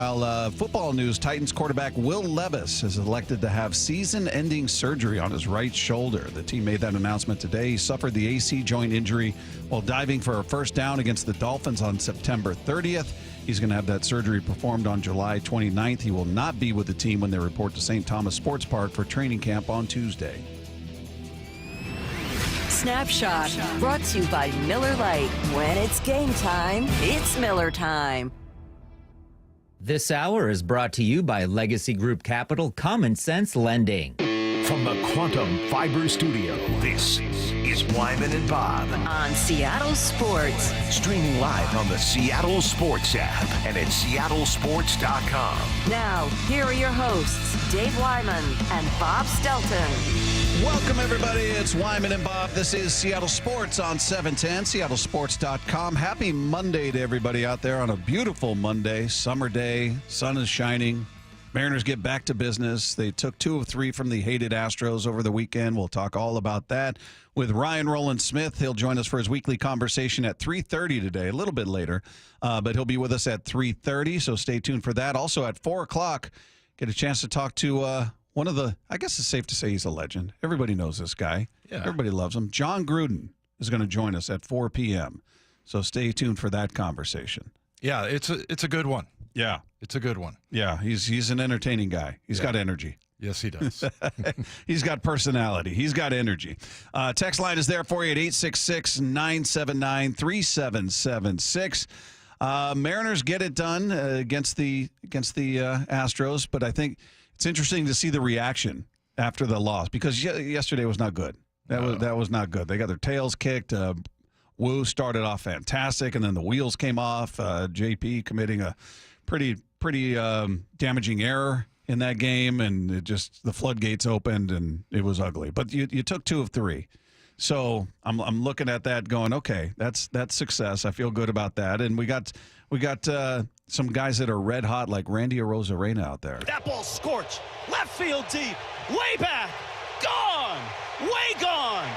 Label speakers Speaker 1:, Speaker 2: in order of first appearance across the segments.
Speaker 1: Football news, Titans quarterback Will Levis is elected to have season-ending surgery on his right shoulder. The team made that announcement today. He suffered the AC joint injury while diving for a first down against the Dolphins on September 30th. He's going to have that surgery performed on July 29th. He will not be with the team when they report to St. Thomas Sports Park for training camp on Tuesday.
Speaker 2: Snapshot, brought to you by Miller Lite. When it's game time, it's Miller time.
Speaker 3: This hour is brought to you by Legacy Group Capital Common Sense Lending.
Speaker 4: From the Quantum Fiber Studio, this is Wyman and Bob.
Speaker 2: On Seattle Sports.
Speaker 4: Streaming live on the Seattle Sports app and at seattlesports.com.
Speaker 2: Now, here are your hosts, Dave Wyman and Bob Stelton.
Speaker 1: Welcome, everybody. It's Wyman and Bob. This is Seattle Sports on 710, seattlesports.com. Happy Monday to everybody out there on a beautiful Monday, summer day. Sun is shining. Mariners get back to business. They took 2 of 3 from the hated Astros over the weekend. We'll talk all about that with Roland Smith. He'll join us for his weekly conversation at 3:30 today, a little bit later. But he'll be with us at 3:30, so stay tuned for that. Also at 4 o'clock, get a chance to talk to one of the, I guess it's safe to say he's a legend. Everybody knows this guy. Yeah. Everybody loves him. John Gruden is going to join us at 4 p.m., so stay tuned for that conversation.
Speaker 5: Yeah, it's a good one.
Speaker 1: Yeah.
Speaker 5: It's a good one.
Speaker 1: Yeah, he's an entertaining guy. He's got energy.
Speaker 5: Yes, he does.
Speaker 1: He's got personality. He's got energy. Text line is there for you at 866-979-3776. Mariners get it done against the Astros, but I think it's interesting to see the reaction after the loss because yesterday was not good. That was not good. They got their tails kicked. Wu started off fantastic, and then the wheels came off. JP committing a pretty damaging error in that game, and the floodgates opened, and it was ugly. But you took 2 of 3. So I'm looking at that going, okay, that's success. I feel good about that. And we got some guys that are red hot like Randy Arozarena out there.
Speaker 6: That ball scorched. Left field deep. Way back. Gone. Way gone.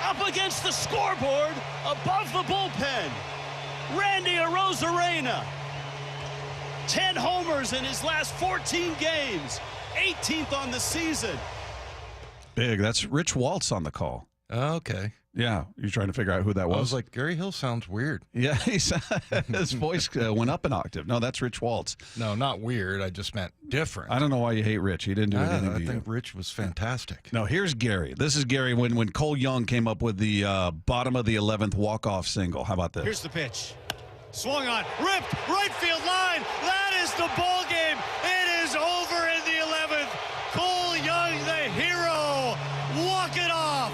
Speaker 6: Up against the scoreboard. Above the bullpen. Randy Arozarena. 10 homers in his last 14 games. 18th on the season.
Speaker 1: Big. That's Rich Waltz on the call.
Speaker 5: Okay.
Speaker 1: Yeah, you're trying to figure out who that was.
Speaker 5: I was like, Gary Hill sounds weird.
Speaker 1: Yeah, his voice went up an octave. No, that's Rich Waltz.
Speaker 5: No, not weird. I just meant different.
Speaker 1: I don't know why you hate Rich. He didn't do anything to you.
Speaker 5: I think Rich was fantastic.
Speaker 1: No, here's Gary. This is Gary when Cole Young came up with the bottom of the 11th walk-off single. How about this?
Speaker 6: Here's the pitch. Swung on. Ripped. Right field line. That is the ball game. It is over in the 11th. Cole Young, the hero. Walk it off.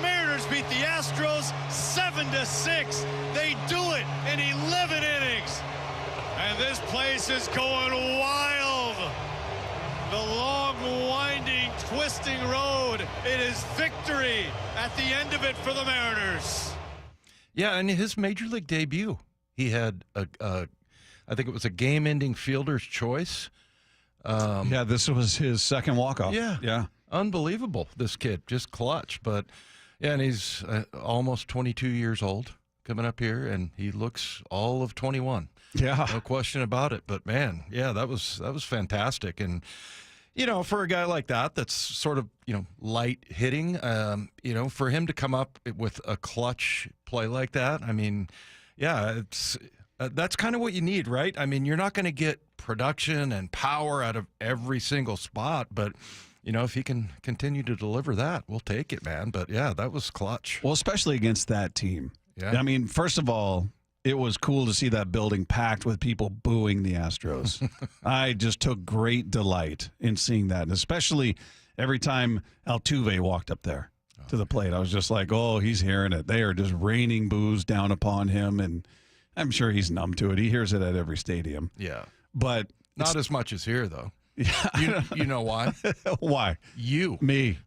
Speaker 6: Mariners beat the Astros 7-6. They do it in 11 innings. And this place is going wild. The long, winding, twisting road. It is victory at the end of it for the Mariners.
Speaker 5: Yeah, and his major league debut, he had I think it was a game-ending fielder's choice.
Speaker 1: Yeah, this was his second walk-off.
Speaker 5: Yeah. Unbelievable, this kid. Just clutch. But, yeah, and he's almost 22 years old coming up here, and he looks all of 21.
Speaker 1: Yeah.
Speaker 5: No question about it. But, man, yeah, that was fantastic. And, for a guy like that that's sort of, light hitting, for him to come up with a clutch play like that, I mean, yeah, it's that's kind of what you need, right? I mean, you're not going to get production and power out of every single spot, but if he can continue to deliver that, we'll take it, man. But yeah, that was clutch.
Speaker 1: Well, especially against that team.
Speaker 5: Yeah.
Speaker 1: I mean, first of all, it was cool to see that building packed with people booing the Astros. I just took great delight in seeing that, and especially every time Altuve walked up there to the plate. I was just like, oh, he's hearing it. They are just raining boos down upon him, and I'm sure he's numb to it. He hears it at every stadium.
Speaker 5: Yeah.
Speaker 1: But
Speaker 5: not as much as here, though.
Speaker 1: Yeah.
Speaker 5: You know why?
Speaker 1: Why?
Speaker 5: You.
Speaker 1: Me.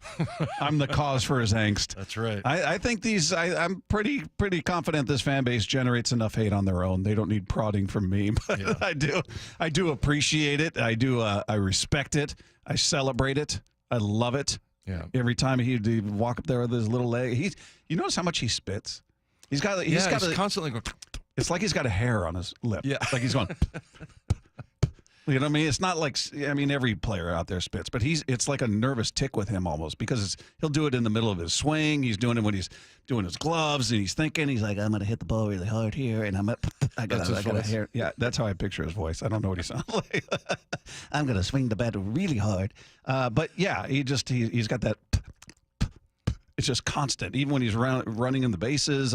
Speaker 1: I'm the cause for his angst.
Speaker 5: That's right.
Speaker 1: I think I'm pretty confident this fan base generates enough hate on their own. They don't need prodding from me, but yeah. I do appreciate it. I respect it. I celebrate it. I love it.
Speaker 5: Yeah.
Speaker 1: Every time he'd walk up there with his little leg, you notice how much he spits? He's
Speaker 5: constantly going.
Speaker 1: It's like he's got a hair on his lip.
Speaker 5: Yeah.
Speaker 1: Like he's going. You know what I mean? It's not like, I mean, every player out there spits, but it's like a nervous tick with him almost because he'll do it in the middle of his swing. He's doing it when he's doing his gloves and he's thinking, he's like, I'm going to hit the ball really hard here and I got to hear. Yeah, that's how I picture his voice. I don't know what he sounds like. I'm going to swing the bat really hard. But yeah, he's got that. It's just constant. Even when he's running in the bases,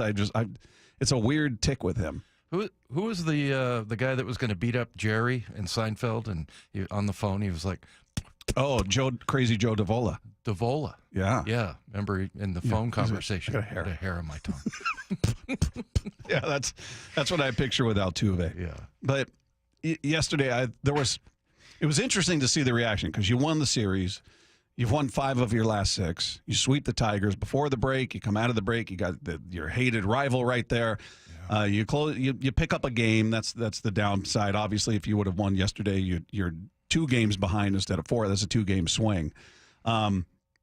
Speaker 1: it's a weird tick with him.
Speaker 5: Who was the guy that was going to beat up Jerry in Seinfeld? And on the phone, he was like,
Speaker 1: "Oh, Crazy Joe Davola."
Speaker 5: Davola.
Speaker 1: Yeah.
Speaker 5: Yeah. Remember in the phone conversation?
Speaker 1: I got
Speaker 5: a hair on my tongue.
Speaker 1: Yeah, that's what I picture with Altuve.
Speaker 5: Yeah.
Speaker 1: But yesterday, it was interesting to see the reaction because you won the series. You've won 5 of your last 6. You sweep the Tigers before the break. You come out of the break. You got your hated rival right there. Yeah. You pick up a game. That's the downside. Obviously, if you would have won yesterday, you're 2 games behind instead of 4. That's a 2-game swing.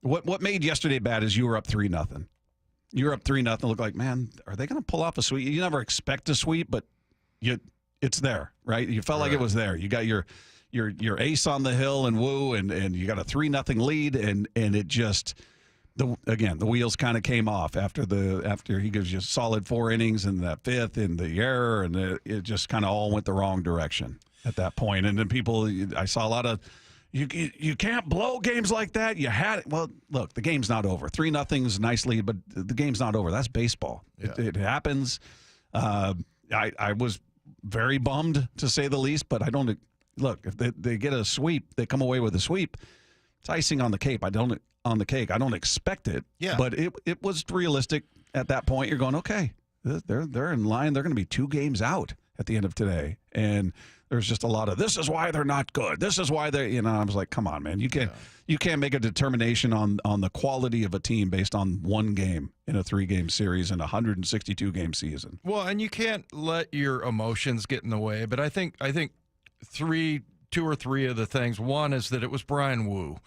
Speaker 1: What made yesterday bad is you were up 3-0. You were up 3-0. Looked like, man, are they going to pull off a sweep? You never expect a sweep, but it's there, right? You felt like it was there. You got your ace on the hill and Woo, and you got a 3-0 lead, and it just the wheels kind of came off after he gives you solid 4 innings in that 5th and the error, and it just kind of all went the wrong direction at that point. And then I saw a lot of you can't blow games like that. You had it. Well, look, the game's not over. 3-0's nice lead, but the game's not over. That's baseball. Yeah. It happens. I was very bummed to say the least, but I don't. Look, if they get a sweep, they come away with a sweep. It's icing on the cake. I don't expect it. Yeah. But it was realistic at that point. You're going, okay, they're in line. They're going to be 2 games out at the end of today, and there's just a lot of this is why they're not good. This is why they're. I was like, come on, man, you can't make a determination on the quality of a team based on 1 game in a 3-game series in a 162-game season.
Speaker 5: Well, and you can't let your emotions get in the way. But I think. 2 or 3 of the things. One is that it was Brian Wu,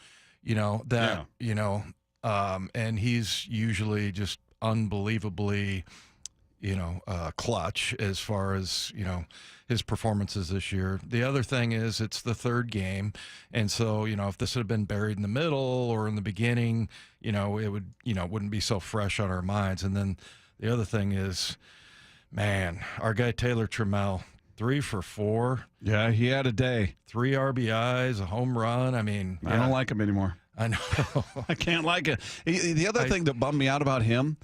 Speaker 5: and he's usually just unbelievably, clutch as far as, his performances this year. The other thing is it's the 3rd game. And so, if this had been buried in the middle or in the beginning, it would, wouldn't be so fresh on our minds. And then the other thing is, man, our guy Taylor Trammell, 3 for 4.
Speaker 1: Yeah, he had a day.
Speaker 5: 3 RBIs, a home run. I mean,
Speaker 1: I don't like him anymore.
Speaker 5: I know.
Speaker 1: I can't like it. The other thing that bummed me out about him,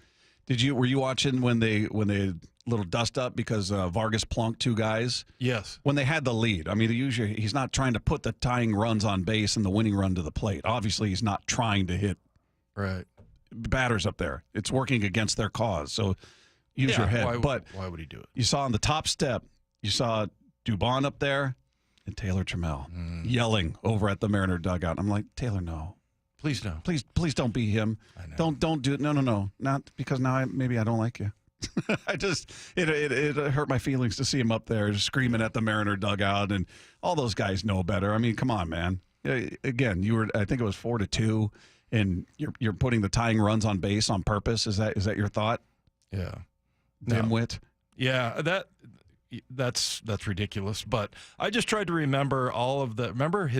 Speaker 1: were you watching when they little dust up because Vargas plunked 2 guys?
Speaker 5: Yes. When
Speaker 1: they had the lead. I mean, usually he's not trying to put the tying runs on base and the winning run to the plate. Obviously, he's not trying to hit batters up there. It's working against their cause. So use your head.
Speaker 5: Why would he do it?
Speaker 1: You saw on the top step, you saw Dubon up there and Taylor Trammell yelling over at the Mariner dugout. I'm like, Taylor, no.
Speaker 5: Please no.
Speaker 1: Please don't be him. Don't do it. No. Not because now maybe I don't like you. It hurt my feelings to see him up there just screaming at the Mariner dugout, and all those guys know better. I mean, come on, man. Again, I think it was 4-2, and you're putting the tying runs on base on purpose. Is that your thought?
Speaker 5: Yeah.
Speaker 1: Dimwit.
Speaker 5: Yeah, that's ridiculous. But I just tried to remember remember I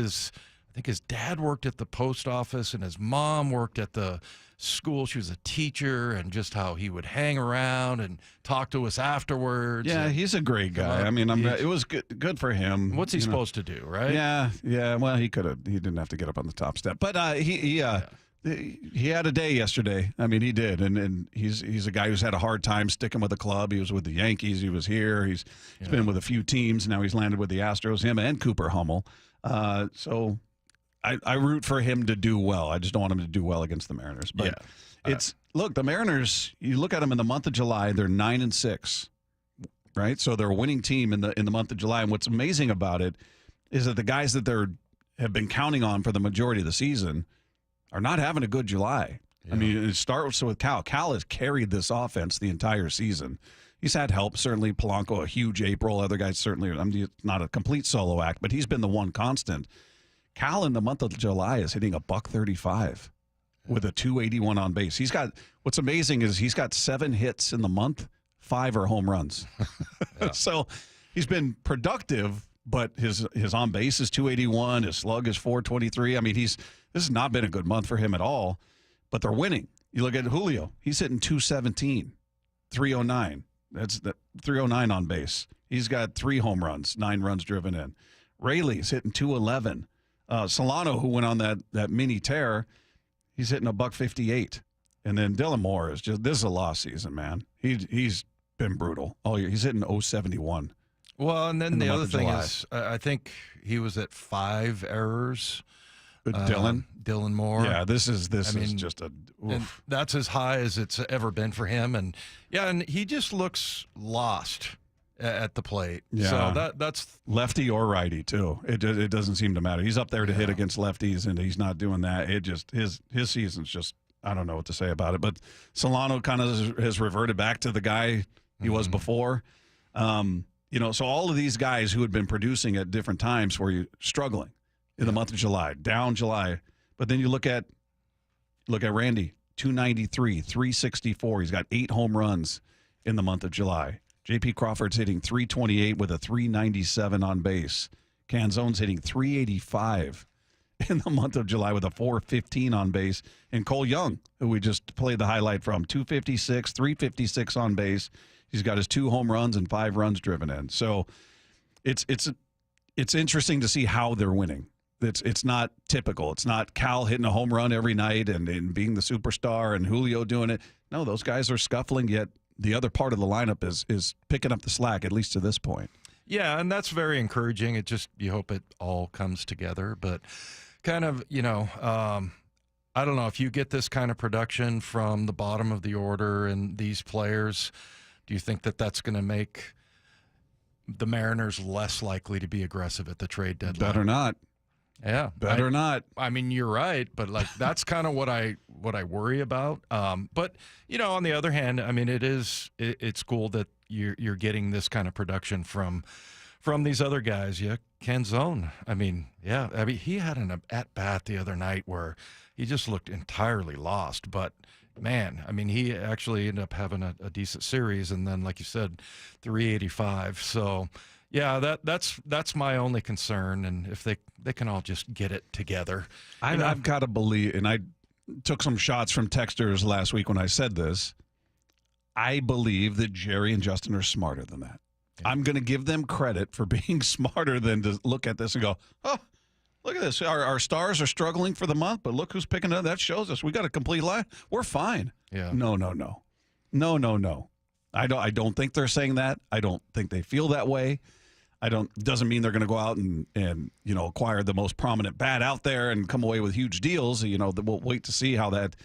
Speaker 5: think his dad worked at the post office and his mom worked at the school. She was a teacher, and just how he would hang around and talk to us afterwards.
Speaker 1: Yeah, he's a great guy. I mean, it was good for him.
Speaker 5: What's he supposed to do, right?
Speaker 1: Yeah. Well, he didn't have to get up on the top step, but he had a day yesterday. I mean, he did, and he's a guy who's had a hard time sticking with the club. He was with the Yankees. He was here. He's been with a few teams. Now he's landed with the Astros. Him and Cooper Hummel. So I root for him to do well. I just don't want him to do well against the Mariners. But look, the Mariners. You look at them in the month of July. They're 9-6, right? So they're a winning team in the month of July. And what's amazing about it is that the guys that have been counting on for the majority of the season are not having a good July. Yeah. I mean, it starts with Cal. Cal has carried this offense the entire season. He's had help, certainly. Polanco, a huge April. Other guys certainly. I mean, not a complete solo act, but he's been the one constant. Cal in the month of July is hitting a $135 with a 281 on base. What's amazing is he's got 7 hits in the month, 5 are home runs. So he's been productive, but his on base is 281. His slug is 423. I mean, this has not been a good month for him at all, but they're winning. You look at Julio, he's hitting 217, 309. That's the 309 on base. He's got 3 home runs, 9 runs driven in. Rayleigh's hitting 211. Solano, who went on that mini tear, he's hitting $158. And then Dylan Moore this is a lost season, man. He's been brutal all year. He's hitting 071.
Speaker 5: Well, and then the other thing is, I think he was at 5 errors. Dylan Moore.
Speaker 1: Yeah, this is just a. Oof.
Speaker 5: And that's as high as it's ever been for him, and he just looks lost at the plate.
Speaker 1: Yeah,
Speaker 5: so that's
Speaker 1: lefty or righty too. It doesn't seem to matter. He's up there to hit against lefties, and he's not doing that. It just his season's just, I don't know what to say about it. But Solano kind of has reverted back to the guy he was before. So all of these guys who had been producing at different times were struggling in the month of July, down July. But then you look at Randy, 293, 364. He's got 8 home runs in the month of July. J.P. Crawford's hitting 328 with a 397 on base. Canzone's hitting 385 in the month of July with a 415 on base. And Cole Young, who we just played the highlight from, 256, 356 on base. He's got his 2 home runs and 5 runs driven in. So it's interesting to see how they're winning. It's not typical. It's not Cal hitting a home run every night and being the superstar and Julio doing it. No, those guys are scuffling, yet the other part of the lineup is picking up the slack, at least to this point.
Speaker 5: Yeah, and that's very encouraging. You hope it all comes together. But kind of, I don't know, if you get this kind of production from the bottom of the order and these players, do you think that that's going to make the Mariners less likely to be aggressive at the trade deadline?
Speaker 1: Better not.
Speaker 5: Yeah,
Speaker 1: better not.
Speaker 5: I mean, you're right, but that's kind of what I worry about. But on the other hand, I mean, it's cool that you're getting this kind of production from these other guys. Yeah, Canzone. I mean, he had an at bat the other night where he just looked entirely lost. But man, I mean, he actually ended up having a decent series, and then, like you said, 385. So. Yeah, that's my only concern, and if they can all just get it together.
Speaker 1: I've got to believe, and I took some shots from texters last week when I said this, I believe that Jerry and Justin are smarter than that. Yeah. I'm going to give them credit for being smarter than to look at this and go, oh, look at this. Our stars are struggling for the month, but look who's picking up. That shows us we got a complete line. We're fine.
Speaker 5: Yeah.
Speaker 1: No. I don't think they're saying that. I don't think they feel that way. Doesn't mean they're going to go out and acquire the most prominent bat out there and come away with huge deals. We'll wait to see how that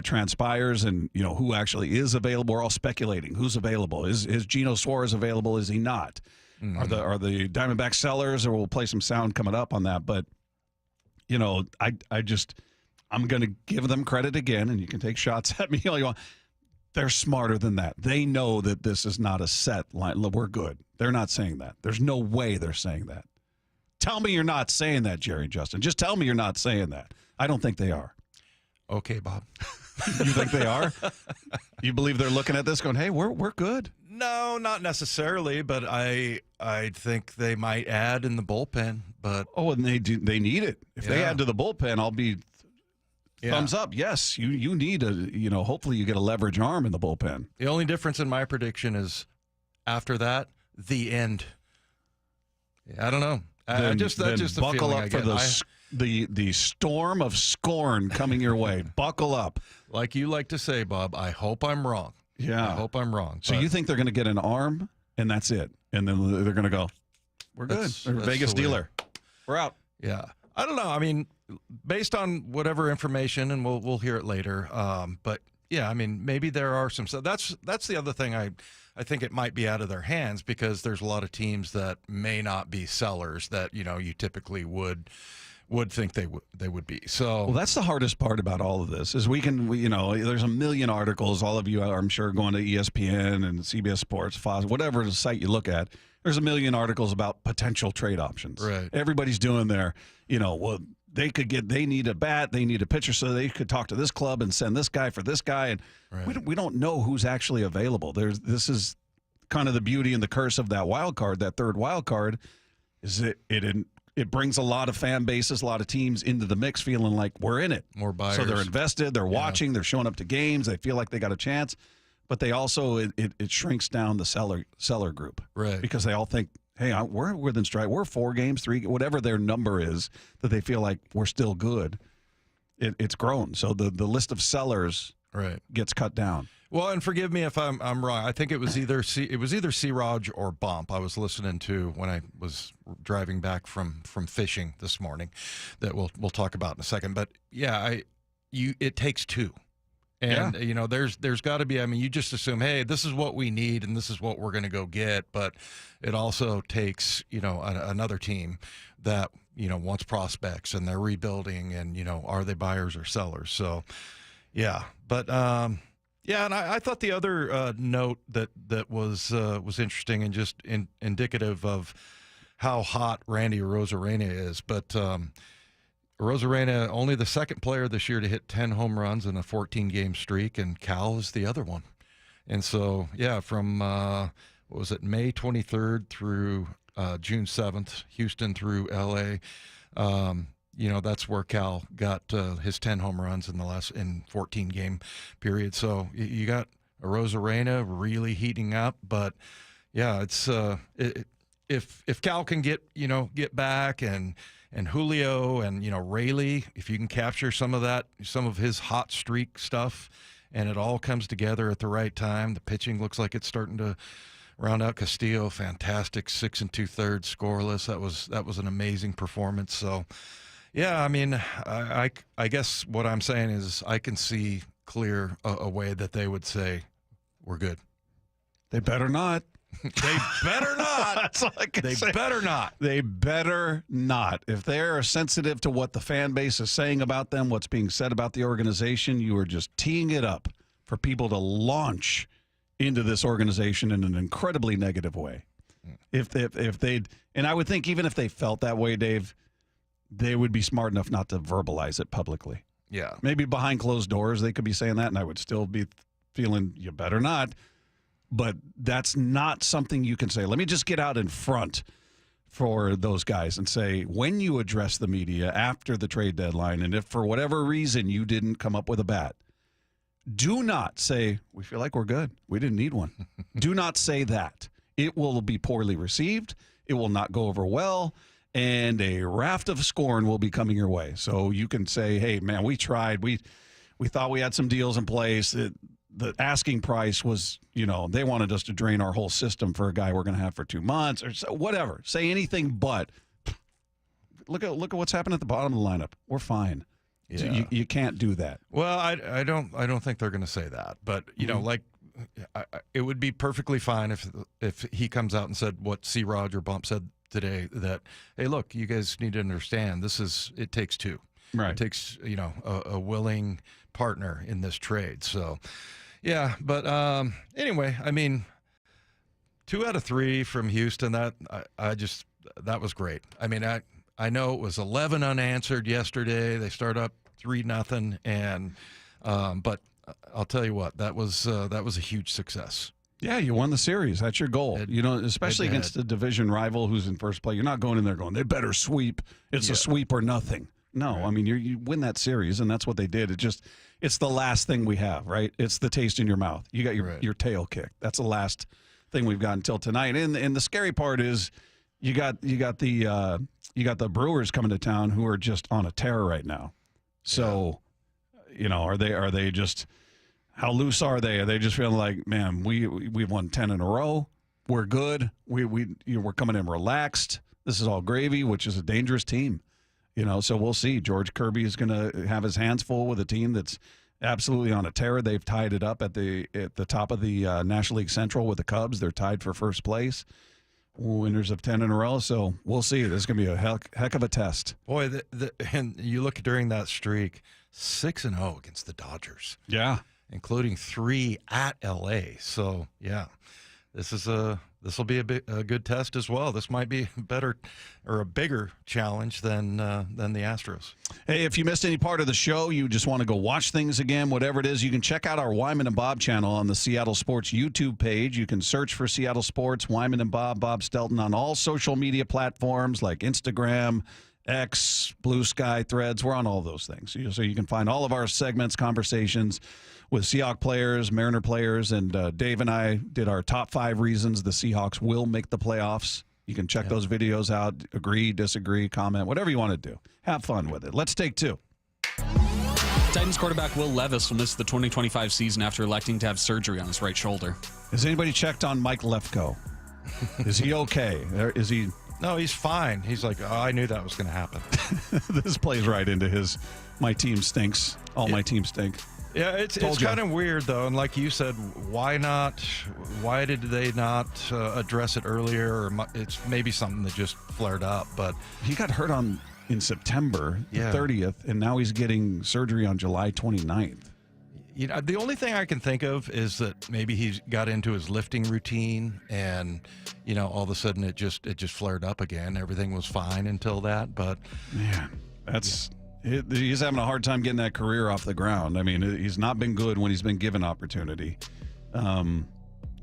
Speaker 1: transpires and who actually is available. We're all speculating who's available. Is Gino Suarez available? Is he not? Mm-hmm. Are the Diamondbacks sellers? Or we'll play some sound coming up on that. But I'm going to give them credit again, and you can take shots at me all you want. They're smarter than that. They know that this is not a set line. Look, we're good. They're not saying that. There's no way they're saying that. Tell me you're not saying that, Jerry and Justin. Just tell me you're not saying that. I don't think they are.
Speaker 5: Okay, Bob.
Speaker 1: You think they are? You believe they're looking at this going, hey, we're good?
Speaker 5: No, not necessarily, but I think they might add in the bullpen. But
Speaker 1: and they need it. If they add to the bullpen, I'll be thumbs up. Yes, you need hopefully you get a leverage arm in the bullpen.
Speaker 5: The only difference in my prediction is after that, the end. I don't know.
Speaker 1: Then
Speaker 5: just the
Speaker 1: buckle
Speaker 5: feeling
Speaker 1: up
Speaker 5: I
Speaker 1: for
Speaker 5: get.
Speaker 1: the storm of scorn coming your way. Buckle up.
Speaker 5: Like you like to say, Bob, I hope I'm wrong.
Speaker 1: Yeah.
Speaker 5: I hope I'm wrong.
Speaker 1: So you think they're going to get an arm and that's it? And then they're going to go, we're good. Vegas dealer. We're out.
Speaker 5: Yeah. I don't know. I mean, based on whatever information, and we'll hear it later. But yeah, I mean, maybe there are some. So that's the other thing. I think it might be out of their hands because there's a lot of teams that may not be sellers that you typically would think they would be. So
Speaker 1: well, that's the hardest part about all of this is there's a million articles. All of you are, I'm sure, going to ESPN and CBS Sports, Fox, whatever site you look at. There's a million articles about potential trade options.
Speaker 5: Right.
Speaker 1: Everybody's doing their, they need a bat, they need a pitcher, so they could talk to this club and send this guy for this guy. And
Speaker 5: right.
Speaker 1: we don't know who's actually available. This is kind of the beauty and the curse of that wild card, that third wild card. is it brings a lot of fan bases, a lot of teams into the mix feeling like we're in it.
Speaker 5: More buyers.
Speaker 1: So they're invested, they're watching, they're showing up to games, they feel like they got a chance. But they also, it shrinks down the seller group.
Speaker 5: Right.
Speaker 1: Because they all think, hey, we're within strike. We're 4 games, 3, whatever their number is, that they feel like we're still good. It's grown. So the list of sellers gets cut down.
Speaker 5: Well, and forgive me if I'm wrong. I think it was either C-Raj or Bump I was listening to when I was driving back from fishing this morning that we'll talk about in a second. But yeah, it takes 2. And, there's got to be, you just assume, hey, this is what we need and this is what we're going to go get. But it also takes, another team that, wants prospects and they're rebuilding and, are they buyers or sellers? So, yeah. But, and I thought the other note that was interesting and just indicative of how hot Randy Arozarena is. But Arozarena, only the second player this year to hit 10 home runs in a 14-game streak, and Cal is the other one. And so, from, May 23rd through June 7th, Houston through L.A., that's where Cal got his 10 home runs in 14-game period. So you got Arozarena really heating up, but it's if Cal can get back and Julio and Rayleigh, if you can capture some of his hot streak stuff, and it all comes together at the right time. The pitching looks like it's starting to round out. Castillo, fantastic, 6 2/3 scoreless. That was an amazing performance. So. Yeah, I guess what I'm saying is I can see clear a way that they would say we're good.
Speaker 1: They better not.
Speaker 5: They better not.
Speaker 1: That's all I can say.
Speaker 5: They better not.
Speaker 1: They better not. If they're sensitive to what the fan base is saying about them, what's being said about the organization, you are just teeing it up for people to launch into this organization in an incredibly negative way. If they'd, and I would think even if they felt that way, Dave, they would be smart enough not to verbalize it publicly.
Speaker 5: Yeah.
Speaker 1: Maybe behind closed doors they could be saying that, and I would still be feeling you better not. But that's not something you can say. Let me just get out in front for those guys and say, when you address the media after the trade deadline, and if for whatever reason you didn't come up with a bat, do not say, we feel like we're good. We didn't need one. Do not say that. It will be poorly received. It will not go over well. And a raft of scorn will be coming your way. So you can say, hey, man, we tried. We thought we had some deals in place. The asking price was, they wanted us to drain our whole system for a guy we're going to have for 2 months or so, whatever. Say anything but. Look at what's happened at the bottom of the lineup. We're fine. Yeah. So you can't do that.
Speaker 5: Well, I don't think they're going to say that. But, it would be perfectly fine if he comes out and said what C-Rod or Bump said today, that, hey, look, you guys need to understand it takes 2.
Speaker 1: Right.
Speaker 5: It takes, a willing partner in this trade. So, yeah. But anyway, 2 out of 3 from Houston, that was great. I know it was 11 unanswered yesterday. They start up 3-0, and but I'll tell you what, that was a huge success.
Speaker 1: Yeah, you won the series. That's your goal. Especially against a division rival who's in first place. You're not going in there going, they better sweep. It's a sweep or nothing. No, right. You win that series, and that's what they did. It's the last thing we have, right? It's the taste in your mouth. You got your tail kicked. That's the last thing we've got until tonight. And the scary part is you got the Brewers coming to town who are just on a tear right now. So, are they just, how loose are they? Are they just feeling like, man, we've won 10 in a row. We're good. We're coming in relaxed. This is all gravy, which is a dangerous team. So we'll see. George Kirby is going to have his hands full with a team that's absolutely on a tear. They've tied it up at the top of the National League Central with the Cubs. They're tied for first place. Winners of 10 in a row, so we'll see. This is going to be a heck of a test.
Speaker 5: Boy, and you look during that streak, 6-0 against the Dodgers.
Speaker 1: Yeah.
Speaker 5: Including 3 at L.A. So, yeah, this will be a good test as well. This might be better or a bigger challenge than the Astros.
Speaker 1: Hey, if you missed any part of the show, you just want to go watch things again, whatever it is, you can check out our Wyman and Bob channel on the Seattle Sports YouTube page. You can search for Seattle Sports, Wyman and Bob Stelton on all social media platforms like Instagram, X, Blue Sky, Threads. We're on all those things. So you can find all of our segments, conversations with Seahawks players, Mariner players, and Dave and I did our top 5 reasons the Seahawks will make the playoffs. You can check those videos out, agree, disagree, comment, whatever you want to do. Have fun with it. Let's take 2.
Speaker 7: Titans quarterback Will Levis will miss the 2025 season after electing to have surgery on his right shoulder.
Speaker 1: Has anybody checked on Mike Lefko? Is he okay? Is he...
Speaker 5: No, he's fine. He's like, oh, I knew that was going to happen.
Speaker 1: This plays right into his, my team stinks. All my teams stink.
Speaker 5: Yeah, it's kind of weird, though. And like you said, why not? Why did they not address it earlier? Or it's maybe something that just flared up. But
Speaker 1: he got hurt in September, the 30th, and now he's getting surgery on July 29th.
Speaker 5: You know, the only thing I can think of is that maybe he's got into his lifting routine, and you know, all of a sudden it just flared up again. Everything was fine until that, but
Speaker 1: man, he's having a hard time getting that career off the ground. I mean, he's not been good when he's been given opportunity. I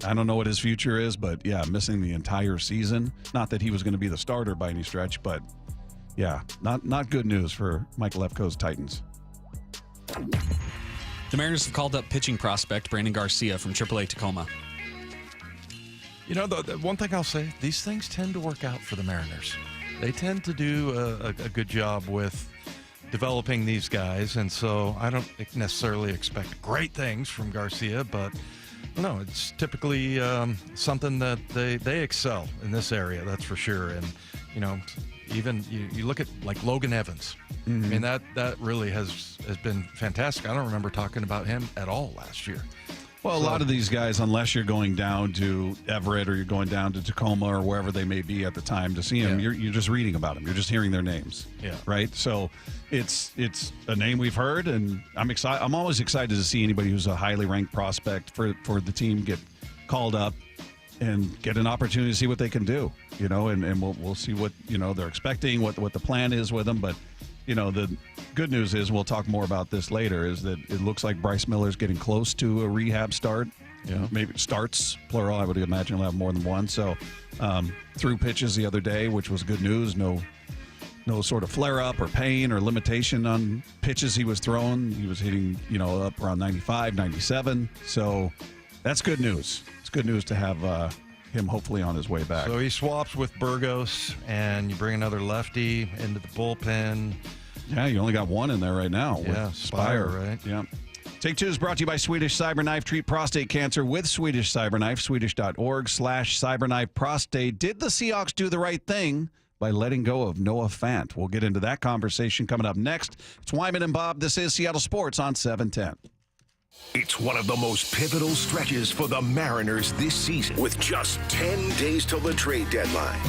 Speaker 1: don't know what his future is, but yeah, missing the entire season. Not that he was going to be the starter by any stretch, but yeah, not good news for Mike Lefko's Titans.
Speaker 7: The Mariners have called up pitching prospect Brandon Garcia from AAA Tacoma.
Speaker 5: You know, the one thing I'll say, these things tend to work out for the Mariners. They tend to do a good job with developing these guys, and so I don't necessarily expect great things from Garcia, but no, it's typically something that they excel in this area, that's for sure. And, you know, even you look at like Logan Evans. Mm-hmm. I mean, that really has been fantastic. I don't remember talking about him at all last year.
Speaker 1: Well, a lot of these guys, unless you're going down to Everett or you're going down to Tacoma or wherever they may be at the time to see them, you're just reading about them. You're just hearing their names. Yeah. Right? So it's a name we've heard, and I'm excited. I'm always excited to see anybody who's a highly ranked prospect for the team get called up and get an opportunity to see what they can do, you know, and we'll see what, you know, they're expecting, what the plan is with them. But, you know, the good news is, we'll talk more about this later, is that it looks like Bryce Miller's getting close to a rehab start. You know, maybe starts, plural. I would imagine he'll have more than one. So threw pitches the other day, which was good news. No sort of flare-up or pain or limitation on pitches he was throwing. He was hitting, you know, up around 95, 97. So that's good news. It's good news to have him hopefully on his way back.
Speaker 5: So he swaps with Burgos, and you bring another lefty into the bullpen.
Speaker 1: Yeah, you only got one in there right now.
Speaker 5: Yeah, Spire, right?
Speaker 1: Yeah. Take Two is brought to you by Swedish Cyberknife. Treat prostate cancer with Swedish Cyberknife. Swedish.org/cyberknife prostate. Did the Seahawks do the right thing by letting go of Noah Fant? We'll get into that conversation coming up next. It's Wyman and Bob. This is Seattle Sports on 710.
Speaker 4: It's one of the most pivotal stretches for the Mariners this season, with just 10 days till the trade deadline.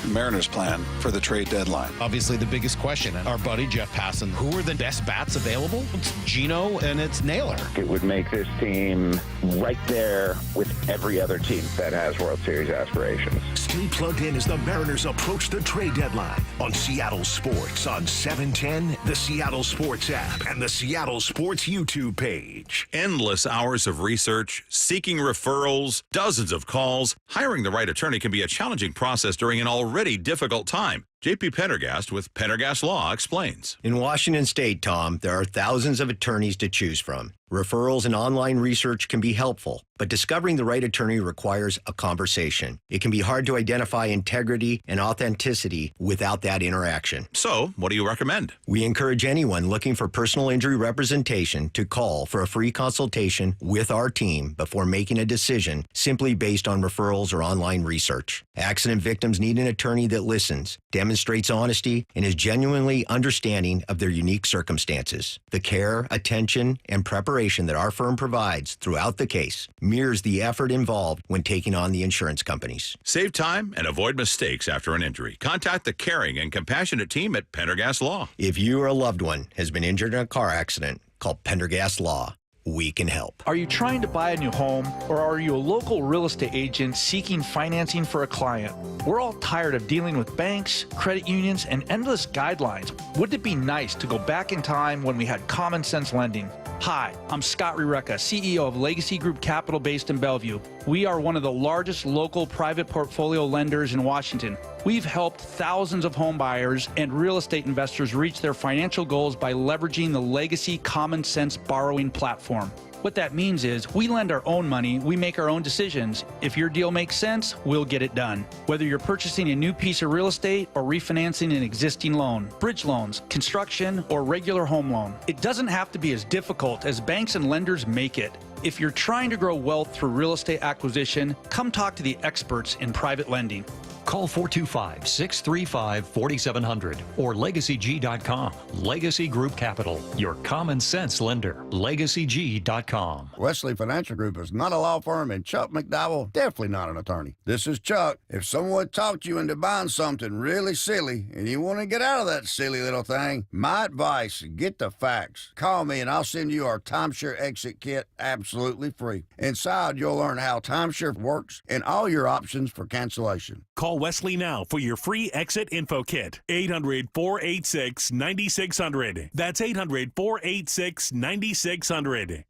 Speaker 1: Mariners plan for the trade deadline.
Speaker 8: Obviously, the biggest question, and our buddy Jeff Passan, who are the best bats available? It's Gino and it's Naylor.
Speaker 9: It would make this team right there with every other team that has World Series aspirations.
Speaker 4: Stay plugged in as the Mariners approach the trade deadline on Seattle Sports on 710, the Seattle Sports app, and the Seattle Sports YouTube page.
Speaker 10: Endless hours of research, seeking referrals, dozens of calls. Hiring the right attorney can be a challenging process during an already difficult time. JP Pendergast with Pendergast Law explains.
Speaker 11: In Washington State, Tom, there are thousands of attorneys to choose from. Referrals and online research can be helpful, but discovering the right attorney requires a conversation. It can be hard to identify integrity and authenticity without that interaction.
Speaker 10: So, what do you recommend?
Speaker 11: We encourage anyone looking for personal injury representation to call for a free consultation with our team before making a decision simply based on referrals or online research. Accident victims need an attorney that listens, demonstrates honesty, and is genuinely understanding of their unique circumstances. The care, attention, and preparation that our firm provides throughout the case mirrors the effort involved when taking on the insurance companies.
Speaker 10: Save time and avoid mistakes after an injury. Contact the caring and compassionate team at Pendergast Law.
Speaker 11: If you or a loved one has been injured in a car accident, call Pendergast Law. we can help.
Speaker 12: Are you trying to buy a new home, or are you a local real estate agent seeking financing for a client? We're all tired of dealing with banks, credit unions, and endless guidelines. Wouldn't it be nice to go back in time when we had common sense lending? Hi, I'm Scott Rureka, CEO of Legacy Group Capital based in Bellevue. We are one of the largest local private portfolio lenders in Washington. We've helped thousands of home buyers and real estate investors reach their financial goals by leveraging the Legacy Common Sense borrowing platform. What that means is we lend our own money, we make our own decisions. If your deal makes sense, we'll get it done. Whether you're purchasing a new piece of real estate or refinancing an existing loan, bridge loans, construction, or regular home loan, it doesn't have to be as difficult as banks and lenders make it. If you're trying to grow wealth through real estate acquisition, come talk to the experts in private lending.
Speaker 13: Call 425-635-4700 or LegacyG.com. Legacy Group Capital, your common sense lender. LegacyG.com.
Speaker 14: Wesley Financial Group is not a law firm, and Chuck McDowell definitely not an attorney. This is Chuck. If someone talked you into buying something really silly and you want to get out of that silly little thing, my advice, get the facts. Call me and I'll send you our timeshare exit kit absolutely free. Inside, you'll learn how timeshare works and all your options for cancellation.
Speaker 4: Call Wesley now for your free exit info kit. 800-486-9600. That's 800-486-9600.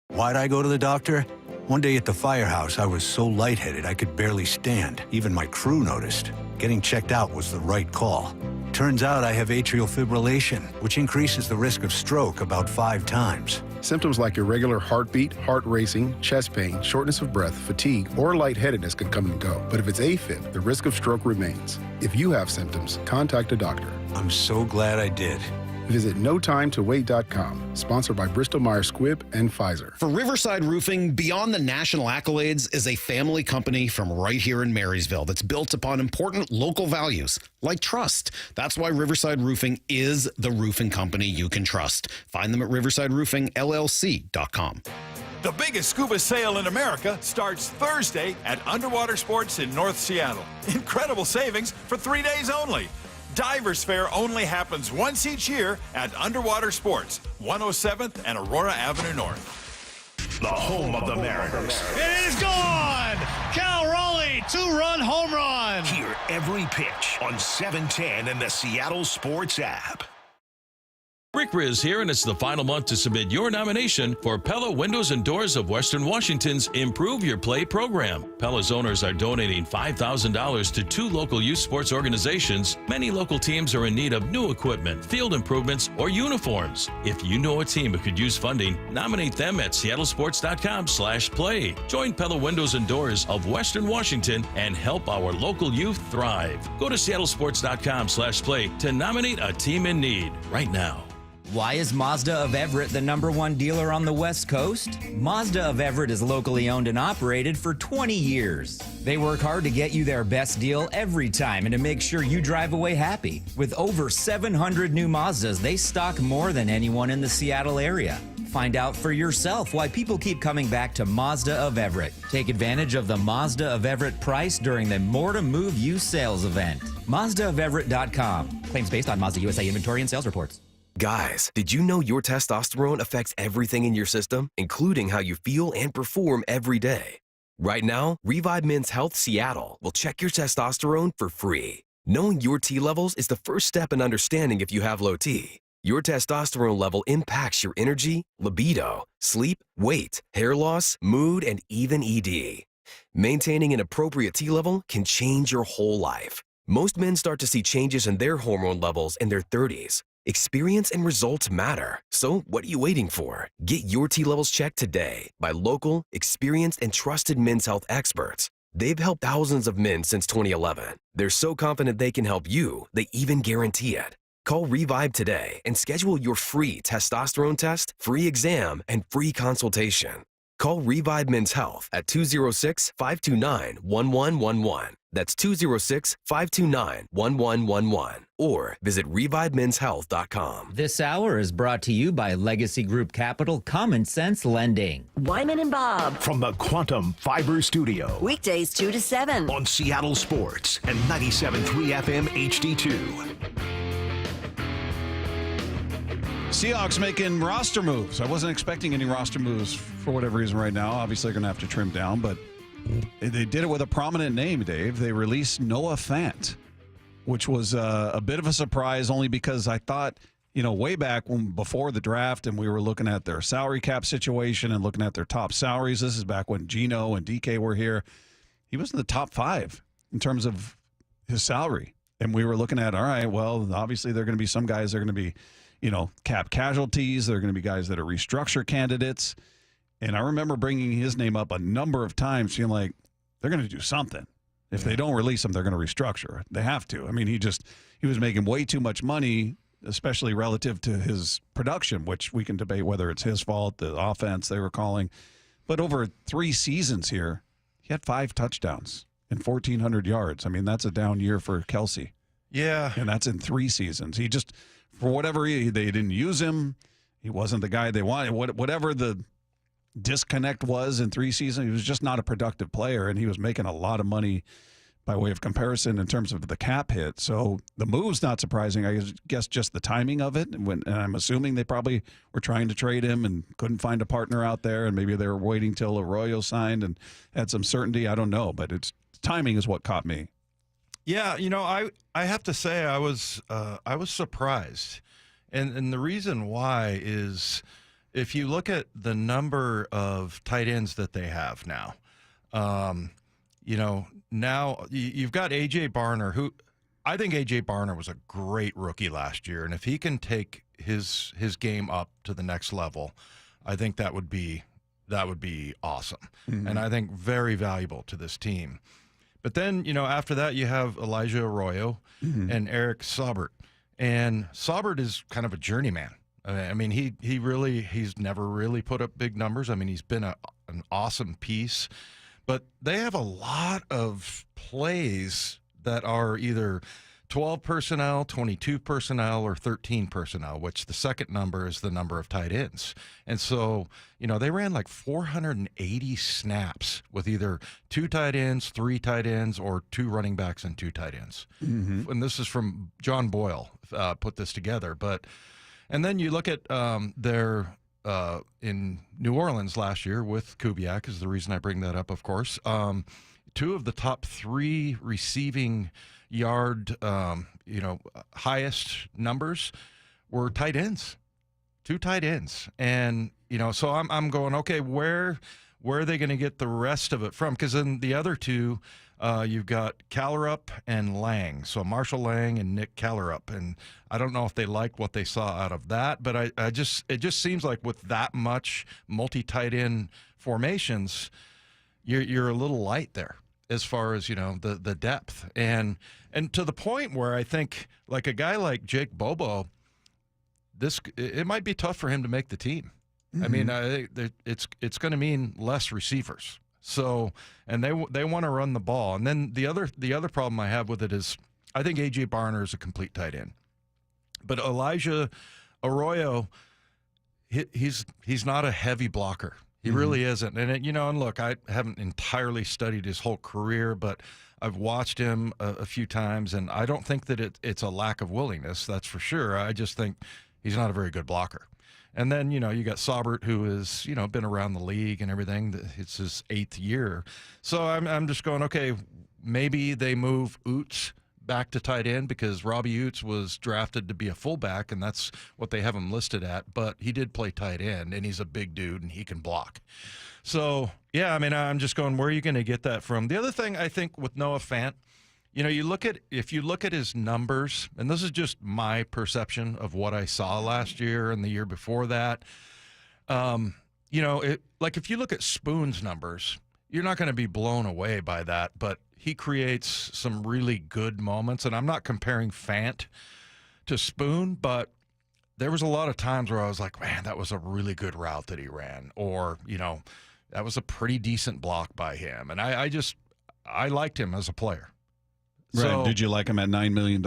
Speaker 15: Why'd I go to the doctor? One day at the firehouse, I was so lightheaded I could barely stand. Even my crew noticed. Getting checked out was the right call. Turns out I have atrial fibrillation, which increases the risk of stroke about 5 times.
Speaker 16: Symptoms like irregular heartbeat, heart racing, chest pain, shortness of breath, fatigue, or lightheadedness can come and go. But if it's AFib, the risk of stroke remains. If you have symptoms, contact a doctor.
Speaker 15: I'm so glad I did.
Speaker 16: Visit NoTimeToWait.com, sponsored by Bristol-Myers Squibb and Pfizer.
Speaker 8: For Riverside Roofing, beyond the national accolades is a family company from right here in Marysville that's built upon important local values like trust. That's why Riverside Roofing is the roofing company you can trust. Find them at riversideroofingllc.com.
Speaker 17: The biggest scuba sale in America starts Thursday at Underwater Sports in North Seattle. Incredible savings for 3 days only. Divers Fair only happens once each year at Underwater Sports, 107th and Aurora Avenue North.
Speaker 4: The home of the Mariners.
Speaker 6: It is gone! Cal Raleigh, 2-run home run.
Speaker 4: Hear every pitch on 710 and the Seattle Sports app.
Speaker 18: Rick Riz here, and it's the final month to submit your nomination for Pella Windows and Doors of Western Washington's Improve Your Play program. Pella's owners are donating $5,000 to 2 local youth sports organizations. Many local teams are in need of new equipment, field improvements, or uniforms. If you know a team who could use funding, nominate them at seattlesports.com/play. Join Pella Windows and Doors of Western Washington and help our local youth thrive. Go to seattlesports.com/play to nominate a team in need right now.
Speaker 3: Why is Mazda of Everett the #1 dealer on the West Coast? Mazda of Everett is locally owned and operated for 20 years. They work hard to get you their best deal every time and to make sure you drive away happy. With over 700 new Mazdas, they stock more than anyone in the Seattle area. Find out for yourself why people keep coming back to Mazda of Everett. Take advantage of the Mazda of Everett price during the More to Move You sales event. MazdaofEverett.com. Claims based on Mazda USA inventory and sales reports.
Speaker 19: Guys, did you know your testosterone affects everything in your system, including how you feel and perform every day? Right now, Revive Men's Health Seattle will check your testosterone for free. Knowing your T levels is the first step in understanding if you have low T. Your testosterone level impacts your energy, libido, sleep, weight, hair loss, mood, and even ED. Maintaining an appropriate T level can change your whole life. Most men start to see changes in their hormone levels in their 30s. Experience and results matter. So what are you waiting for? Get your T levels checked today by local, experienced, and trusted men's health experts. They've helped thousands of men since 2011. They're so confident they can help you, they even guarantee it. Call Revive today and schedule your free testosterone test, free exam, and free consultation. Call Revive Men's Health at 206-529-1111. That's 206-529-1111. Or visit ReviveMen'sHealth.com.
Speaker 3: This hour is brought to you by Legacy Group Capital Common Sense Lending.
Speaker 2: Wyman and Bob.
Speaker 4: From the Quantum Fiber Studio.
Speaker 2: Weekdays 2 to 7.
Speaker 4: On Seattle Sports and 97.3 FM HD2.
Speaker 1: Seahawks making roster moves. I wasn't expecting any roster moves for whatever reason right now. Obviously, they're going to have to trim down, but they did it with a prominent name, Dave. They released Noah Fant, which was a bit of a surprise only because I thought, way back before the draft and we were looking at their salary cap situation and looking at their top salaries. This is back when Gino and DK were here. He was in the top 5 in terms of his salary. And we were looking at, all right, well, obviously there are going to be some guys that are going to be, cap casualties. There are going to be guys that are restructure candidates. And I remember bringing his name up a number of times, feeling like they're going to do something. If they don't release him, they're going to restructure. They have to. I mean, he was making way too much money, especially relative to his production, which we can debate whether it's his fault, the offense they were calling. But over 3 seasons here, he had 5 touchdowns and 1,400 yards. I mean, that's a down year for Kelsey.
Speaker 5: Yeah.
Speaker 1: And that's in 3 seasons. He just, for whatever reason, they didn't use him. He wasn't the guy they wanted. Whatever the disconnect was in 3 seasons, he was just not a productive player, and he was making a lot of money by way of comparison in terms of the cap hit. So the move's not surprising. I guess just the timing of it. And I'm assuming they probably were trying to trade him and couldn't find a partner out there, and maybe they were waiting till Arroyo signed and had some certainty. I don't know, but timing is what caught me.
Speaker 5: Yeah, I have to say I was surprised, and the reason why is if you look at the number of tight ends that they have now, now you've got A.J. Barner, who I think A.J. Barner was a great rookie last year, and if he can take his game up to the next level, I think that would be awesome, and I think very valuable to this team. But then, after that, you have Elijah Arroyo and Eric Saubert. And Saubert is kind of a journeyman. I mean, he's never really put up big numbers. I mean, he's been an awesome piece. But they have a lot of plays that are either 12 personnel, 22 personnel, or 13 personnel, which the second number is the number of tight ends. And so, they ran like 480 snaps with either 2 tight ends, 3 tight ends, or 2 running backs and 2 tight ends. And this is from John Boyle, put this together. And then you look at their in New Orleans last year with Kubiak is the reason I bring that up, of course. 2 of the top 3 receiving yard, highest numbers were tight ends, 2 tight ends. And, so I'm going, okay, where are they going to get the rest of it from? Because in the other 2, you've got Callerup and Lang. So Marshall Lang and Nick Callerup. And I don't know if they liked what they saw out of that, but it just seems like with that much multi-tight end formations, you're a little light there as far as, the depth. And to the point where I think like a guy like Jake Bobo, it might be tough for him to make the team. I mean, it's going to mean less receivers. So, and they want to run the ball. And then the other problem I have with it is I think A.J. Barner is a complete tight end. But Elijah Arroyo, he's not a heavy blocker. He really isn't. And, and look, I haven't entirely studied his whole career, but I've watched him a few times, and I don't think that it's a lack of willingness, that's for sure. I just think he's not a very good blocker. And then, you got Saubert, who has, been around the league and everything. It's his 8th year. So I'm just going, okay, maybe they move Oots back to tight end because Robbie Oots was drafted to be a fullback, and that's what they have him listed at. But he did play tight end, and he's a big dude, and he can block. So, yeah, I mean, I'm just going, where are you going to get that from? The other thing I think with Noah Fant, if you look at his numbers, and this is just my perception of what I saw last year and the year before that, if you look at Spoon's numbers, you're not going to be blown away by that, but he creates some really good moments. And I'm not comparing Fant to Spoon, but there was a lot of times where I was like, man, that was a really good route that he ran, or, that was a pretty decent block by him. And I liked him as a player.
Speaker 1: Right.
Speaker 5: So,
Speaker 1: did you like him at $9 million?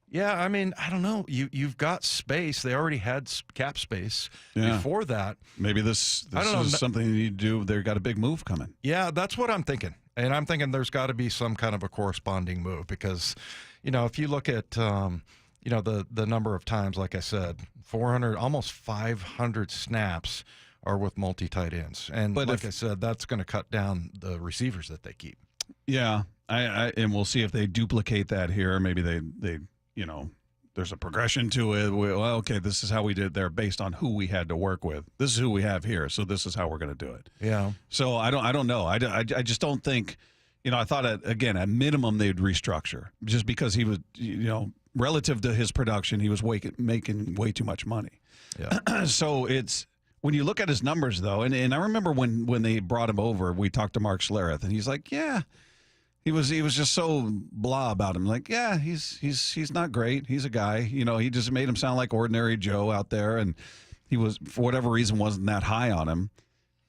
Speaker 5: Yeah, I mean, I don't know. You've got space. They already had cap space before that.
Speaker 1: Maybe this is something you need to do. They've got a big move coming.
Speaker 5: Yeah, that's what I'm thinking. And I'm thinking there's got to be some kind of a corresponding move because, if you look at the number of times, like I said, 400, almost 500 snaps are with multi-tight ends. And
Speaker 1: But
Speaker 5: like I said, that's going to cut down the receivers that they keep.
Speaker 1: Yeah, and we'll see if they duplicate that here. Maybe they there's a progression to it. Well, okay, this is how we did there based on who we had to work with. This is who we have here, so this is how we're going to do it.
Speaker 5: Yeah.
Speaker 1: So I don't know. I just don't think, I thought at minimum they'd restructure just because he was, relative to his production, he was making way too much money.
Speaker 5: Yeah.
Speaker 1: So it's when you look at his numbers though, and I remember when they brought him over, we talked to Mark Schlereth, and he's like, yeah. He was just so blah about him. Like, yeah, he's not great. He's a guy. He just made him sound like ordinary Joe out there, and he was, for whatever reason, wasn't that high on him.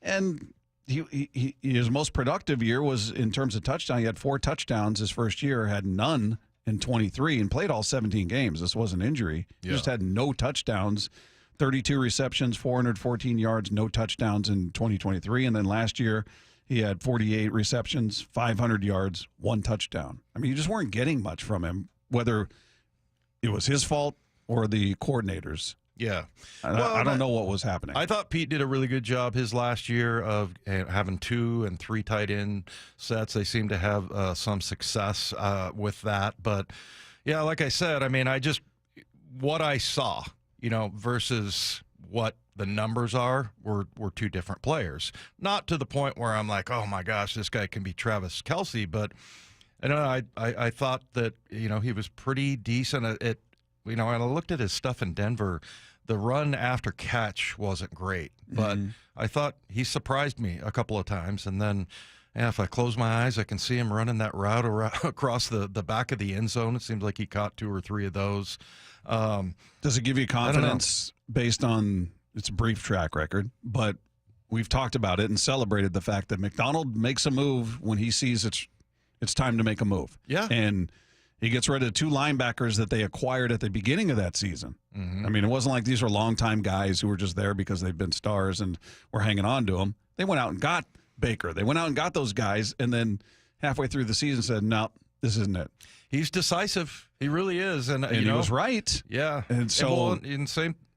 Speaker 1: And his most productive year was in terms of touchdown. He had 4 touchdowns his first year, had none in 23, and played all 17 games. This was an injury. He just had no touchdowns, 32 receptions, 414 yards, no touchdowns in 2023. And then last year, he had 48 receptions, 500 yards, 1 touchdown. I mean, you just weren't getting much from him, whether it was his fault or the coordinators.
Speaker 5: Yeah.
Speaker 1: I don't know what was happening.
Speaker 5: I thought Pete did a really good job his last year of having 2 and 3 tight end sets. They seem to have some success with that. But, yeah, like I said, I mean, what I saw, versus what the numbers are were 2 different players. Not to the point where I'm like, oh my gosh, this guy can be Travis Kelce, but I thought that he was pretty decent at and I looked at his stuff in Denver. The run after catch wasn't great, but I thought he surprised me a couple of times. And then if I close my eyes, I can see him running that route across the back of the end zone. It seems like he caught 2 or 3 of those.
Speaker 1: Does it give you confidence based on its brief track record? But we've talked about it and celebrated the fact that Macdonald makes a move when he sees it's time to make a move.
Speaker 5: Yeah.
Speaker 1: And he gets rid of 2 linebackers that they acquired at the beginning of that season.
Speaker 5: Mm-hmm.
Speaker 1: I mean, it wasn't like these were longtime guys who were just there because they've been stars and were hanging on to them. They went out and got Baker. They went out and got those guys, and then halfway through the season said, no, this isn't it.
Speaker 5: He's decisive. He really is. And
Speaker 1: he was right.
Speaker 5: Yeah.
Speaker 1: And so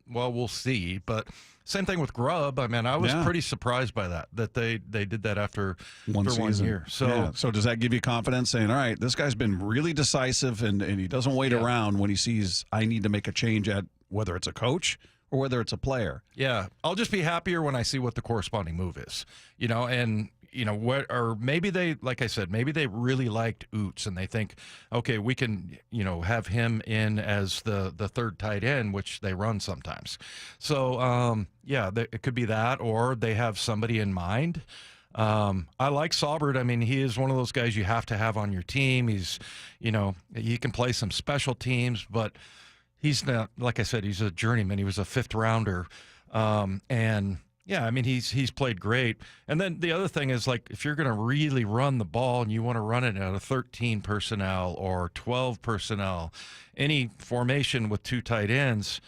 Speaker 5: we'll see. But same thing with Grubb. I mean, I was pretty surprised by that they did that after
Speaker 1: one
Speaker 5: year. So
Speaker 1: so does that give you confidence saying, all right, this guy's been really decisive and he doesn't wait around when he sees I need to make a change at whether it's a coach or whether it's a player?
Speaker 5: Yeah. I'll just be happier when I see what the corresponding move is, or maybe they, like I said, maybe they really liked Oots and they think, okay, we can, have him in as the third tight end, which they run sometimes. So, it could be that, or they have somebody in mind. I like Saubert. I mean, he is one of those guys you have to have on your team. He's, he can play some special teams, but he's not, like I said, he's a journeyman. He was a 5th rounder. And yeah, I mean, he's played great. And then the other thing is, like, if you're going to really run the ball and you want to run it at a 13 personnel or 12 personnel, any formation with 2 tight ends,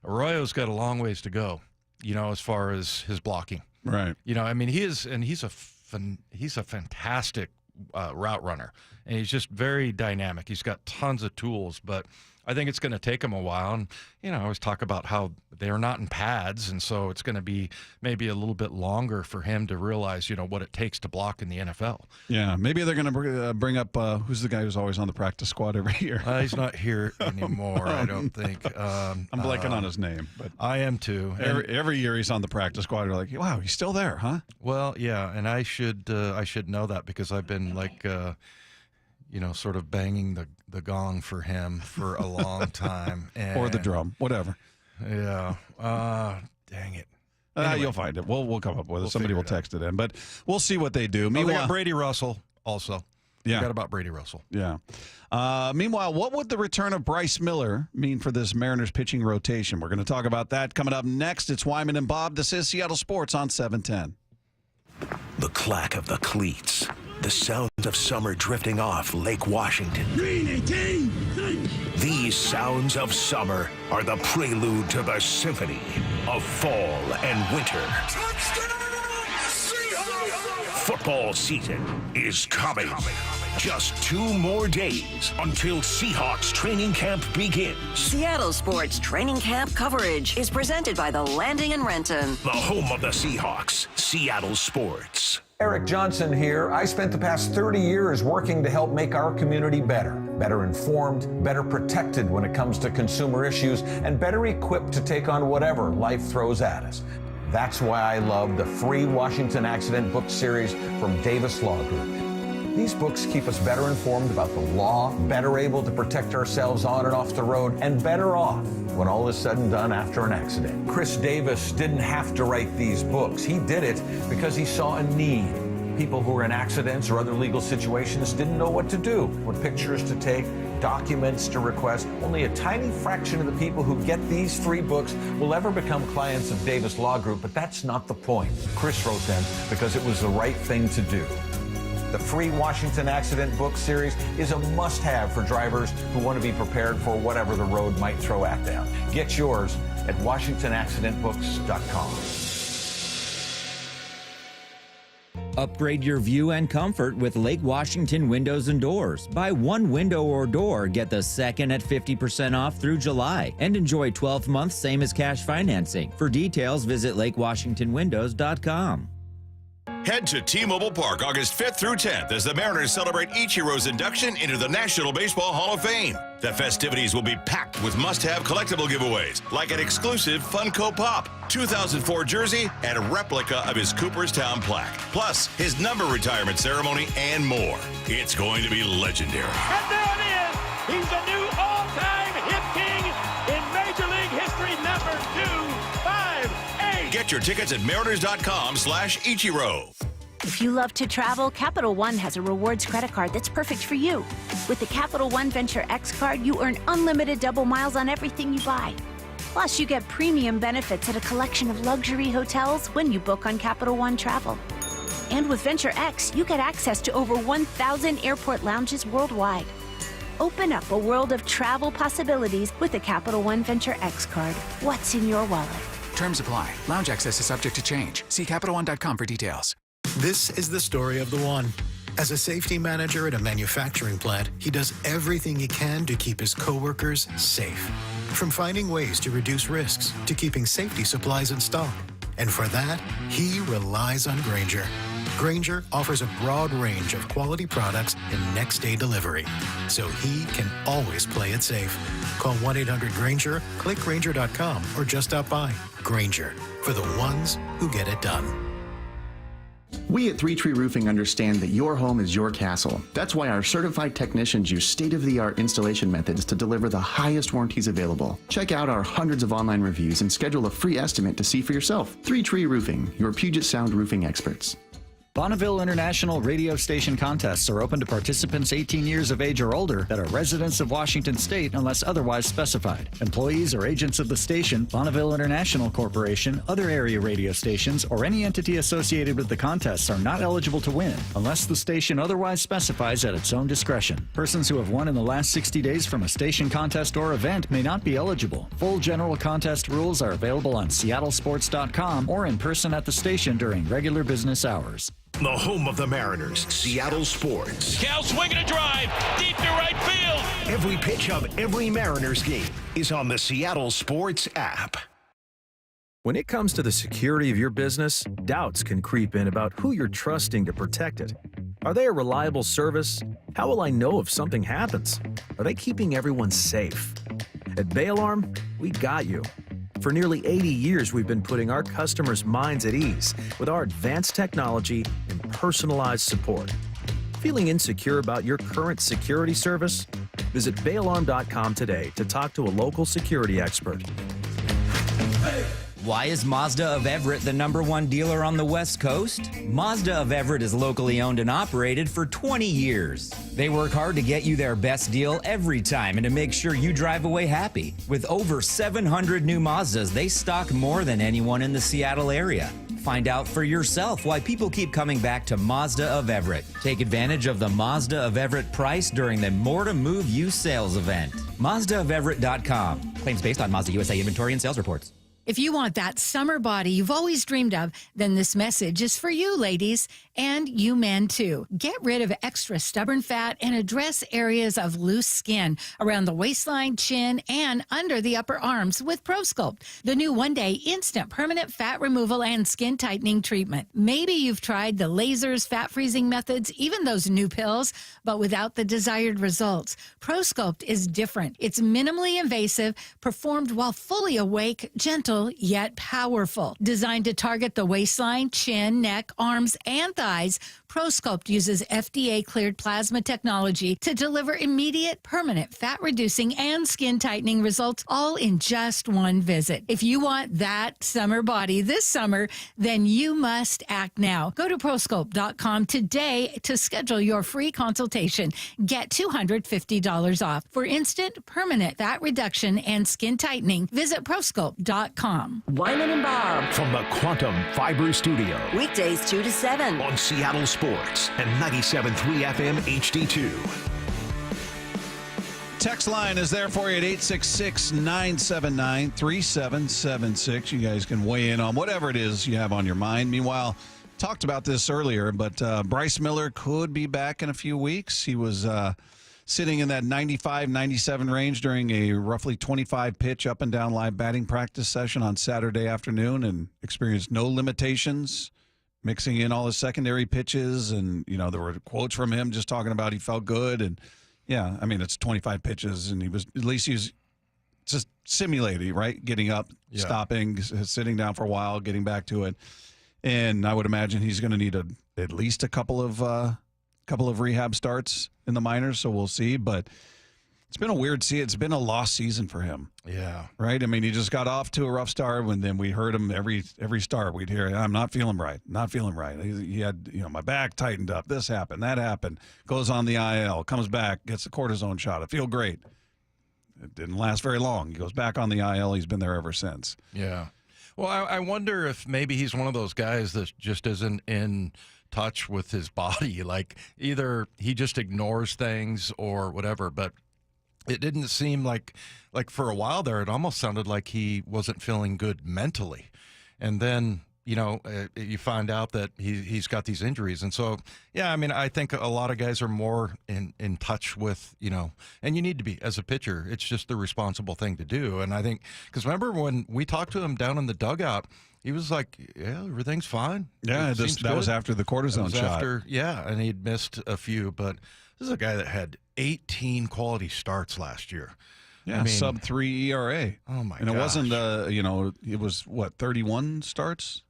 Speaker 5: Arroyo's got a long ways to go, as far as his blocking.
Speaker 1: Right.
Speaker 5: I mean, he's a fantastic route runner, and he's just very dynamic. He's got tons of tools, but I think it's going to take him a while. And, I always talk about how they're not in pads, and so it's going to be maybe a little bit longer for him to realize, what it takes to block in the NFL.
Speaker 1: Yeah, maybe they're going to bring up, who's the guy who's always on the practice squad every year?
Speaker 5: He's not here anymore, I don't think.
Speaker 1: I'm blanking on his name. But
Speaker 5: I am too.
Speaker 1: Every year he's on the practice squad. We're like, wow, he's still there, huh?
Speaker 5: Well, yeah, and I should know that because I've been like sort of banging the gong for him for a long time.
Speaker 1: Or the drum, whatever.
Speaker 5: Yeah. Dang it.
Speaker 1: Anyway, you'll find it. We'll come up with it. Somebody will text it in. But we'll see what they do.
Speaker 5: Meanwhile, they got Brady Russell also.
Speaker 1: Yeah.
Speaker 5: Forgot about Brady Russell.
Speaker 1: Yeah. Meanwhile, what would the return of Bryce Miller mean for this Mariners pitching rotation? We're going to talk about that coming up next. It's Wyman and Bob. This is Seattle Sports on 710.
Speaker 4: The clack of the cleats. The sounds of summer drifting off Lake Washington. Green 18! These sounds of summer are the prelude to the symphony of fall and winter. Touchdown, Seahawks! football season is coming. Just 2 more days until Seahawks training camp begins.
Speaker 2: Seattle Sports training camp coverage is presented by the Landing in Renton.
Speaker 4: The home of the Seahawks, Seattle Sports.
Speaker 20: Eric Johnson here. I spent the past 30 years working to help make our community better informed, better protected when it comes to consumer issues, and better equipped to take on whatever life throws at us. That's why I love the free Washington Accident book series from Davis Law Group. These books keep us better informed about the law, better able to protect ourselves on and off the road, and better off when all is said and done after an accident. Chris Davis didn't have to write these books. He did it because he saw a need. People who were in accidents or other legal situations didn't know what to do, what pictures to take, documents to request. Only a tiny fraction of the people who get these 3 books will ever become clients of Davis Law Group, but that's not the point. Chris wrote them because it was the right thing to do. The free Washington Accident book series is a must-have for drivers who want to be prepared for whatever the road might throw at them. Get yours at WashingtonAccidentBooks.com.
Speaker 3: Upgrade your view and comfort with Lake Washington Windows and Doors. Buy 1 window or door, get the second at 50% off through July, and enjoy 12 months same as cash financing. For details, visit LakeWashingtonWindows.com.
Speaker 10: Head to T-Mobile Park August 5th through 10th as the Mariners celebrate Ichiro's induction into the National Baseball Hall of Fame. The festivities will be packed with must-have collectible giveaways, like an exclusive Funko Pop, 2004 jersey, and a replica of his Cooperstown plaque, plus his number retirement ceremony and more. It's going to be legendary.
Speaker 6: And there it is! He's the new all-time hit king in Major League history, number 258.
Speaker 10: Get your tickets at mariners.com/Ichiro.
Speaker 21: If you love to travel, Capital One has a rewards credit card that's perfect for you. With the Capital One Venture X card, you earn unlimited double miles on everything you buy. Plus, you get premium benefits at a collection of luxury hotels when you book on Capital One Travel. And with Venture X, you get access to over 1,000 airport lounges worldwide. Open up a world of travel possibilities with the Capital One Venture X card. What's in your wallet?
Speaker 22: Terms apply. Lounge access is subject to change. See CapitalOne.com for details.
Speaker 23: This is the story of the one. As a safety manager at a manufacturing plant, he does everything he can to keep his coworkers safe. From finding ways to reduce risks to keeping safety supplies in stock. And for that, he relies on Grainger. Grainger offers a broad range of quality products and next-day delivery, so he can always play it safe. Call 1-800-GRAINGER, click Grainger.com, or just stop by. Grainger, for the ones who get it done.
Speaker 24: We at 3 Tree Roofing understand that your home is your castle. That's why our certified technicians use state-of-the-art installation methods to deliver the highest warranties available. Check out our hundreds of online reviews and schedule a free estimate to see for yourself. 3 Tree Roofing, your Puget Sound roofing experts.
Speaker 25: Bonneville International radio station contests are open to participants 18 years of age or older that are residents of Washington State unless otherwise specified. Employees or agents of the station, Bonneville International Corporation, other area radio stations, or any entity associated with the contests are not eligible to win unless the station otherwise specifies at its own discretion. Persons who have won in the last 60 days from a station contest or event may not be eligible. Full general contest rules are available on seattlesports.com or in person at the station during regular business hours.
Speaker 4: The home of the Mariners, Seattle Sports.
Speaker 18: Cal swinging a drive, deep to right field.
Speaker 4: Every pitch of every Mariners game is on the Seattle Sports app.
Speaker 26: When it comes to the security of your business, doubts can creep in about who you're trusting to protect it. Are they a reliable service? How will I know if something happens? Are they keeping everyone safe? At Bay Alarm, we got you. For nearly 80 years, we've been putting our customers' minds at ease with our advanced technology and personalized support. Feeling insecure about your current security service? Visit bayalarm.com today to talk to a local security expert.
Speaker 3: Why is Mazda of Everett the #1 dealer on the West Coast? Mazda of Everett is locally owned and operated for 20 years. They work hard to get you their best deal every time and to make sure you drive away happy. With over 700 new Mazdas, they stock more than anyone in the Seattle area. Find out for yourself why people keep coming back to Mazda of Everett. Take advantage of the Mazda of Everett price during the More to Move You sales event. MazdaofEverett.com. Claims based on Mazda USA inventory and sales reports.
Speaker 27: If you want that summer body you've always dreamed of, then this message is for you, ladies.
Speaker 7: And you men too. Get rid of extra stubborn fat and address areas of loose skin around the waistline, chin, and under the upper arms with ProSculpt, the new one-day instant permanent fat removal and skin tightening treatment. Maybe you've tried the lasers, fat freezing methods, even those new pills, but without the desired results. ProSculpt is different. It's minimally invasive, performed while fully awake, gentle, yet powerful. Designed to target the waistline, chin, neck, arms, and thighs, ProSculpt uses FDA-cleared plasma technology to deliver immediate, permanent fat-reducing and skin-tightening results, all in just one visit. If you want that summer body this summer, then you must act now. Go to ProSculpt.com today to schedule your free consultation. Get $250 off. For instant, permanent fat reduction and skin tightening, visit ProSculpt.com.
Speaker 2: Wyman and Bob.
Speaker 4: From the Quantum Fiber Studio.
Speaker 2: Weekdays 2 to 7.
Speaker 4: On Seattle Sports and 97.3 FM HD2.
Speaker 1: Text line is there for you at 866-979-3776. You guys can weigh in on whatever it is you have on your mind. Meanwhile, talked about this earlier, but Bryce Miller could be back in a few weeks. He was sitting in that 95, 97 range during a roughly 25-pitch up and down live batting practice session on Saturday afternoon and experienced no limitations, mixing in all his secondary pitches. And, you know, there were quotes from him just talking about he felt good. And, yeah, I mean, it's 25 pitches, and he was just simulating, right? Getting up, stopping, sitting down for a while, getting back to it. And I would imagine he's going to need at least a couple of rehab starts in the minors, so we'll see. But it's been a weird it's been a lost season for him.
Speaker 5: Yeah.
Speaker 1: Right? I mean, he just got off to a rough start when then we heard him every start. We'd hear, I'm not feeling right. Not feeling right. He had, my back tightened up. This happened. That happened. Goes on the IL. Comes back. Gets the cortisone shot. I feel great. It didn't last very long. He goes back on the IL. He's been there ever since.
Speaker 5: Yeah. Well, I wonder if maybe he's one of those guys that just isn't in touch with his body. Like, either he just ignores things or whatever, but it didn't seem like for a while there, it almost sounded like he wasn't feeling good mentally. And then, you find out that he's got these injuries. And so, yeah, I mean, I think a lot of guys are more in touch with, and you need to be as a pitcher. It's just the responsible thing to do. And I think, because remember when we talked to him down in the dugout, he was like, yeah, everything's fine.
Speaker 1: Yeah, that was after the cortisone shot.
Speaker 5: And he'd missed a few. But this is a guy that had 18 quality starts last year.
Speaker 1: Yeah, sub-3 ERA.
Speaker 5: Oh, my
Speaker 1: God. And it wasn't, it was, 31 starts?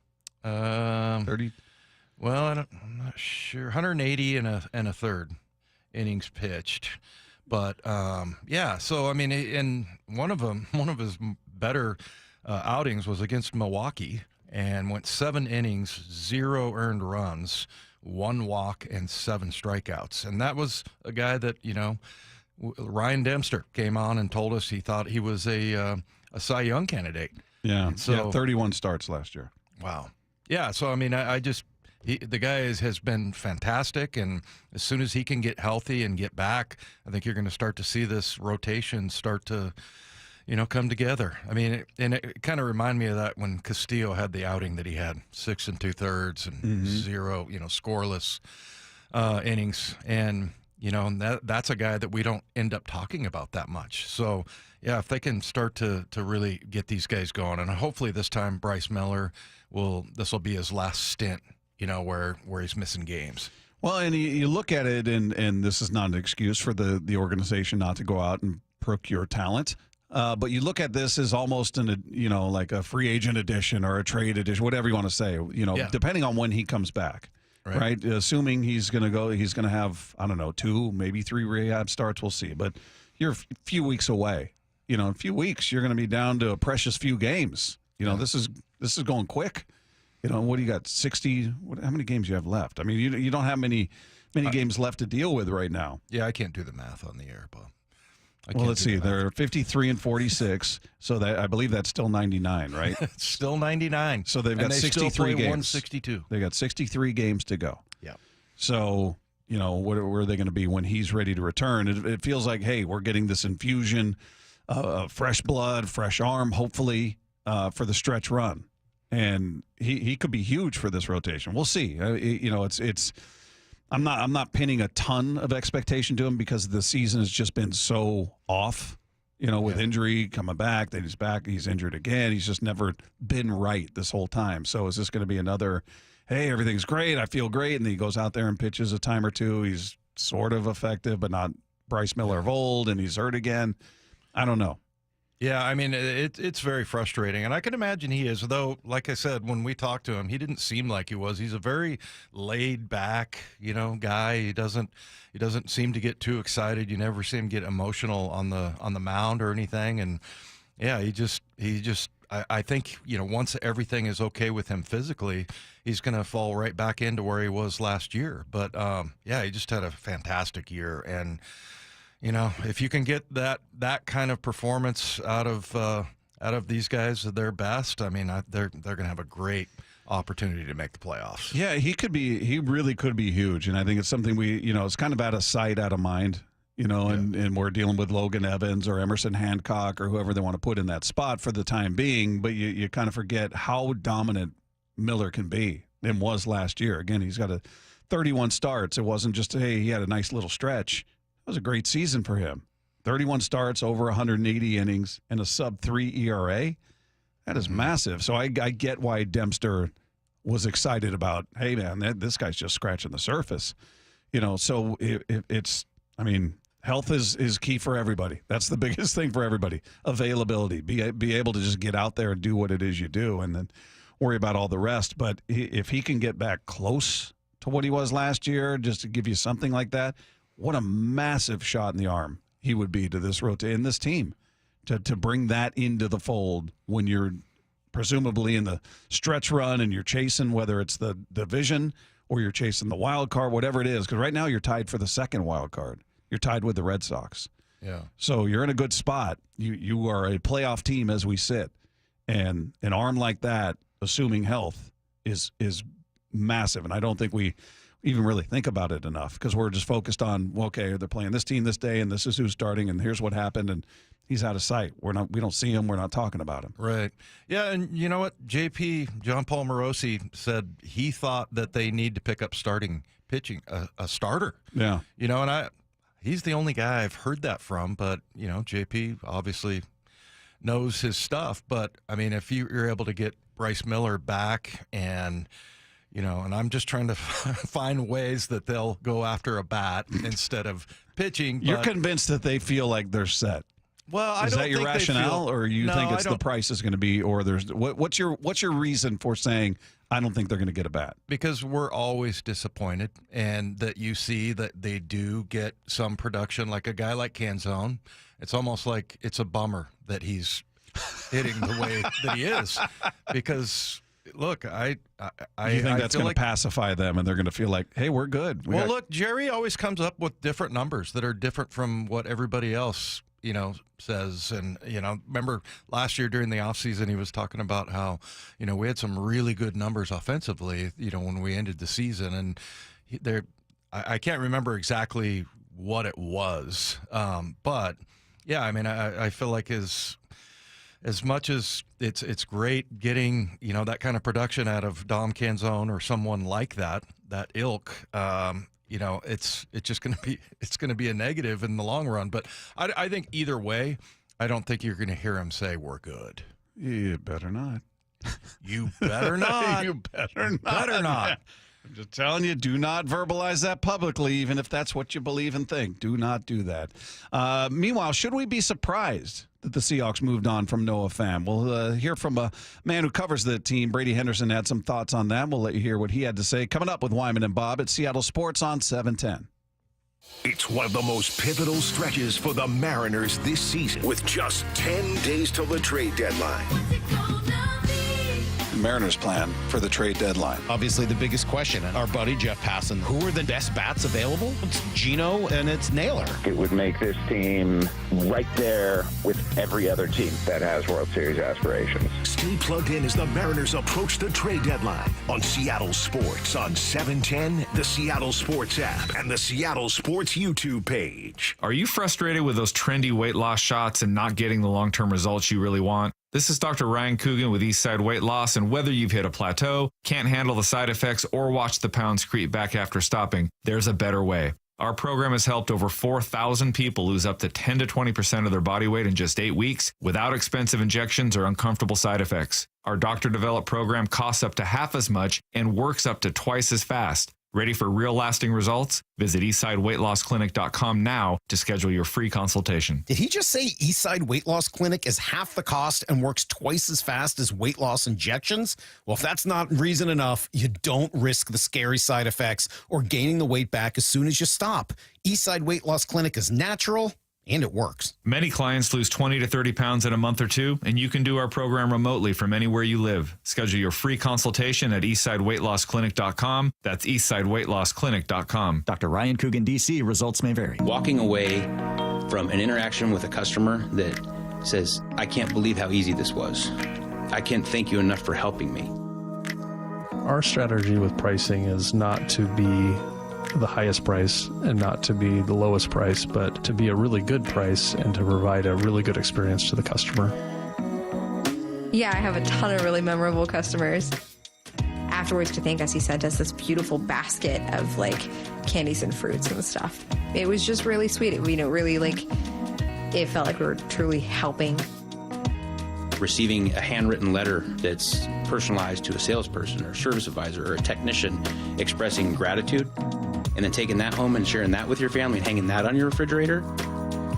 Speaker 1: 30?
Speaker 5: Well, I'm not sure. 180 and a third innings pitched. But, yeah, so, I mean, and one of his better outings was against Milwaukee and went 7 innings, 0 earned runs, 1 walk, and 7 strikeouts. And that was a guy that, Ryan Dempster came on and told us he thought he was a Cy Young candidate.
Speaker 1: Yeah,
Speaker 5: and so
Speaker 1: 31 starts last year.
Speaker 5: Wow. Yeah, so, I mean, the guy has been fantastic, and as soon as he can get healthy and get back, I think you're going to start to see this rotation start to, come together. I mean, it kind of reminded me of that when Castillo had the outing that he had, 6 2/3 and 0, scoreless innings. And, that's a guy that we don't end up talking about that much. So, yeah, if they can start to really get these guys going, and hopefully this time Bryce Miller this will be his last stint, where he's missing games.
Speaker 1: Well, and you look at it, and this is not an excuse for the organization not to go out and procure talent. But you look at this as almost like a free agent edition or a trade edition, whatever you want to say, depending on when he comes back. Right. Assuming he's going to have, I don't know, 2, maybe 3 rehab starts. We'll see. But you're a few weeks away. In a few weeks, you're going to be down to a precious few games. This is going quick. What do you got? 60? How many games do you have left? I mean, you don't have many games left to deal with right now.
Speaker 5: Yeah, I can't do the math on the air, Bob.
Speaker 1: Well, let's see. They're 53 and 46, so I believe that's still 99, right?
Speaker 5: It's still 99.
Speaker 1: So they've got 63 games.
Speaker 5: 162.
Speaker 1: They got 63 games to go.
Speaker 5: Yeah.
Speaker 1: So, where are they going to be when he's ready to return? It feels like, hey, we're getting this infusion of fresh blood, fresh arm, hopefully, for the stretch run. and he could be huge for this rotation. We'll see. It's. I'm not pinning a ton of expectation to him because the season has just been so off. With injury coming back, then he's back, he's injured again. He's just never been right this whole time. So is this going to be another, hey, everything's great, I feel great, and then he goes out there and pitches a time or two. He's sort of effective, but not Bryce Miller of old, and he's hurt again. I don't know.
Speaker 5: Yeah, I mean, it's very frustrating, and I can imagine he is, though, like I said, when we talked to him, he didn't seem like he was. He's a very laid-back, guy. He doesn't seem to get too excited. You never see him get emotional on the mound or anything, and, yeah, I think, once everything is okay with him physically, he's going to fall right back into where he was last year. But, yeah, he just had a fantastic year, and if you can get that kind of performance out of these guys at their best, I mean, they're going to have a great opportunity to make the playoffs.
Speaker 1: Yeah, he really could be huge, and I think it's something it's kind of out of sight, out of mind, and we're dealing with Logan Evans or Emerson Hancock or whoever they want to put in that spot for the time being, but you kind of forget how dominant Miller can be and was last year. Again, he's got 31 starts. It wasn't just, hey, he had a nice little stretch. It was a great season for him. 31 starts, over 180 innings, and a sub-3 ERA. That is massive. So I get why Dempster was excited about, hey, man, this guy's just scratching the surface. So health is key for everybody. That's the biggest thing for everybody. Availability. Be able to just get out there and do what it is you do and then worry about all the rest. But if he can get back close to what he was last year, just to give you something like that, what a massive shot in the arm he would be to this this team to bring that into the fold when you're presumably in the stretch run and you're chasing, whether it's the division or you're chasing the wild card, whatever it is. Because right now you're tied for the second wild card. You're tied with the Red Sox.
Speaker 5: Yeah.
Speaker 1: So you're in a good spot. You are a playoff team as we sit. And an arm like that, assuming health, is massive. And I don't think we even really think about it enough because we're just focused on, well, okay, they're playing this team this day and this is who's starting and here's what happened and he's out of sight. We don't see him. We're not talking about him.
Speaker 5: Right. Yeah, and you know what? John Paul Morosi said he thought that they need to pick up starting pitching, a starter.
Speaker 1: Yeah.
Speaker 5: And he's the only guy I've heard that from, but, JP obviously knows his stuff. But, I mean, if you're able to get Bryce Miller back and and I'm just trying to find ways that they'll go after a bat instead of pitching.
Speaker 1: You're convinced that they feel like they're set.
Speaker 5: Well,
Speaker 1: is that your rationale, or you think it's the price is going to be, or there's what's your reason for saying I don't think they're going to get a bat?
Speaker 5: Because we're always disappointed, and that you see that they do get some production, like a guy like Canzone. It's almost like it's a bummer that he's hitting the way that he is, because. Look, I
Speaker 1: you think that's going to pacify them, and they're going to feel like, hey, we're good.
Speaker 5: Look, Jerry always comes up with different numbers that are different from what everybody else, says. And, remember last year during the offseason, he was talking about how, we had some really good numbers offensively, when we ended the season. And I can't remember exactly what it was. But, yeah, I mean, I feel like as much as it's great getting, that kind of production out of Dom Canzone or someone like that ilk, it's just going to be a negative in the long run. But I think either way, I don't think you're going to hear him say we're good.
Speaker 1: You better not.
Speaker 5: You better not.
Speaker 1: You better not. I'm just telling you, do not verbalize that publicly, even if that's what you believe and think. Do not do that. Meanwhile, should we be surprised that the Seahawks moved on from Noah Fant? We'll hear from a man who covers the team. Brady Henderson had some thoughts on that. We'll let you hear what he had to say. Coming up with Wyman and Bob at Seattle Sports on 710.
Speaker 4: It's one of the most pivotal stretches for the Mariners this season, with just 10 days till the trade deadline.
Speaker 1: Mariners plan for the trade deadline.
Speaker 8: Obviously, the biggest question, and our buddy Jeff Passan, who are the best bats available? It's Gino and it's Naylor.
Speaker 9: It would make this team right there with every other team that has World Series aspirations.
Speaker 4: Stay plugged in as the Mariners approach the trade deadline on Seattle Sports on 710, the Seattle Sports app, and the Seattle Sports YouTube page.
Speaker 11: Are you frustrated with those trendy weight loss shots and not getting the long-term results you really want? This is Dr. Ryan Coogan with Eastside Weight Loss, and whether you've hit a plateau, can't handle the side effects, or watch the pounds creep back after stopping, there's a better way. Our program has helped over 4,000 people lose up to 10 to 20% of their body weight in just 8 weeks without expensive injections or uncomfortable side effects. Our doctor-developed program costs up to half as much and works up to twice as fast. Ready for real lasting results? Visit eastsideweightlossclinic.com now to schedule your free consultation.
Speaker 8: Did he just say Eastside Weight Loss Clinic is half the cost and works twice as fast as weight loss injections? Well, if that's not reason enough, you don't risk the scary side effects or gaining the weight back as soon as you stop. Eastside Weight Loss Clinic is natural, and it works.
Speaker 11: Many clients lose 20 to 30 pounds in a month or two, and you can do our program remotely from anywhere you live. Schedule your free consultation at eastsideweightlossclinic.com. That's eastsideweightlossclinic.com.
Speaker 25: Dr. Ryan Coogan, D.C. Results may vary.
Speaker 12: Walking away from an interaction with a customer that says, I can't believe how easy this was. I can't thank you enough for helping me.
Speaker 13: Our strategy with pricing is not to be the highest price and not to be the lowest price, but to be a really good price and to provide a really good experience to the customer.
Speaker 14: Yeah, I have a ton of really memorable customers. Afterwards to thank us, he sent us this beautiful basket of like candies and fruits and stuff. It was just really sweet. It, really it felt like we were truly helping.
Speaker 12: Receiving a handwritten letter that's personalized to a salesperson or service advisor or a technician expressing gratitude, and then taking that home and sharing that with your family and hanging that on your refrigerator,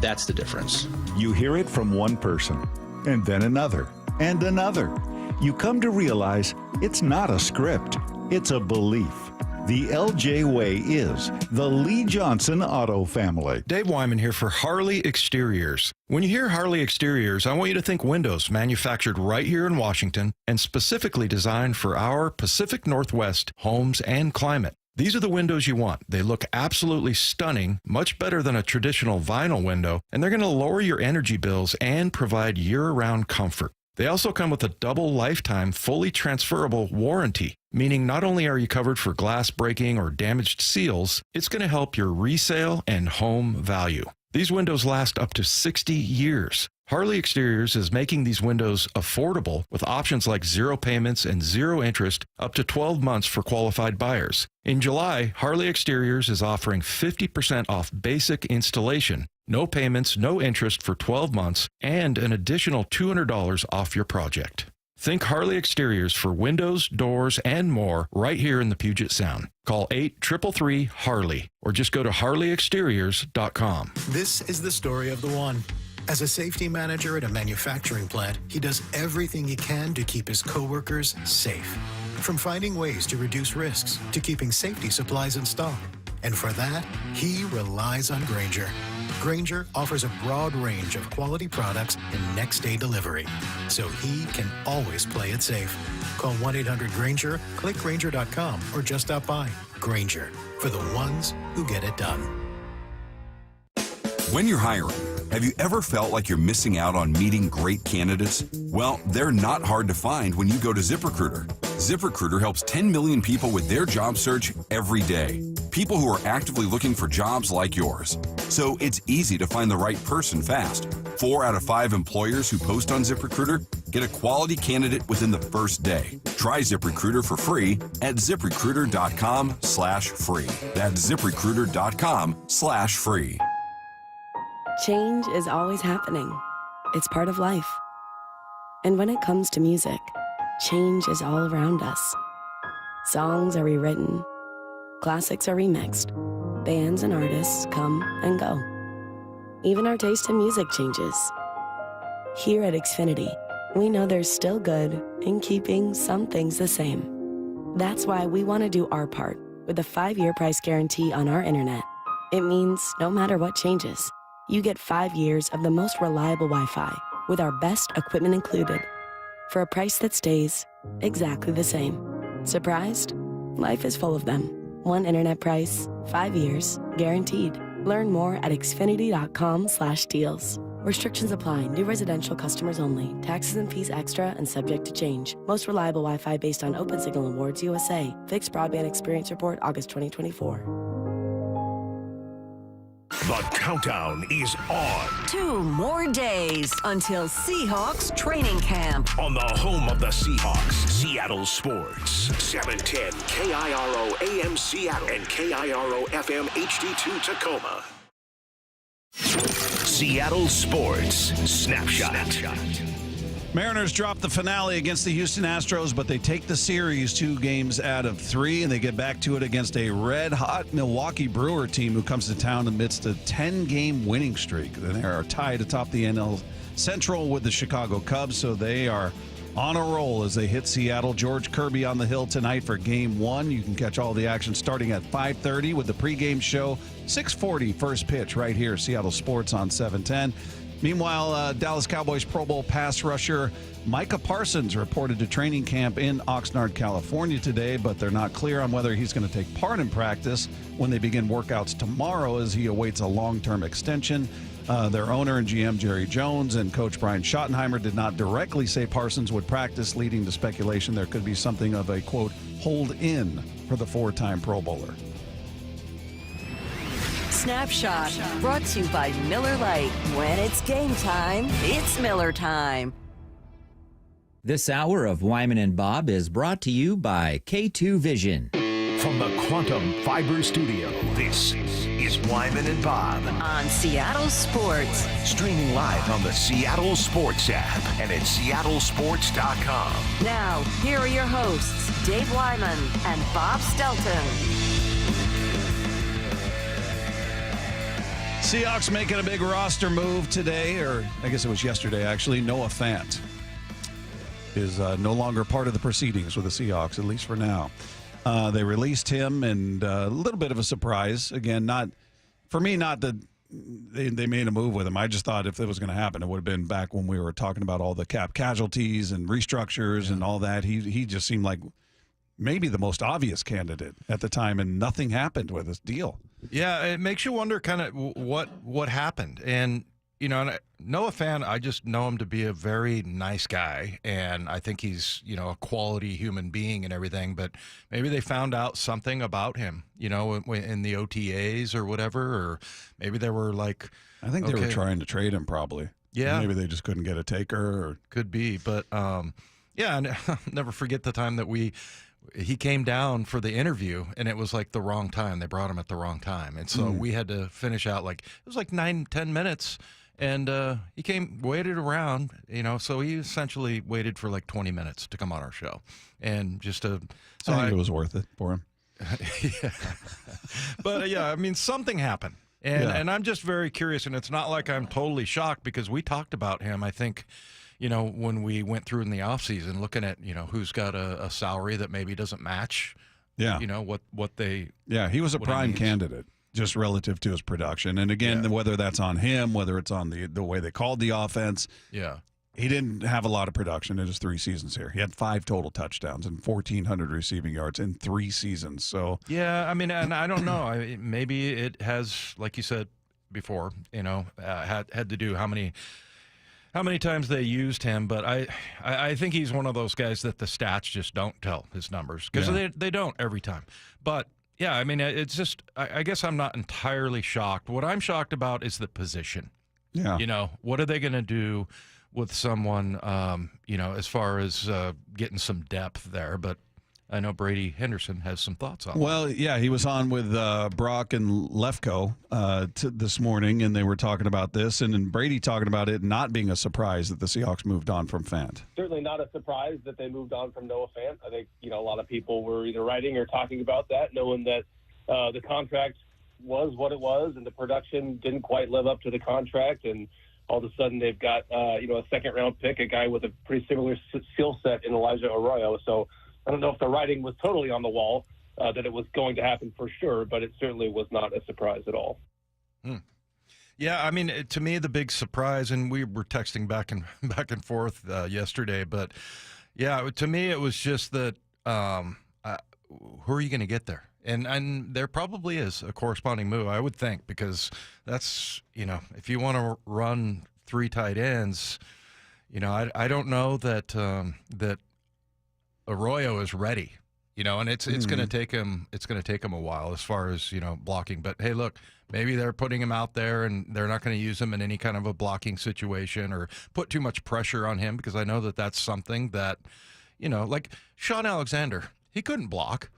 Speaker 12: that's the difference.
Speaker 15: You hear it from one person, and then another, and another. You come to realize it's not a script, it's a belief. The LJ Way is the Lee Johnson Auto family.
Speaker 5: Dave Wyman here for Harley Exteriors. When you hear Harley Exteriors, I want you to think windows manufactured right here in Washington and specifically designed for our Pacific Northwest homes and climate. These are the windows you want. They look absolutely stunning, much better than a traditional vinyl window, and they're going to lower your energy bills and provide year-round comfort. They also come with a double lifetime, fully transferable warranty, meaning not only are you covered for glass breaking or damaged seals, it's going to help your resale and home value. These windows last up to 60 years. Harley Exteriors is making these windows affordable with options like 0 payments and 0 interest up to 12 months for qualified buyers. In July, Harley Exteriors is offering 50% off basic installation, no payments, no interest for 12 months, and an additional $200 off your project. Think Harley Exteriors for windows, doors, and more right here in the Puget Sound. Call 833-HARLEY or just go to harleyexteriors.com.
Speaker 23: This is the story of the one. As a safety manager at a manufacturing plant, he does everything he can to keep his coworkers safe. From finding ways to reduce risks to keeping safety supplies in stock. And for that, he relies on Grainger. Grainger offers a broad range of quality products and next-day delivery, so he can always play it safe. Call 1-800-GRAINGER, click Grainger.com, or just stop by. Grainger, for the ones who get it done.
Speaker 16: When you're hiring, have you ever felt like you're missing out on meeting great candidates? Well, they're not hard to find when you go to ZipRecruiter. ZipRecruiter helps 10 million people with their job search every day. People who are actively looking for jobs like yours. So it's easy to find the right person fast. 4 out of 5 employers who post on ZipRecruiter get a quality candidate within the first day. Try ZipRecruiter for free at ZipRecruiter.com/free. That's ZipRecruiter.com/free.
Speaker 27: Change is always happening. It's part of life. And when it comes to music, change is all around us. Songs are rewritten. Classics are remixed. Bands and artists come and go. Even our taste in music changes. Here at Xfinity, we know there's still good in keeping some things the same. That's why we want to do our part with a 5-year price guarantee on our internet. It means no matter what changes, you get 5 years of the most reliable Wi-Fi with our best equipment included for a price that stays exactly the same. Surprised? Life is full of them. One internet price, 5 years, guaranteed. Learn more at xfinity.com/deals. Restrictions apply. New residential customers only. Taxes and fees extra and subject to change. Most reliable Wi-Fi based on OpenSignal Awards USA. Fixed Broadband Experience Report, August 2024.
Speaker 4: The countdown is on.
Speaker 2: 2 more days until Seahawks training camp.
Speaker 4: On the home of the Seahawks, Seattle Sports. 710 KIRO AM Seattle and KIRO FM HD2 Tacoma. Seattle Sports Snapshot.
Speaker 1: Mariners drop the finale against the Houston Astros, but they take the series 2 games out of 3, and they get back to it against a red-hot Milwaukee Brewer team who comes to town amidst a 10-game winning streak. They are tied atop the NL Central with the Chicago Cubs, so they are on a roll as they hit Seattle. George Kirby on the hill tonight for Game 1. You can catch all the action starting at 5:30 with the pregame show. 6:40 first pitch right here, Seattle Sports on 710. Meanwhile, Dallas Cowboys Pro Bowl pass rusher Micah Parsons reported to training camp in Oxnard, California today, but they're not clear on whether he's going to take part in practice when they begin workouts tomorrow as he awaits a long-term extension. Their owner and GM Jerry Jones and coach Brian Schottenheimer did not directly say Parsons would practice, leading to speculation there could be something of a, quote, hold-in for the 4-time Pro Bowler.
Speaker 2: Snapshot brought to you by Miller Lite. When it's game time, it's Miller time.
Speaker 3: This hour of Wyman and Bob is brought to you by K2 Vision.
Speaker 4: From the Quantum Fiber Studio, this is Wyman and Bob.
Speaker 2: On Seattle Sports.
Speaker 4: Streaming live on the Seattle Sports app and at seattlesports.com.
Speaker 2: Now, here are your hosts, Dave Wyman and Bob Stelton.
Speaker 1: Seahawks making a big roster move today, or I guess it was yesterday, actually. Noah Fant is no longer part of the proceedings with the Seahawks, at least for now. They released him, and a little bit of a surprise. Again, not that they made a move with him. I just thought if it was going to happen, it would have been back when we were talking about all the cap casualties and restructures and all that. He just seemed like maybe the most obvious candidate at the time, and nothing happened with this deal.
Speaker 5: Yeah, it makes you wonder kind of what happened. And, you know, Noah Fant, I just know him to be a very nice guy, and I think he's, you know, a quality human being and everything, but maybe they found out something about him, you know, in the OTAs or whatever, or maybe they were like...
Speaker 1: I think they were trying to trade him probably.
Speaker 5: Yeah.
Speaker 1: Maybe they just couldn't get a taker. Or...
Speaker 5: Could be, but, yeah, and I'll never forget the time that he came down for the interview, and it was like the wrong time. They brought him at the wrong time. And so we had to finish out it was like 9-10 minutes. And he waited around, you know, so he essentially waited for like 20 minutes to come on our show. And just I
Speaker 1: think it was worth it for him.
Speaker 5: Yeah. But yeah, I mean, something happened. And I'm just very curious, and it's not like I'm totally shocked because we talked about him, I think, you know, when we went through in the offseason, looking at, you know, who's got a salary that maybe doesn't match, you know, what they...
Speaker 1: Yeah, he was a prime candidate, just relative to his production. And again, whether that's on him, whether it's on the way they called the offense.
Speaker 5: Yeah.
Speaker 1: He didn't have a lot of production in his 3 seasons here. He had 5 total touchdowns and 1,400 receiving yards in 3 seasons. So
Speaker 5: yeah, I mean, and I don't know. Maybe it has, like you said before, you know, had to do how many times they used him, but I think he's one of those guys that the stats just don't tell his numbers because they don't every time. But yeah, I mean, it's just I guess I'm not entirely shocked. What I'm shocked about is the position.
Speaker 1: Yeah,
Speaker 5: you know, what are they going to do with someone? You know, as far as getting some depth there, but. I know Brady Henderson has some thoughts on that.
Speaker 1: Well, yeah, he was on with Brock and Lefko this morning, and they were talking about this, and then Brady talking about it not being a surprise that the Seahawks moved on from Fant.
Speaker 6: Certainly not a surprise that they moved on from Noah Fant. I think, you know, a lot of people were either writing or talking about that, knowing that the contract was what it was, and the production didn't quite live up to the contract, and all of a sudden they've got, you know, a second-round pick, a guy with a pretty similar skill set in Elijah Arroyo, so I don't know if the writing was totally on the wall that it was going to happen for sure, but it certainly was not a surprise at all.
Speaker 5: Yeah, I mean, to me, the big surprise, and we were texting back and forth yesterday, but yeah, to me, it was just that who are you going to get there? And there probably is a corresponding move, I would think, because that's, you know, if you want to run 3 tight ends, you know, I don't know that that Arroyo is ready, and it's going to take him. It's going to take him a while as far as blocking. But hey, look, maybe they're putting him out there and they're not going to use him in any kind of a blocking situation or put too much pressure on him, because I know that that's something that, like Sean Alexander, he couldn't block.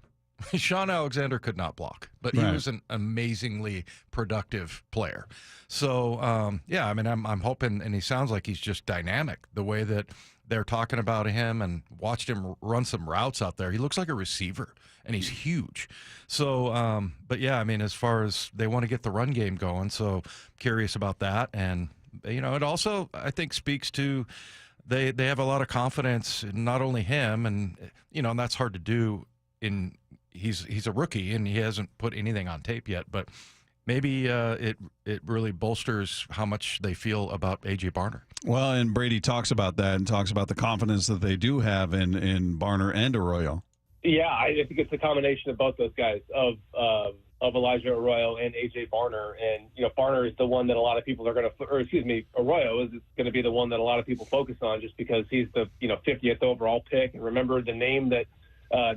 Speaker 5: Sean Alexander could not block, but he was an amazingly productive player. So, I'm hoping, and he sounds like he's just dynamic, the way that they're talking about him, and watched him run some routes out there. He looks like a receiver, and he's huge. So, as far as they want to get the run game going, so curious about that. And, it also, I think, speaks to they have a lot of confidence in not only him, and, and that's hard to do in – he's a rookie and he hasn't put anything on tape yet, but maybe it really bolsters how much they feel about A.J. Barner.
Speaker 1: Well, and Brady talks about that and talks about the confidence that they do have in Barner and Arroyo.
Speaker 6: Yeah, I think it's a combination of both those guys, of Elijah Arroyo and A.J. Barner. And, Barner is the one that a lot of people are going to, Arroyo is going to be the one that a lot of people focus on, just because he's the, 50th overall pick. And remember the name that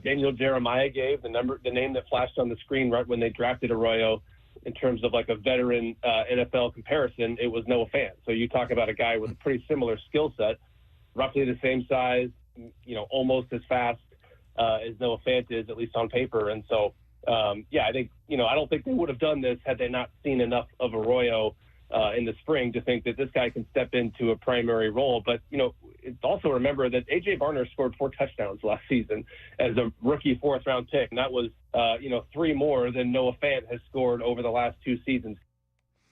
Speaker 6: Daniel Jeremiah gave, the name that flashed on the screen right when they drafted Arroyo, in terms of like a veteran NFL comparison, it was Noah Fant. So you talk about a guy with a pretty similar skill set, roughly the same size, almost as fast as Noah Fant is, at least on paper. And so, I think, I don't think they would have done this had they not seen enough of Arroyo in the spring to think that this guy can step into a primary role. But, it's also remember that A.J. Barner scored 4 touchdowns last season as a rookie 4th-round pick, and that was, 3 more than Noah Fant has scored over the last 2 seasons.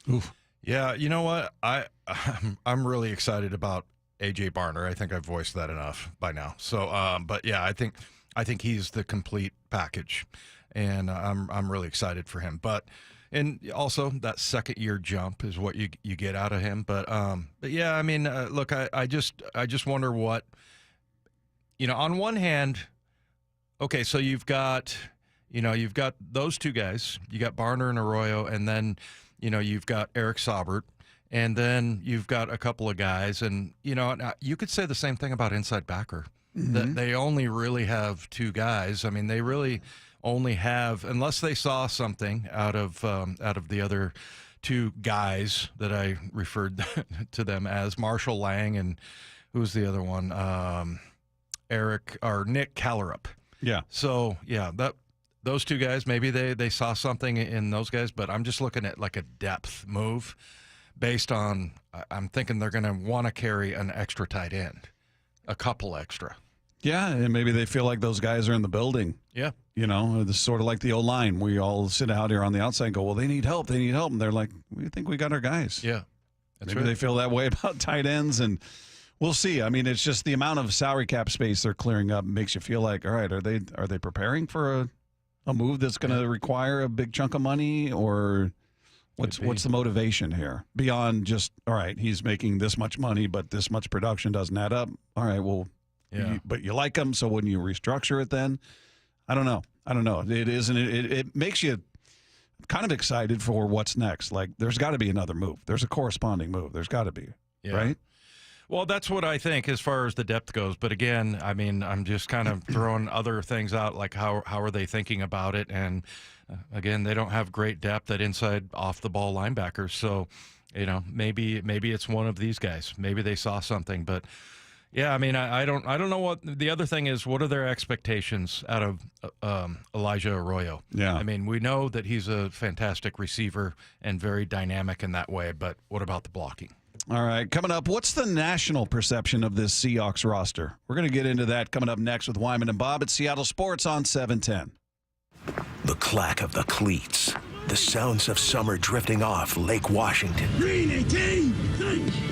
Speaker 5: Oof. Yeah, you know what? I'm really excited about A.J. Barner. I think I've voiced that enough by now. So, I think he's the complete package, and I'm really excited for him. And also that second-year jump is what you get out of him. But look, I just wonder what, on one hand, okay, so you've got those 2 guys. You got Barner and Arroyo, and then, you've got Eric Saubert, and then you've got a couple of guys. And, you could say the same thing about inside backer. Mm-hmm. That they only really have 2 guys. I mean, they really only have, unless they saw something out of the other 2 guys that I referred to them as, Marshall Lang and who's the other one, Nick Callerup. Yeah. So those 2 guys, maybe they saw something in those guys, but I'm just looking at like a depth move based on, I'm thinking they're going to want to carry an extra tight end, a couple extra.
Speaker 1: Yeah, and maybe they feel like those guys are in the building.
Speaker 5: Yeah.
Speaker 1: This is sort of like the O-line. We all sit out here on the outside and go, well, they need help. And they're like, we think we got our guys.
Speaker 5: Yeah.
Speaker 1: Maybe they feel that way about tight ends, and we'll see. I mean, it's just the amount of salary cap space they're clearing up makes you feel like, all right, are they preparing for a move that's going to require a big chunk of money, or what's the motivation here beyond just, all right, he's making this much money, but this much production doesn't add up. All right, well, but you like him, so wouldn't you restructure it then? I don't know. It makes you kind of excited for what's next. Like, there's got to be another move. There's a corresponding move. There's got to be, right?
Speaker 5: Well, that's what I think as far as the depth goes. But again, I mean, I'm just kind of throwing other things out, like how are they thinking about it? And again, they don't have great depth at inside off-the-ball linebackers. So, maybe it's one of these guys. Maybe they saw something, but. Yeah, I mean, I don't know what the other thing is. What are their expectations out of Elijah Arroyo?
Speaker 1: Yeah,
Speaker 5: I mean, we know that he's a fantastic receiver and very dynamic in that way. But what about the blocking?
Speaker 1: All right, coming up, what's the national perception of this Seahawks roster? We're going to get into that coming up next with Wyman and Bob at Seattle Sports on 710.
Speaker 4: The clack of the cleats. The sounds of summer drifting off Lake Washington.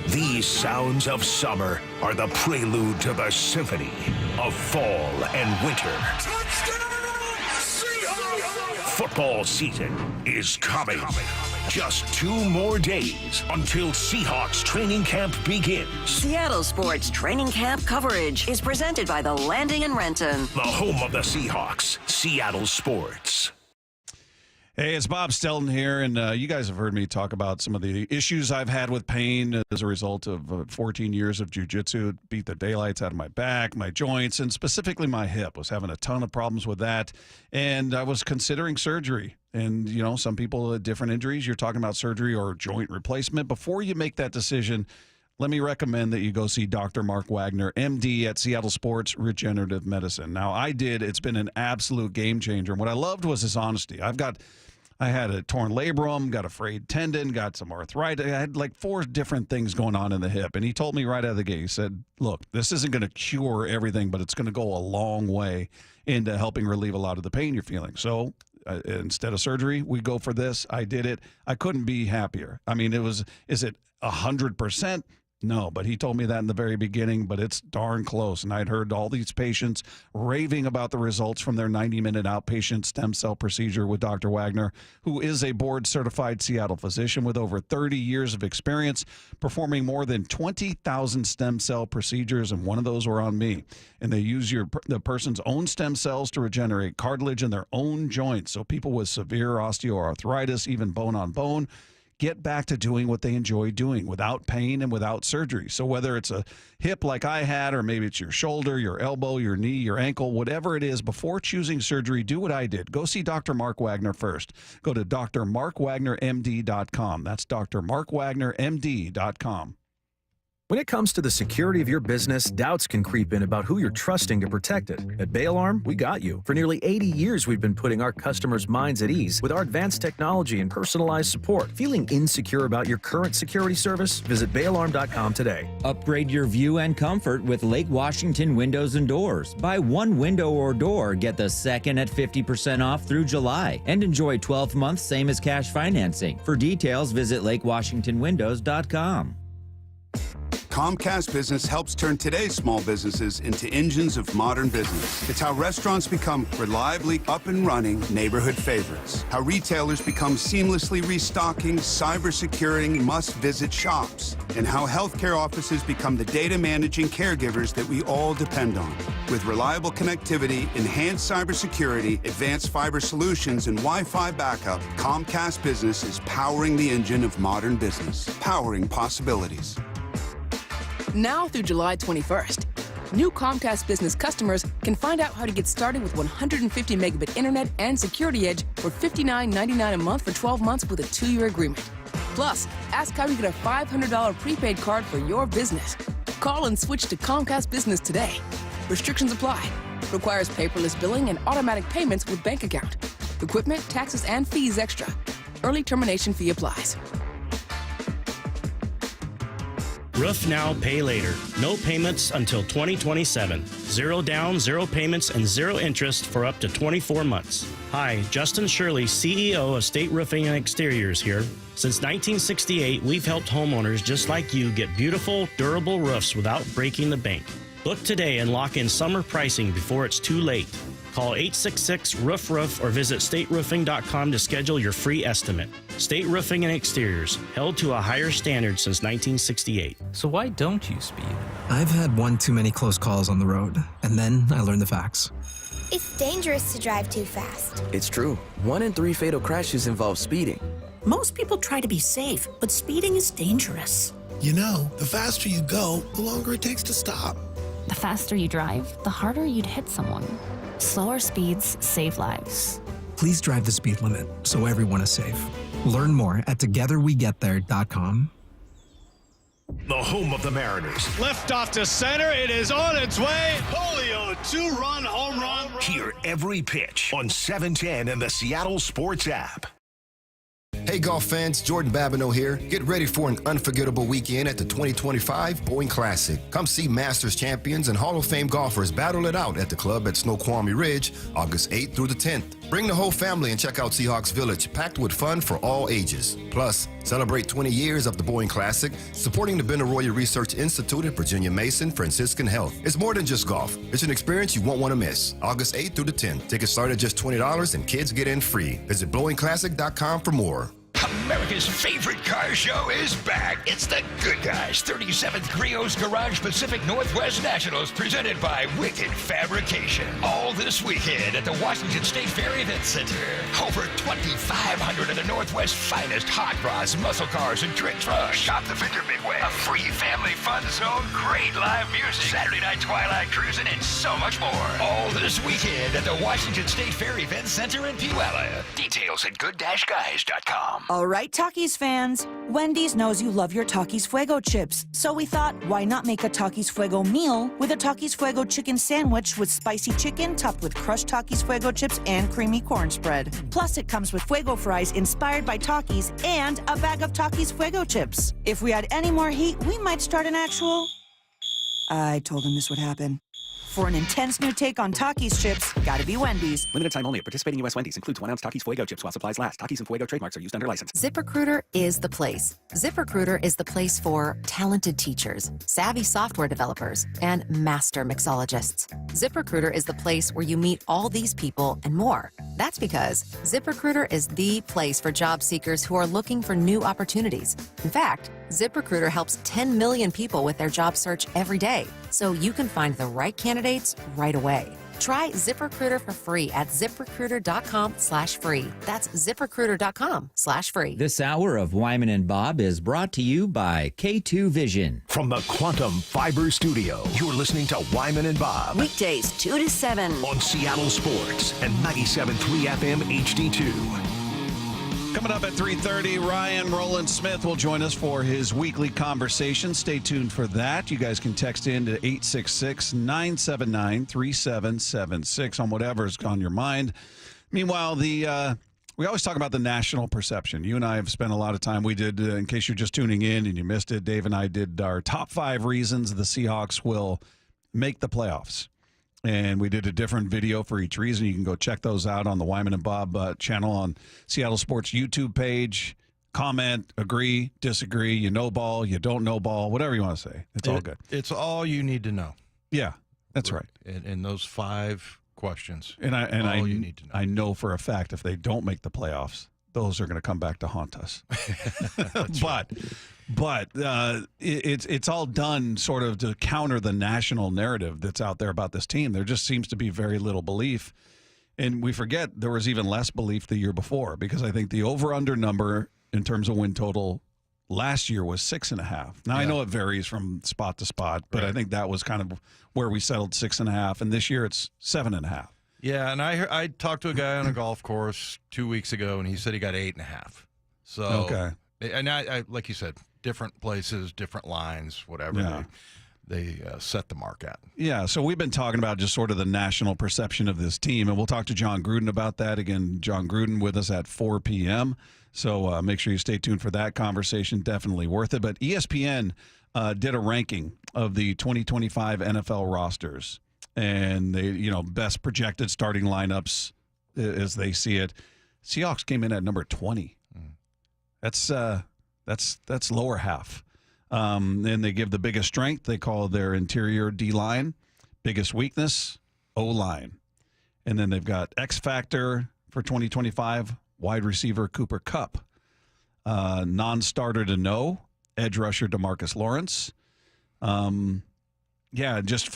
Speaker 4: These sounds of summer are the prelude to the symphony of fall and winter. Football season is coming. Just 2 more days until Seahawks training camp begins.
Speaker 2: Seattle Sports training camp coverage is presented by The Landing in Renton.
Speaker 4: The home of the Seahawks, Seattle Sports.
Speaker 1: Hey, it's Bob Stelton here, and you guys have heard me talk about some of the issues I've had with pain as a result of 14 years of jiu-jitsu. It beat the daylights out of my back, my joints, and specifically my hip. Was having a ton of problems with that, and I was considering surgery. And, you know, some people have different injuries. You're talking about surgery or joint replacement. Before you make that decision, let me recommend that you go see Dr. Mark Wagner, MD at Seattle Sports Regenerative Medicine. Now, I did. It's been an absolute game changer. And what I loved was his honesty. I had a torn labrum, got a frayed tendon, got some arthritis. I had like 4 different things going on in the hip. And he told me right out of the gate, he said, look, this isn't going to cure everything, but it's going to go a long way into helping relieve a lot of the pain you're feeling. So instead of surgery, we go for this. I did it. I couldn't be happier. I mean, is it 100%? No, but he told me that in the very beginning, but it's darn close. And I'd heard all these patients raving about the results from their 90-minute outpatient stem cell procedure with Dr. Wagner, who is a board-certified Seattle physician with over 30 years of experience performing more than 20,000 stem cell procedures, and one of those were on me. And they use the person's own stem cells to regenerate cartilage in their own joints. So people with severe osteoarthritis, even bone-on-bone, get back to doing what they enjoy doing without pain and without surgery. So whether it's a hip like I had, or maybe it's your shoulder, your elbow, your knee, your ankle, whatever it is, before choosing surgery, do what I did. Go see Dr. Mark Wagner first. Go to drmarkwagnermd.com. That's drmarkwagnermd.com.
Speaker 26: When it comes to the security of your business, doubts can creep in about who you're trusting to protect it. At Bay Alarm, we got you. For nearly 80 years, we've been putting our customers' minds at ease with our advanced technology and personalized support. Feeling insecure about your current security service? Visit bayalarm.com today.
Speaker 3: Upgrade your view and comfort with Lake Washington windows and doors. Buy one window or door, get the second at 50% off through July, and enjoy 12 months same as cash financing. For details, visit lakewashingtonwindows.com.
Speaker 10: Comcast Business helps turn today's small businesses into engines of modern business. It's how restaurants become reliably up and running neighborhood favorites. How retailers become seamlessly restocking, cyber-securing, must-visit shops. And how healthcare offices become the data managing caregivers that we all depend on. With reliable connectivity, enhanced cybersecurity, advanced fiber solutions, and Wi-Fi backup, Comcast Business is powering the engine of modern business. Powering possibilities.
Speaker 17: Now through July 21st, new Comcast Business customers can find out how to get started with 150 megabit internet and Security Edge for $59.99 a month for 12 months with a 2-year agreement. Plus, ask how you get a $500 prepaid card for your business. Call and switch to Comcast Business today. Restrictions apply. Requires paperless billing and automatic payments with bank account. Equipment, taxes, and fees extra. Early termination fee applies.
Speaker 19: Roof now, pay later. No payments until 2027. 0 down, 0 payments, and 0 interest for up to 24 months. Hi, Justin Shirley, CEO of State Roofing and Exteriors here. Since 1968, we've helped homeowners just like you get beautiful, durable roofs without breaking the bank. Book today and lock in summer pricing before it's too late. Call 866-ROOF-ROOF or visit stateroofing.com to schedule your free estimate. State Roofing and Exteriors, held to a higher standard since 1968.
Speaker 20: So why don't you speed? I've had one too many close calls on the road, and then I learned the facts.
Speaker 21: It's dangerous to drive too fast.
Speaker 22: It's true. 1 in 3 fatal crashes involve speeding.
Speaker 24: Most people try to be safe, but speeding is dangerous.
Speaker 28: You know, the faster you go, the longer it takes to stop.
Speaker 29: The faster you drive, the harder you'd hit someone. Slower speeds save lives.
Speaker 20: Please drive the speed limit so everyone is safe. Learn more at togetherwegetthere.com.
Speaker 4: The home of the Mariners.
Speaker 30: Left off to center. It is on its way. Julio, 2-run home run.
Speaker 4: Hear every pitch on 710 and the Seattle Sports app.
Speaker 31: Hey golf fans, Jordan Babineau here. Get ready for an unforgettable weekend at the 2025 Boeing Classic. Come see Masters champions and Hall of Fame golfers battle it out at the club at Snoqualmie Ridge, August 8th through the 10th. Bring the whole family and check out Seahawks Village, packed with fun for all ages. Plus, celebrate 20 years of the Boeing Classic, supporting the Benaroya Research Institute at Virginia Mason Franciscan Health. It's more than just golf. It's an experience you won't want to miss. August 8th through the 10th. Tickets start at just $20 and kids get in free. Visit BlowingClassic.com for more.
Speaker 7: America's favorite car show is back. It's the Good Guys 37th Griot's Garage Pacific Northwest Nationals presented by Wicked Fabrication. All this weekend at the Washington State Fair Event Center. Over 2,500 of the Northwest's finest hot rods, muscle cars, and trick trucks. Shop the vendor midway. A free family fun zone, great live music, Saturday night twilight cruising, and so much more. All this weekend at the Washington State Fair Event Center in Puyallup. Details at good-guys.com.
Speaker 8: All right, Takis fans. Wendy's knows you love your Takis Fuego chips, so we thought, why not make a Takis Fuego meal with a Takis Fuego chicken sandwich with spicy chicken topped with crushed Takis Fuego chips and creamy corn spread. Plus, it comes with Fuego fries inspired by Takis and a bag of Takis Fuego chips. If we had any more heat, we might start an actual... I told him this would happen. For an intense new take on Takis chips, gotta be Wendy's.
Speaker 9: Limited time only at participating U.S. Wendy's. Includes 1 ounce Takis Fuego chips while supplies last. Takis and Fuego trademarks are used under license.
Speaker 11: ZipRecruiter is the place. ZipRecruiter is the place for talented teachers, savvy software developers, and master mixologists. ZipRecruiter is the place where you meet all these people and more. That's because ZipRecruiter is the place for job seekers who are looking for new opportunities. In fact, ZipRecruiter helps 10 million people with their job search every day, so you can find the right candidates right away. Try ZipRecruiter for free at ZipRecruiter.com/free. That's ZipRecruiter.com/free.
Speaker 3: This hour of Wyman and Bob is brought to you by K2 Vision.
Speaker 4: From the Quantum Fiber Studio, you're listening to Wyman and Bob.
Speaker 2: Weekdays 2 to 7
Speaker 4: on Seattle Sports and 97.3 FM HD2.
Speaker 1: Coming up at 3:30, Roland Smith will join us for his weekly conversation. Stay tuned for that. You guys can text in to 866-979-3776 on whatever's on your mind. Meanwhile, we always talk about the national perception. You and I have spent a lot of time. We did, in case you're just tuning in and you missed it, Dave and I did our top 5 reasons the Seahawks will make the playoffs. And we did a different video for each reason. You can go check those out on the Wyman and Bob channel on Seattle Sports YouTube page. Comment, agree, disagree, you know ball, you don't know ball, whatever you want to say. It's all good.
Speaker 5: It's all you need to know.
Speaker 1: Yeah, that's right.
Speaker 5: In those 5 questions.
Speaker 1: And
Speaker 5: all you need to know.
Speaker 1: I know for a fact if they don't make the playoffs, those are going to come back to haunt us. But it's all done sort of to counter the national narrative that's out there about this team. There just seems to be very little belief. And we forget there was even less belief the year before, because I think the over-under number in terms of win total last year was 6.5. Now, I know it varies from spot to spot, but I think that was kind of where we settled 6.5. And this year it's 7.5.
Speaker 5: Yeah, and I talked to a guy on a golf course 2 weeks ago, and he said he got 8.5. So,
Speaker 1: okay.
Speaker 5: And I like you said, different places, different lines, whatever they set the mark at.
Speaker 1: Yeah, so we've been talking about just sort of the national perception of this team, and we'll talk to John Gruden about that. Again, John Gruden with us at 4 p.m., so make sure you stay tuned for that conversation. Definitely worth it. But ESPN did a ranking of the 2025 NFL rosters, and they, best projected starting lineups as they see it. Seahawks came in at number 20. That's lower half. Then they give the biggest strength. They call their interior D-line. Biggest weakness, O-line. And then they've got X factor for 2025, wide receiver Cooper Kupp. Non-starter to no, edge rusher DeMarcus Lawrence. Just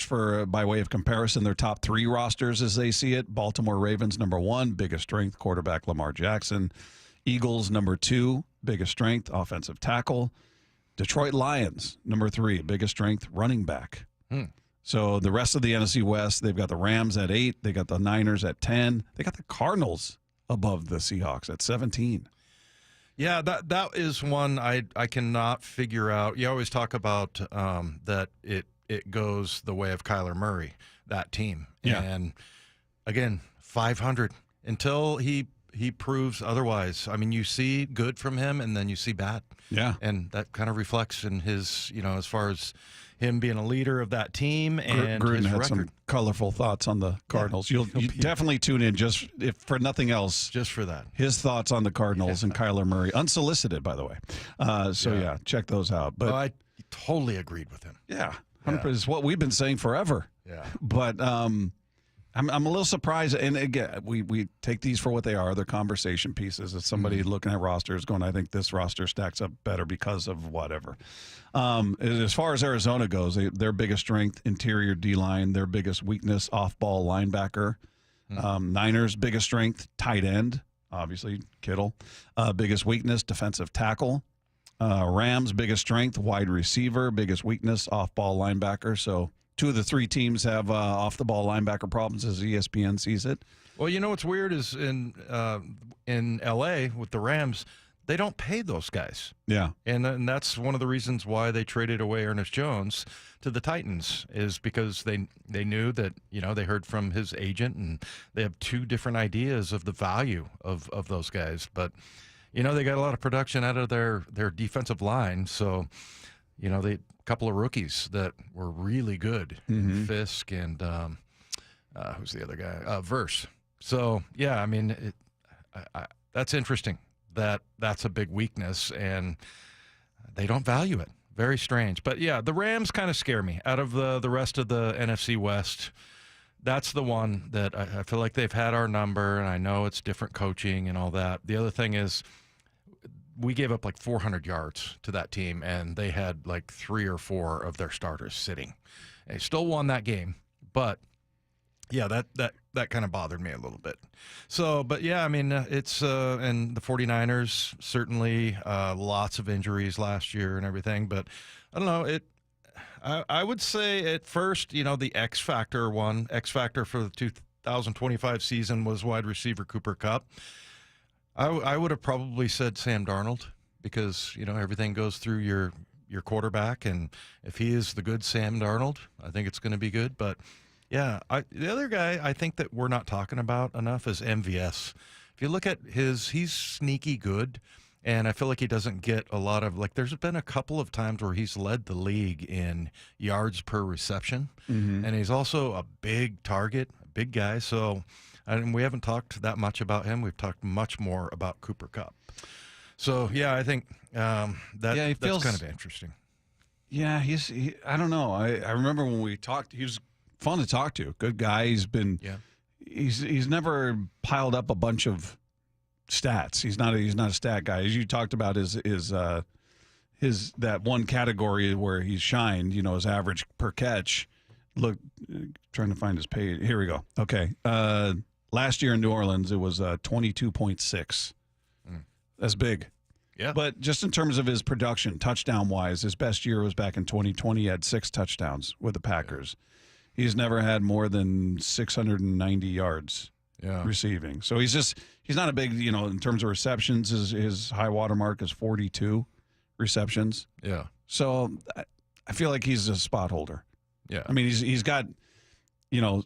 Speaker 1: for by way of comparison, their top 3 rosters as they see it. Baltimore Ravens, number 1, biggest strength, quarterback Lamar Jackson. Eagles, number 2, biggest strength, offensive tackle. Detroit Lions, number 3, biggest strength, running back. So the rest of the NFC West, they've got the Rams at 8. They got the Niners at 10. They got the Cardinals above the Seahawks at 17.
Speaker 5: Yeah, that is one I cannot figure out. You always talk about that it goes the way of Kyler Murray, that team.
Speaker 1: Yeah.
Speaker 5: And, again, 500 until he proves otherwise. I mean, you see good from him, and then you see bad.
Speaker 1: Yeah.
Speaker 5: And that kind of reflects in his, as far as him being a leader of that team and
Speaker 1: Gruden
Speaker 5: his
Speaker 1: had
Speaker 5: record.
Speaker 1: some colorful thoughts on the Cardinals. You definitely tune in just if for nothing else.
Speaker 5: Just for that.
Speaker 1: His thoughts on the Cardinals and Kyler Murray, unsolicited, by the way. Check those out. But
Speaker 5: I totally agreed with him.
Speaker 1: Yeah, 100%. It's what we've been saying forever.
Speaker 5: Yeah.
Speaker 1: But I'm a little surprised, and again, we take these for what they are. They're conversation pieces. It's somebody looking at rosters going, I think this roster stacks up better because of whatever. As far as Arizona goes, their biggest strength, interior D-line. Their biggest weakness, off-ball linebacker. Niners' biggest strength, tight end, obviously Kittle. Biggest weakness, defensive tackle. Rams' biggest strength, wide receiver. Biggest weakness, off-ball linebacker. So 2 of the 3 teams have off-the-ball linebacker problems as ESPN sees it.
Speaker 5: Well, you know what's weird is in L.A. with the Rams, they don't pay those guys.
Speaker 1: Yeah.
Speaker 5: And that's one of the reasons why they traded away Ernest Jones to the Titans, is because they knew that, they heard from his agent, and they have 2 different ideas of the value of those guys. But, they got a lot of production out of their defensive line, so, they couple of rookies that were really good, Fisk and who's the other guy? Verse. So, yeah, I mean, that's interesting. That's a big weakness, and they don't value it. Very strange. But, yeah, the Rams kind of scare me. Out of the rest of the NFC West, that's the one that I feel like they've had our number, and I know it's different coaching and all that. The other thing is we gave up like 400 yards to that team, and they had like 3 or 4 of their starters sitting. They still won that game, but yeah, that kind of bothered me a little bit. So, but yeah, I mean, it's and the 49ers certainly lots of injuries last year and everything, but I don't know. I would say at first, the X factor for the 2025 season was wide receiver Cooper Kupp. I would have probably said Sam Darnold, because, everything goes through your quarterback, and if he is the good Sam Darnold, I think it's going to be good. But, yeah, the other guy I think that we're not talking about enough is MVS. If you look at he's sneaky good, and I feel like he doesn't get a lot of, there's been a couple of times where he's led the league in yards per reception, and he's also a big target, a big guy, so... And we haven't talked that much about him. We've talked much more about Cooper Kupp. So, yeah, I think that's kind of interesting.
Speaker 1: Yeah, I don't know. I remember when we talked, he was fun to talk to. Good guy. He's never piled up a bunch of stats. He's not a stat guy. As you talked about his that one category where he's shined, his average per catch. Look, trying to find his page. Here we go. Okay. Last year in New Orleans, it was 22.6. That's big.
Speaker 5: Yeah.
Speaker 1: But just in terms of his production, touchdown-wise, his best year was back in 2020. He had 6 touchdowns with the Packers. Yeah. He's never had more than 690 yards receiving. So he's not a big, in terms of receptions, his high water mark is 42 receptions.
Speaker 5: Yeah.
Speaker 1: So I feel like he's a spot holder.
Speaker 5: Yeah.
Speaker 1: I mean, he's got,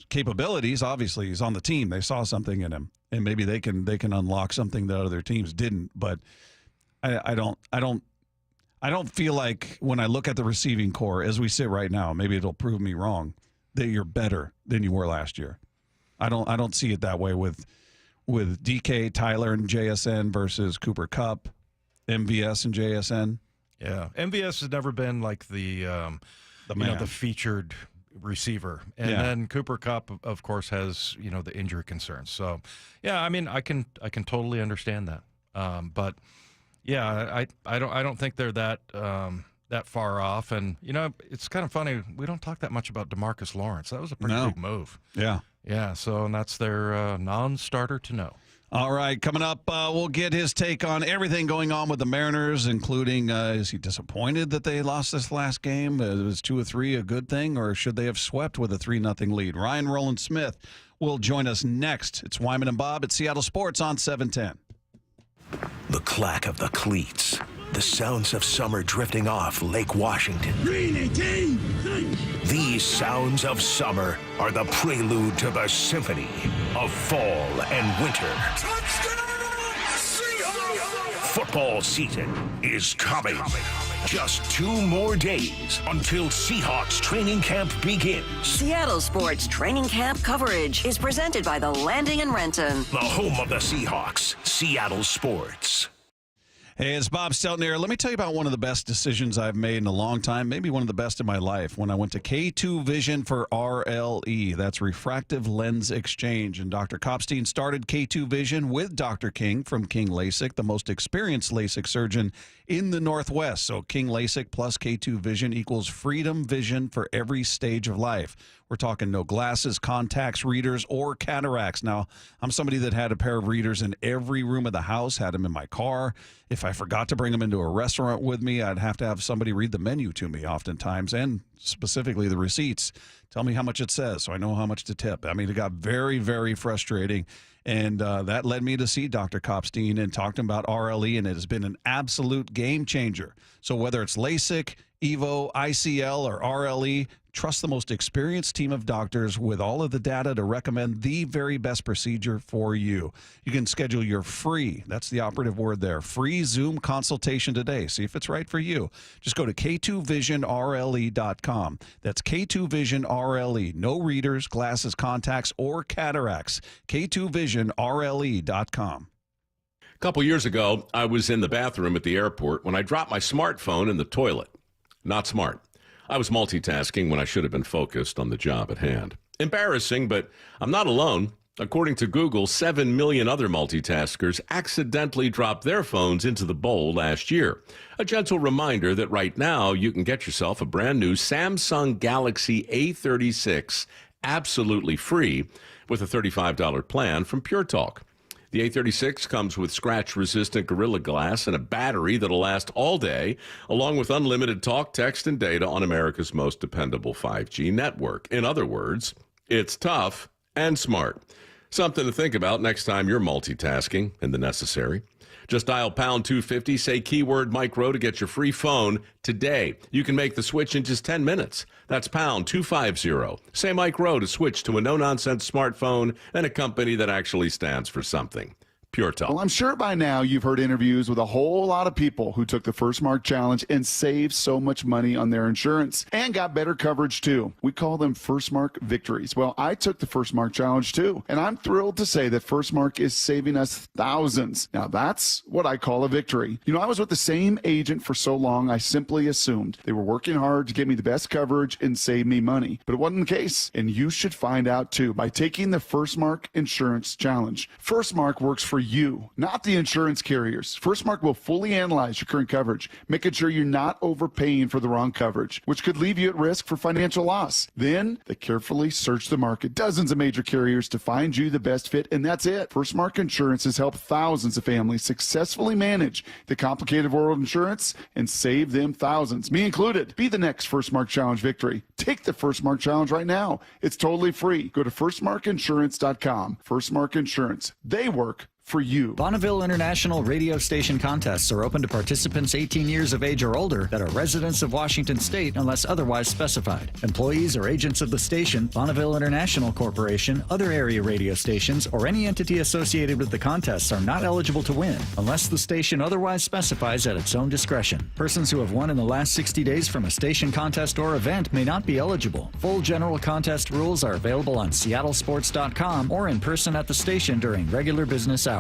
Speaker 1: capabilities. Obviously, he's on the team. They saw something in him, and maybe they can unlock something that other teams didn't. But I don't feel like when I look at the receiving core as we sit right now, maybe it'll prove me wrong, that you're better than you were last year. I don't see it that way with DK, Tyler, and JSN versus Cooper Kupp, MVS and JSN.
Speaker 5: Yeah, MVS has never been like the featured receiver, and then Cooper Kupp, of course, has the injury concerns. So, yeah, I mean, I can totally understand that. But yeah, I don't think they're that far off. And it's kind of funny, we don't talk that much about DeMarcus Lawrence. That was a pretty big move. Yeah. So, and that's their non-starter to know.
Speaker 1: All right, coming up, we'll get his take on everything going on with the Mariners, including is he disappointed that they lost this last game? Was 2-3 a good thing, or should they have swept with a 3-0 lead? Roland Smith will join us next. It's Wyman and Bob at Seattle Sports on 710.
Speaker 4: The clack of the cleats. The sounds of summer drifting off Lake Washington. These sounds of summer are the prelude to the symphony of fall and winter. Football season is coming. Just 2 more days until Seahawks training camp begins.
Speaker 2: Seattle Sports training camp coverage is presented by The Landing in Renton.
Speaker 4: The home of the Seahawks, Seattle Sports.
Speaker 1: Hey, it's Bob Stelton here. Let me tell you about one of the best decisions I've made in a long time, maybe one of the best in my life, when I went to K2 Vision for RLE. That's Refractive Lens Exchange. And Dr. Kopstein started K2 Vision with Dr. King from King LASIK, the most experienced LASIK surgeon in the Northwest. So King LASIK plus K2 Vision equals freedom vision for every stage of life. We're talking no glasses, contacts, readers, or cataracts. Now, I'm somebody that had a pair of readers in every room of the house, had them in my car. If I forgot to bring them into a restaurant with me, I'd have to have somebody read the menu to me oftentimes, and specifically the receipts. Tell me how much it says so I know how much to tip. I mean, it got very, very frustrating. And that led me to see Dr. Kopstein and talk to him about RLE, and it has been an absolute game changer. So whether it's LASIK, EVO, ICL, or RLE, trust the most experienced team of doctors with all of the data to recommend the very best procedure for you. You can schedule your free, that's the operative word there, free Zoom consultation today. See if it's right for you. Just go to K2VisionRLE.com. That's K2VisionRLE. No readers, glasses, contacts, or cataracts. K2VisionRLE.com.
Speaker 6: A couple years ago, I was in the bathroom at the airport when I dropped my smartphone in the toilet. Not smart. I was multitasking when I should have been focused on the job at hand. Embarrassing, but I'm not alone. According to Google, 7 million other multitaskers accidentally dropped their phones into the bowl last year. A gentle reminder that right now you can get yourself a brand new Samsung Galaxy A36 absolutely free with a $35 plan from Pure Talk. The A36 comes with scratch-resistant Gorilla Glass and a battery that'll last all day, along with unlimited talk, text, and data on America's most dependable 5G network. In other words, it's tough and smart. Something to think about next time you're multitasking in the necessary. Just dial pound 250, say keyword micro to get your free phone today. You can make the switch in just 10 minutes. That's pound 250. Say micro to switch to a no-nonsense smartphone and a company that actually stands for something. Pure Talk.
Speaker 12: Well, I'm sure by now you've heard interviews with a whole lot of people who took the First Mark Challenge and saved so much money on their insurance and got better coverage too. We call them First Mark victories. Well, I took the First Mark Challenge too, and I'm thrilled to say that First Mark is saving us thousands. Now, that's what I call a victory. You know, I was with the same agent for so long, I simply assumed they were working hard to get me the best coverage and save me money. But it wasn't the case, and you should find out too by taking the First Mark Insurance Challenge. First Mark works for you, not the insurance carriers. First Mark will fully analyze your current coverage, making sure you're not overpaying for the wrong coverage, which could leave you at risk for financial loss. Then they carefully search the market, dozens of major carriers to find you the best fit, and that's it. First Mark Insurance has helped thousands of families successfully manage the complicated world of insurance and save them thousands, me included. Be the next First Mark Challenge victory. Take the First Mark Challenge right now. It's totally free. Go to firstmarkinsurance.com. First Mark Insurance. They work for you.
Speaker 13: Bonneville International radio station contests are open to participants 18 years of age or older that are residents of Washington State unless otherwise specified. Employees or agents of the station, Bonneville International Corporation, other area radio stations, or any entity associated with the contests are not eligible to win unless the station otherwise specifies at its own discretion. Persons who have won in the last 60 days from a station contest or event may not be eligible. Full general contest rules are available on seattlesports.com or in person at the station during regular business hours.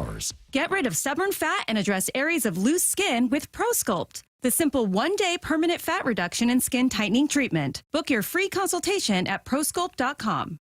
Speaker 14: Get rid of stubborn fat and address areas of loose skin with ProSculpt, the simple one-day permanent fat reduction and skin tightening treatment. Book your free consultation at prosculpt.com.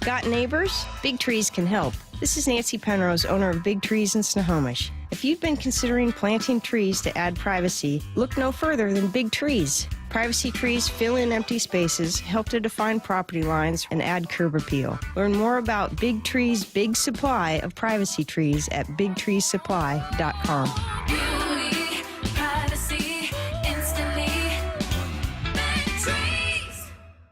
Speaker 15: Got neighbors? Big Trees can help. This is Nancy Penrose, owner of Big Trees in Snohomish. If you've been considering planting trees to add privacy, look no further than Big Trees. Privacy trees fill in empty spaces, help to define property lines, and add curb appeal. Learn more about Big Trees' big supply of privacy trees at bigtreesupply.com.
Speaker 16: Beauty, privacy, instantly. Big Trees.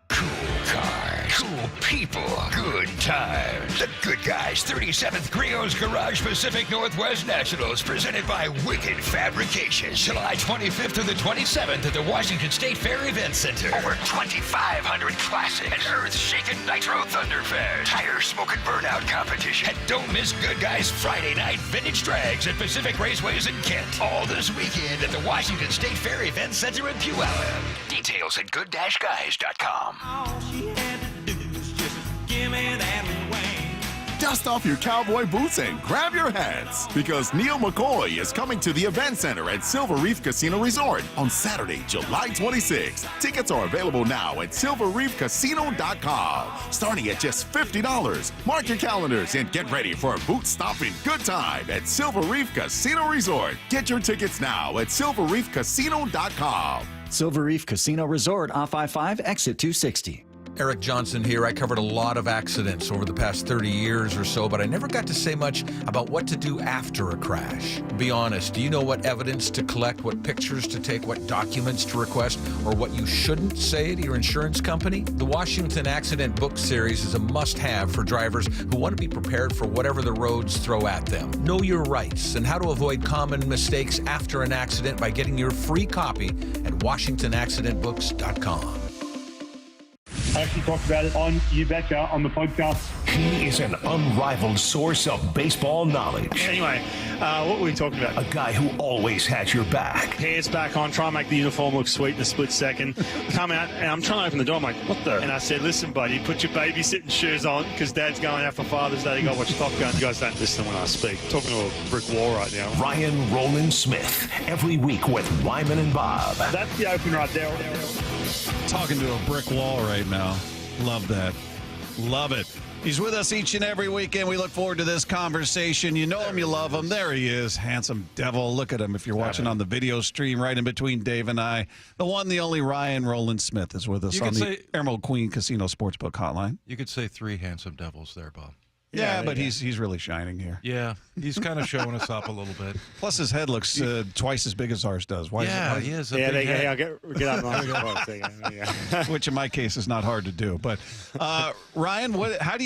Speaker 7: Cool cars, cool people, good times. The Good Guys 37th Griot's Garage Pacific Northwest Nationals, presented by Wicked Fabrications, July 25th to the 27th at the Washington State Fair Event Center. Over 2,500 classics, an earth-shaking nitro thunder fest, tire smoke and burnout competition, and don't miss Good Guys Friday night vintage drags at Pacific Raceways in Kent. All this weekend at the Washington State Fair Event Center in Puyallup. Details at good-guys.com.
Speaker 18: All she had to do was just give me that ring.
Speaker 10: Dust off your cowboy boots and grab your hats because Neil McCoy is coming to the Event Center at Silver Reef Casino Resort on Saturday, July 26th. Tickets are available now at silverreefcasino.com, starting at just $50. Mark your calendars and get ready for a boot-stomping good time at Silver Reef Casino Resort. Get your tickets now at silverreefcasino.com.
Speaker 13: Silver Reef Casino Resort off I-5, exit 260.
Speaker 17: Eric Johnson here. I covered a lot of accidents over the past 30 years or so, but I never got to say much about what to do after a crash. Be honest, do you know what evidence to collect, what pictures to take, what documents to request, or what you shouldn't say to your insurance company? The Washington Accident Book Series is a must-have for drivers who want to be prepared for whatever the roads throw at them. Know your rights and how to avoid common mistakes after an accident by getting your free copy at WashingtonAccidentBooks.com.
Speaker 18: I actually talked about it on You Betcha on the podcast.
Speaker 4: He is an unrivaled source of baseball knowledge.
Speaker 18: Anyway, what were we talking about?
Speaker 4: A guy who always has your back.
Speaker 18: Pants back on, try and make the uniform look sweet in a split second. Come out, and I'm trying to open the door. I'm like, what the? And I said, listen, buddy, put your babysitting shoes on because Dad's going out for Father's Day. You got to watch Top Gun. You guys don't listen when I speak. I'm talking to a brick wall right now.
Speaker 4: Ryan Roland Smith, every week with Wyman and Bob.
Speaker 18: That's the open right there.
Speaker 1: Talking to a brick wall right now. Love that. Love it. He's with us each and every weekend. We look forward to this conversation. You know him, you love him. There he is, handsome devil. Look at him if you're watching on the video stream right in between Dave and I. The one, the only Ryan Roland Smith is with us on the Emerald Queen Casino Sportsbook Hotline.
Speaker 5: You could say 3 handsome devils there, Bob.
Speaker 1: Yeah, but he's really shining here.
Speaker 5: Yeah, he's kind of showing us up a little bit.
Speaker 1: Plus, his head looks twice as big as ours does. Why
Speaker 5: he is
Speaker 18: a big head. I'll get out of
Speaker 1: Which in my case is not hard to do. But Ryan, how do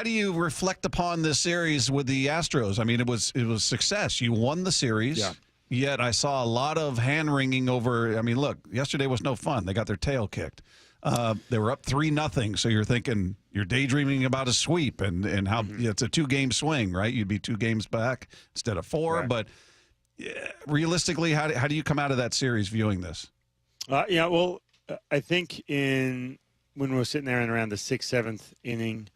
Speaker 1: you reflect upon this series with the Astros? I mean, it was success. You won the series.
Speaker 18: Yeah.
Speaker 1: Yet I saw a lot of hand wringing over. I mean, look, yesterday was no fun. They got their tail kicked. They were up 3-0, so you're thinking you're daydreaming about a sweep and how it's a 2-game swing, right? You'd be 2 games back instead of 4. Right. But realistically, how do you come out of that series viewing this?
Speaker 18: Well, I think when we were sitting there in around the 6th, 7th inning,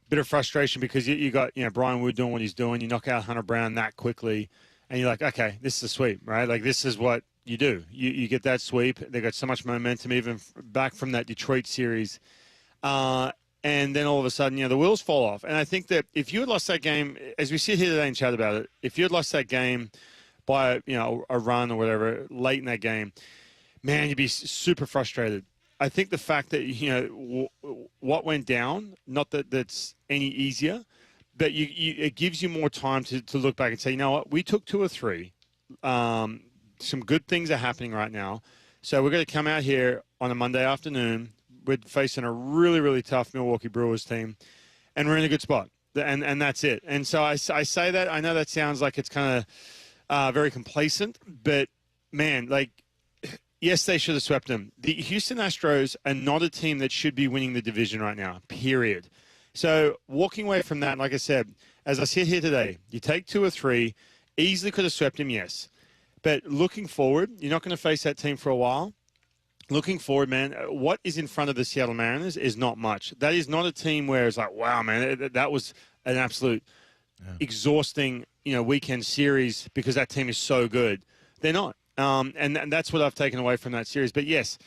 Speaker 18: bit of frustration because you got Brian Wood doing what he's doing. You knock out Hunter Brown that quickly, and you're like, okay, this is a sweep, right? Like this is what you do. You get that sweep. They got so much momentum even back from that Detroit series. And then all of a sudden, the wheels fall off. And I think that if you had lost that game, as we sit here today and chat about it, if you had lost that game by, a run or whatever late in that game, man, you'd be super frustrated. I think the fact that, what went down, not that that's any easier, but it gives you more time to look back and say, you know what, we took 2 or 3. Some good things are happening right now. So we're going to come out here on a Monday afternoon. We're facing a really, really tough Milwaukee Brewers team, and we're in a good spot. And that's it. And so I say that. I know that sounds like it's kind of very complacent, but, man, yes, they should have swept them. The Houston Astros are not a team that should be winning the division right now, period. So walking away from that, like I said, as I sit here today, you take 2 or 3, easily could have swept him, yes. But looking forward, you're not going to face that team for a while. Looking forward, man, what is in front of the Seattle Mariners is not much. That is not a team where it's like, wow, man, that was an absolute exhausting, weekend series because that team is so good. They're not. And that's what I've taken away from that series. But, yes,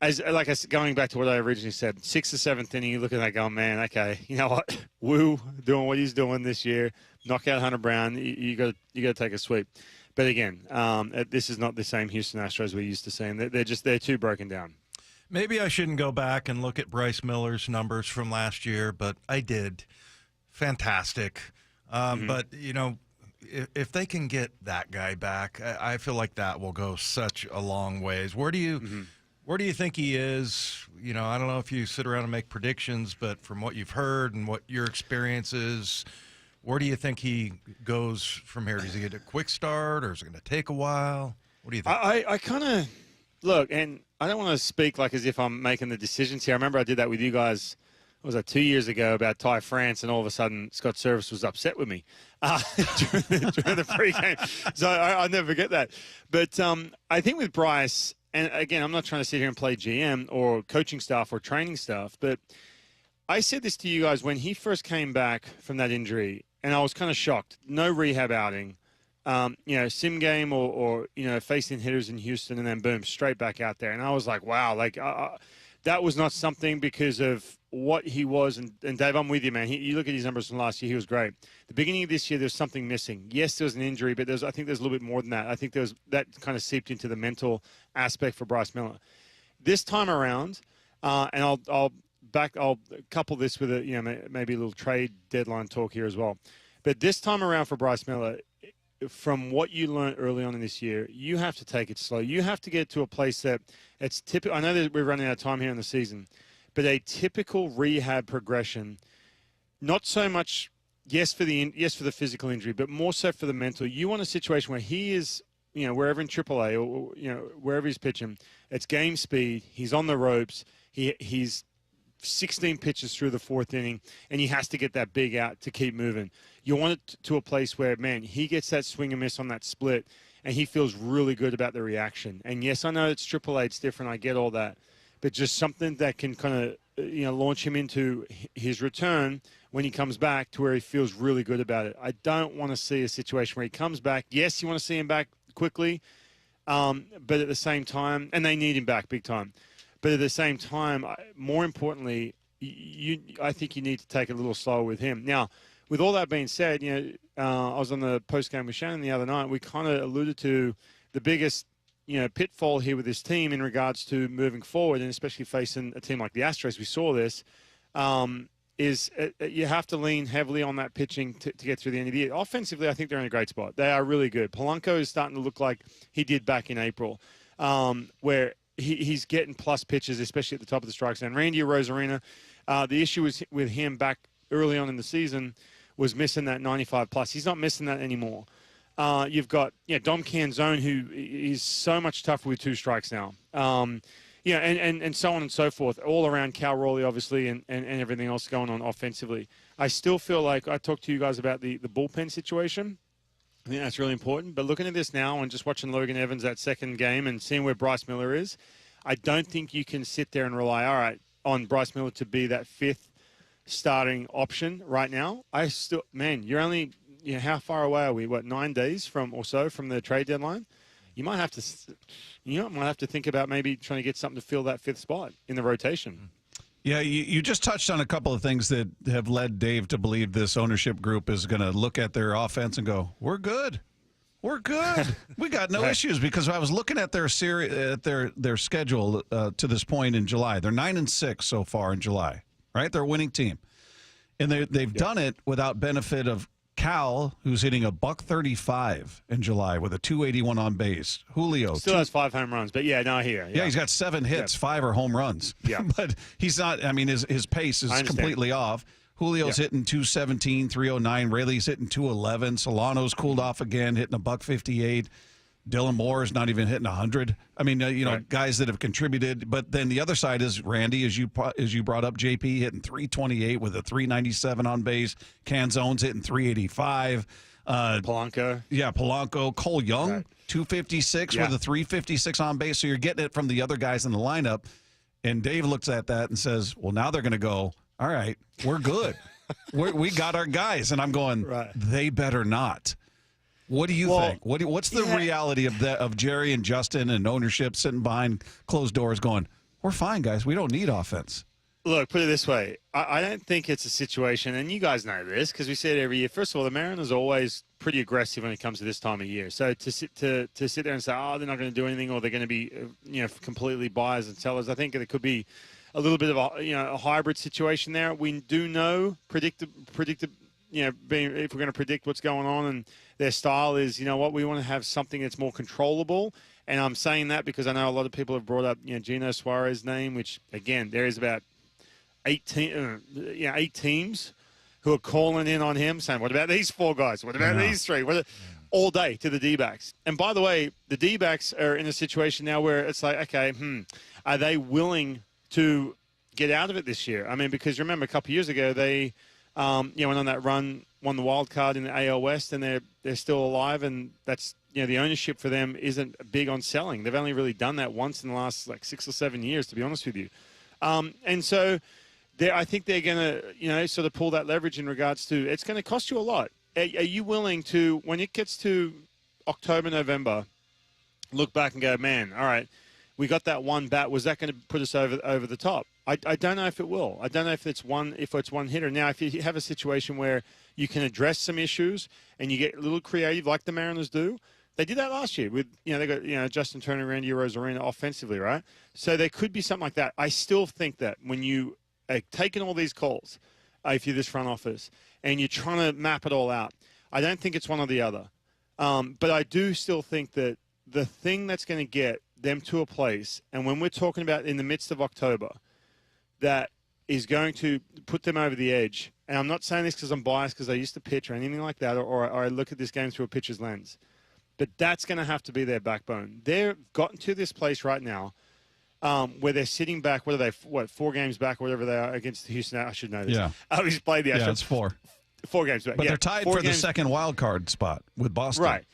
Speaker 18: like I said, going back to what I originally said, 6th or 7th inning, you look at that going, man, okay, you know what? Woo, doing what he's doing this year, knock out Hunter Brown, you got to take a sweep. But again, this is not the same Houston Astros we're used to seeing. They're too broken down.
Speaker 5: Maybe I shouldn't go back and look at Bryce Miller's numbers from last year, but I did. Fantastic. But, if they can get that guy back, I feel like that will go such a long ways. Where do you think he is? I don't know if you sit around and make predictions, but from what you've heard and what your experience is, where do you think he goes from here? Does he get a quick start, or is it going to take a while? What do you think?
Speaker 18: I kind of look, and I don't want to speak like as if I'm making the decisions here. I remember I did that with you guys, what was that, 2 years ago about Ty France, and all of a sudden Scott Service was upset with me during the pregame. So I'll never forget that. But I think with Bryce, and again, I'm not trying to sit here and play GM or coaching staff or training staff, but I said this to you guys when he first came back from that injury, and I was kind of shocked. No rehab outing. Sim game or facing hitters in Houston, and then boom, straight back out there. And I was like, wow, that was not something because of what he was. And Dave, I'm with you, man. You look at his numbers from last year, he was great. The beginning of this year, there's something missing. Yes, there was an injury, but I think there's a little bit more than that. I think that kind of seeped into the mental aspect for Bryce Miller. This time around, and I'll couple this with maybe a little trade deadline talk here as well. But this time around for Bryce Miller, from what you learned early on in this year, you have to take it slow. You have to get to a place that it's typical. I know that we're running out of time here in the season, but a typical rehab progression, not so much, yes, for the physical injury, but more so for the mental. You want a situation where he is, wherever in AAA or, wherever he's pitching, it's game speed. He's on the ropes. He's 16 pitches through the fourth inning, and he has to get that big out to keep moving. You want it to a place where, man, he gets that swing and miss on that split, and he feels really good about the reaction. And, yes, I know it's AAA, it's different, I get all that. But just something that can kind of, launch him into his return when he comes back to where he feels really good about it. I don't want to see a situation where he comes back. Yes, you want to see him back quickly, but at the same time, and they need him back big time. But at the same time, more importantly, I think you need to take it a little slower with him. Now, with all that being said, I was on the post-game with Shannon the other night. We kind of alluded to the biggest, pitfall here with this team in regards to moving forward, and especially facing a team like the Astros. We saw this, is you have to lean heavily on that pitching to get through the end of the year. Offensively, I think they're in a great spot. They are really good. Polanco is starting to look like he did back in April, where he's getting plus pitches, especially at the top of the strike zone. Randy Arozarena, the issue was with him back early on in the season was missing that 95 plus. He's not missing that anymore. You've got Dom Canzone, who is so much tougher with two strikes now. And so on and so forth. All around Cal Raleigh, obviously, and everything else going on offensively. I still feel like I talked to you guys about the bullpen situation. I think that's really important. But looking at this now and just watching Logan Evans that second game and seeing where Bryce Miller is, I don't think you can sit there and rely, on Bryce Miller to be that fifth starting option right now. You're only, how far away are we? 9 days from the trade deadline? You might have to think about maybe trying to get something to fill that fifth spot in the rotation.
Speaker 1: Yeah, you just touched on a couple of things that have led Dave to believe this ownership group is going to look at their offense and go, "We're good. We're good. We got no issues." Because I was looking at their their schedule to this point in July. They're 9-6 so far in July. Right? They're a winning team. And they've done it without benefit of Cal, who's hitting a $135 in July with a 281 on base. Julio
Speaker 18: still has 5 home runs, but I hear.
Speaker 1: Yeah, he's got 7 hits, 5 are home runs.
Speaker 18: Yeah.
Speaker 1: But he's not, his pace is completely off. Julio's hitting 217, 309. Rayleigh's hitting 211. Solano's cooled off again, hitting a $158. Dylan Moore is not even hitting 100. Guys that have contributed. But then the other side is Randy, as you brought up, JP hitting 328 with a 397 on base. Canzone's hitting 385.
Speaker 18: Polanco.
Speaker 1: Yeah, Polanco. Cole Young, 256 with a 356 on base. So you're getting it from the other guys in the lineup. And Dave looks at that and says, well, now they're going to go, all right, we're good. we got our guys. And I'm going, they better not. What do you think? What's the reality of Jerry and Justin and ownership sitting behind closed doors going, we're fine, guys. We don't need offense.
Speaker 18: Look, put it this way. I don't think it's a situation, and you guys know this because we say it every year. First of all, the Mariners are always pretty aggressive when it comes to this time of year. So to sit there and say, they're not going to do anything or they're going to be completely buyers and sellers, I think it could be a little bit of a hybrid situation there. We do know if we're going to predict what's going on, and their style is, we want to have something that's more controllable. And I'm saying that because I know a lot of people have brought up, Gino Suarez name, which again, there is about 8 teams who are calling in on him saying, what about these 4 guys? What about these 3? All day to the D-backs. And by the way, the D-backs are in a situation now where it's like, okay, are they willing to get out of it this year? Because remember a couple of years ago, they went on that run, won the wild card in the AL West, and they're still alive, and that's the ownership for them isn't big on selling. They've only really done that once in the last 6 or 7 years, to be honest with you. And so I think they're going to, sort of pull that leverage in regards to it's going to cost you a lot. Are you willing to, when it gets to October, November, look back and go, man, all right, we got that one bat. Was that going to put us over the top? I don't know if it will. I don't know if it's one hitter. Now, if you have a situation where you can address some issues and you get a little creative like the Mariners do, they did that last year with, they got, Justin Turner, Randy Arozarena offensively, right? So there could be something like that. I still think that when you are taking all these calls, if you're this front office, and you're trying to map it all out, I don't think it's one or the other. But I do still think that the thing that's going to get them to a place, and when we're talking about in the midst of October, that is going to put them over the edge, and I'm not saying this because I'm biased because I used to pitch or anything like that, or I look at this game through a pitcher's lens, but that's going to have to be their backbone. They've gotten to this place right now where they're sitting back. What are they? 4 games back, or whatever they are against Houston? I should know this.
Speaker 1: Yeah.
Speaker 18: We just played the Astros.
Speaker 1: Yeah, it's 4.
Speaker 18: 4 games back.
Speaker 1: But they're tied for the second wild card spot with Boston.
Speaker 18: Right.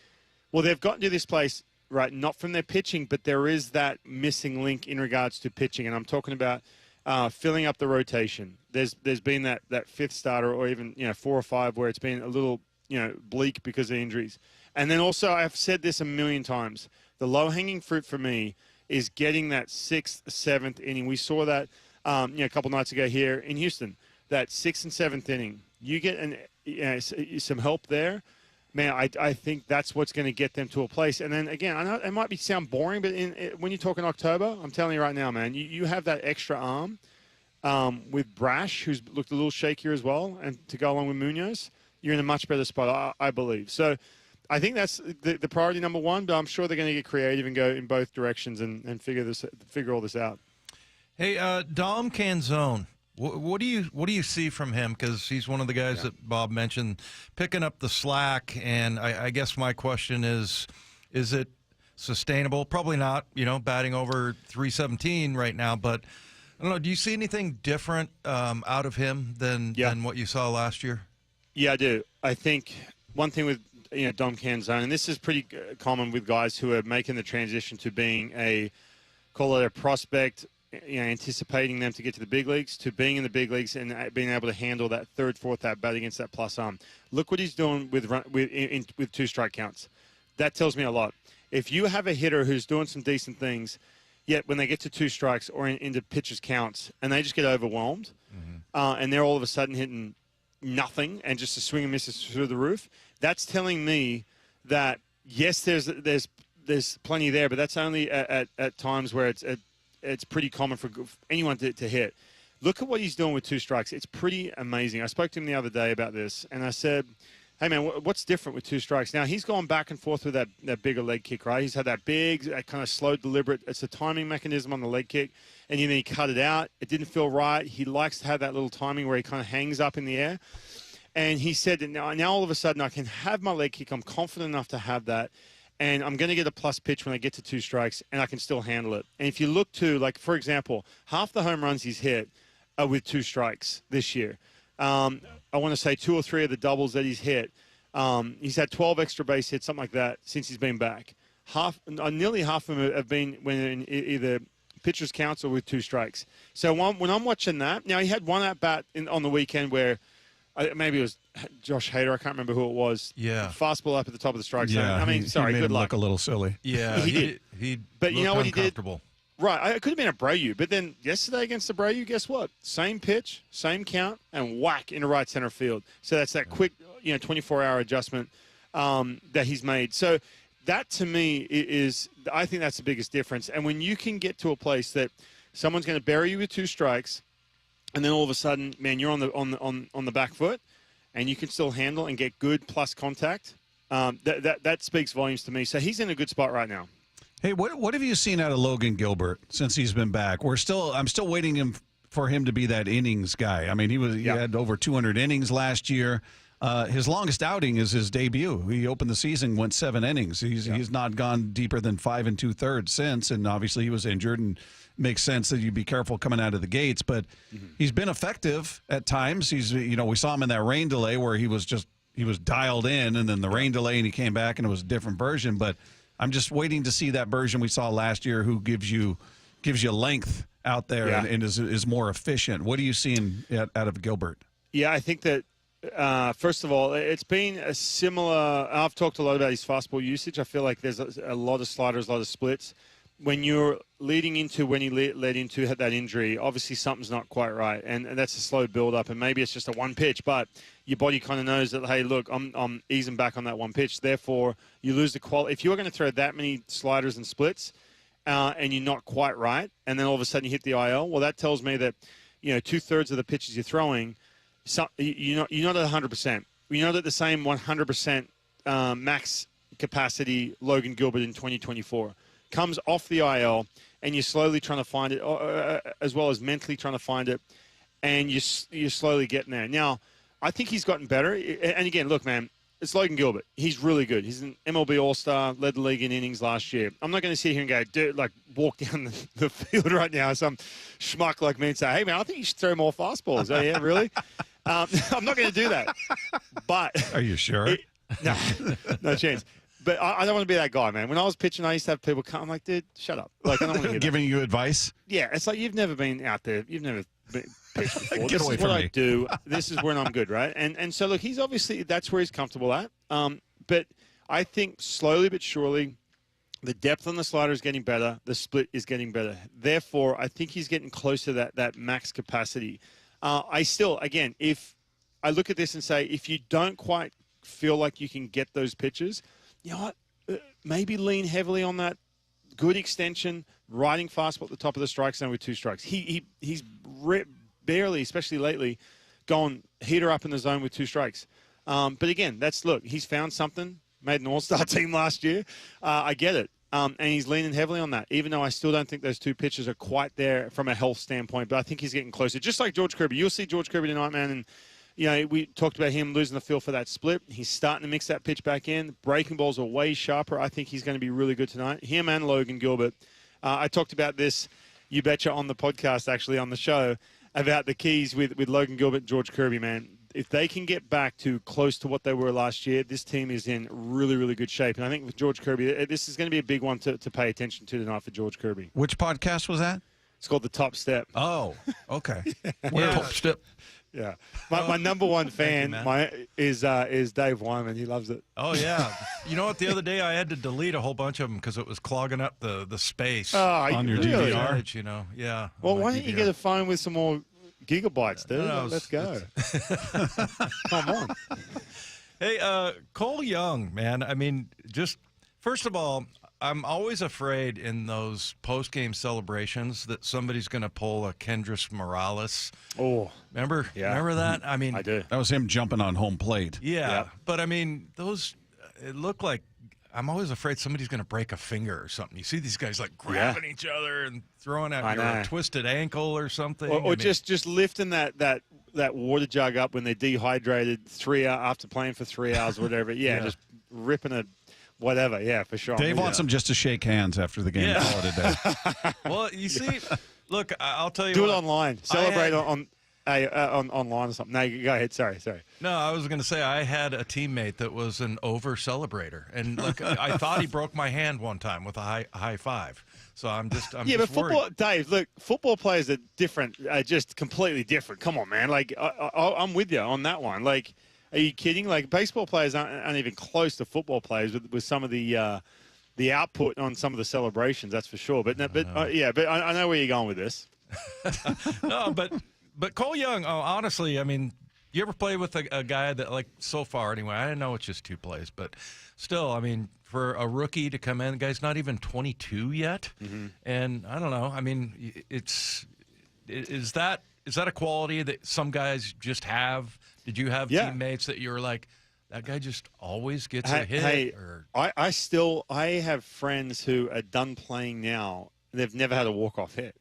Speaker 18: Well, they've gotten to this place, right, not from their pitching, but there is that missing link in regards to pitching. And I'm talking about filling up the rotation. There's been that 5th starter, or even 4 or 5, where it's been a little bleak because of injuries. And then also, I've said this a million times, the low-hanging fruit for me is getting that 6th, 7th inning. We saw that a couple nights ago here in Houston, that 6th and 7th inning. You get some help there. Man, I think that's what's going to get them to a place. And then, again, I know it might sound boring, but when you're talking October, I'm telling you right now, man, you have that extra arm with Brash, who's looked a little shakier as well, and to go along with Munoz, you're in a much better spot, I believe. So I think that's the priority number one, but I'm sure they're going to get creative and go in both directions and figure all this out.
Speaker 5: Hey, Dom Canzone. What do you see from him? Because he's one of the guys that Bob mentioned picking up the slack. And I guess my question is it sustainable? Probably not, batting over 317 right now. But I don't know. Do you see anything different out of him than what you saw last year? Yeah, I do. I think one thing with Dom Canzone, and this is pretty common with guys who are making the transition to being call it a prospect, anticipating them to get to the big leagues, to being in the big leagues and being able to handle that 3rd, 4th at bat against that plus arm. Look what he's doing with 2 strike counts. That tells me a lot. If you have a hitter who's doing some decent things, yet when they get to 2 strikes or into pitchers counts and they just get overwhelmed, and they're all of a sudden hitting nothing and just a swing and misses through the roof, that's telling me that yes, there's plenty there, but that's only at times where it's pretty common for anyone to hit. Look at what he's doing with 2 strikes. It's pretty amazing. I spoke to him the other day about this, and I said, hey, man, what's different with 2 strikes? Now, he's gone back and forth with that bigger leg kick, right? He's had that big, kind of slow, deliberate. It's a timing mechanism on the leg kick, and then he cut it out. It didn't feel right. He likes to have that little timing where he kind of hangs up in the air. And he said that now all of a sudden I can have my leg kick. I'm confident enough to have that. And I'm going to get a plus pitch when I get to 2 strikes, and I can still handle it. And if you look to, like, for example, half the home runs he's hit are with 2 strikes this year. I want to say 2 or 3 of the doubles that he's hit. He's had 12 extra base hits, something like that, since he's been back. Nearly half of them have been when in either pitcher's counts or with 2 strikes. So when I'm watching that, now he had one at bat on the weekend where maybe it was Josh Hader. I can't remember who it was. Yeah.
Speaker 18: Fastball up at the top of the strike zone.
Speaker 1: Yeah,
Speaker 18: I mean, sorry,
Speaker 1: he made
Speaker 18: good
Speaker 1: him
Speaker 18: luck.
Speaker 1: Look a little silly.
Speaker 5: Yeah,
Speaker 18: he but you know what he did? Right, it could have been a Brayu, but then yesterday against the Brayu, guess what? Same pitch, same count, and whack into right center field. So that's that quick, 24-hour adjustment that he's made. So that to me I think that's the biggest difference. And when you can get to a place that someone's going to bury you with 2 strikes, and then all of a sudden, man, you're on the back foot, and you can still handle and get good plus contact. That speaks volumes to me. So he's in a good spot right now.
Speaker 1: Hey, what have you seen out of Logan Gilbert since he's been back? I'm still waiting for him to be that innings guy. I mean, he had over 200 innings last year. His longest outing is his debut. He opened the season, went 7 innings. He's not gone deeper than 5 2/3 since, and obviously he was injured, and makes sense that you be careful coming out of the gates. But he's been effective at times. He's we saw him in that rain delay where he was dialed in, and then the rain delay, and he came back, and it was a different version. But I'm just waiting to see that version we saw last year, who gives you length out there and is more efficient. What are you seeing out of Gilbert?
Speaker 18: Yeah, I think that, first of all, it's been a similar – I've talked a lot about his fastball usage. I feel like there's a lot of sliders, a lot of splits. When you're leading into when he led into that injury, obviously something's not quite right, and that's a slow build-up, and maybe it's just a one pitch, but your body kind of knows that, hey, look, I'm easing back on that one pitch. Therefore, you lose the quality. If you're going to throw that many sliders and splits and you're not quite right, and then all of a sudden you hit the IL, well, that tells me that, 2/3 of the pitches you're throwing – you're not at 100%. You're not at the same 100% max capacity Logan Gilbert in 2024. Comes off the IL, and you're slowly trying to find it, as well as mentally trying to find it, and you're slowly getting there. Now, I think he's gotten better. And again, look, man, it's Logan Gilbert. He's really good. He's an MLB All-Star, led the league in innings last year. I'm not going to sit here and go, dude, walk down the field right now, some schmuck like me and say, hey, man, I think you should throw more fastballs. Oh, yeah, really? I'm not going to do that. But
Speaker 1: are you sure?
Speaker 18: No chance. But I don't want to be that guy, man. When I was pitching, I used to have people come. I'm like, dude, shut up. I don't want to hear
Speaker 1: giving you advice.
Speaker 18: Yeah, it's like you've never been out there. You've never been pitched before.
Speaker 1: Get away
Speaker 18: from me. This is what I do. This is when I'm good, right? And so look, he's obviously that's where he's comfortable at. But I think slowly but surely, the depth on the slider is getting better. The split is getting better. Therefore, I think he's getting close to that max capacity. I still, again, if I look at this and say, if you don't quite feel like you can get those pitches, you know what? Maybe lean heavily on that good extension, riding fastball at the top of the strike zone with 2 strikes. He's barely, especially lately, going heater up in the zone with 2 strikes. But again, look, he's found something, made an all-star team last year. I get it. And he's leaning heavily on that, even though I still don't think those 2 pitches are quite there from a health standpoint. But I think he's getting closer. Just like George Kirby. You'll see George Kirby tonight, man, and we talked about him losing the feel for that split. He's starting to mix that pitch back in. Breaking balls are way sharper. I think he's going to be really good tonight. Him and Logan Gilbert. I talked about this, you betcha, on the podcast, actually, on the show, about the keys with Logan Gilbert and George Kirby, man. If they can get back to close to what they were last year, this team is in really, really good shape. And I think with George Kirby, this is going to be a big one to pay attention to tonight for George Kirby.
Speaker 1: Which podcast was that?
Speaker 18: It's called The Top Step.
Speaker 1: Oh, okay.
Speaker 5: Top Step.
Speaker 18: Yeah. My number one fan is Dave Wyman. He loves it.
Speaker 5: Oh, yeah. You know what? The other day I had to delete a whole bunch of them because it was clogging up the space
Speaker 18: on
Speaker 5: your
Speaker 18: really?
Speaker 5: DVR. Yeah.
Speaker 18: Well, why don't you get a phone with some more gigabytes, dude? Let's go. Come on.
Speaker 5: Hey, Cole Young, man. I mean, just first of all, I'm always afraid in those post-game celebrations that somebody's going to pull a Kendrys Morales.
Speaker 18: Oh.
Speaker 5: Remember?
Speaker 18: Yeah.
Speaker 5: Remember that? I mean,
Speaker 18: I do.
Speaker 1: That was him jumping on home plate.
Speaker 5: Yeah. But, I mean, those it looked like I'm always afraid somebody's going to break a finger or something. You see these guys, grabbing each other and throwing out your twisted ankle or something.
Speaker 18: Or just lifting that water jug up when they're dehydrated 3 hours after playing for 3 hours or whatever. Yeah, just ripping a whatever. Yeah, for sure.
Speaker 1: Dave wants them just to shake hands after the game. Call it a day.
Speaker 5: Well, you see, look, I'll tell you
Speaker 18: Do
Speaker 5: what.
Speaker 18: it online. Celebrate on online or something. No, go ahead. Sorry.
Speaker 5: No, I was going to say I had a teammate that was an over-celebrator. And I thought he broke my hand one time with a high five. So I'm
Speaker 18: but
Speaker 5: just
Speaker 18: football,
Speaker 5: worried.
Speaker 18: Dave, look, football players are different, just completely different. Come on, man. I'm with you on that one. Are you kidding? Baseball players aren't even close to football players with some of the output on some of the celebrations. That's for sure. But I know where you're going with this.
Speaker 5: No, but Cole Young, honestly, I mean, you ever play with a guy that, so far anyway, I know it's just 2 plays, but still, I mean, for a rookie to come in, the guy's not even 22 yet. Mm-hmm. And I don't know. I mean, is that a quality that some guys just have? Did you have teammates that you were like, that guy just always gets a hit?
Speaker 18: Hey, I have friends who are done playing now, and they've never had a walk-off hit.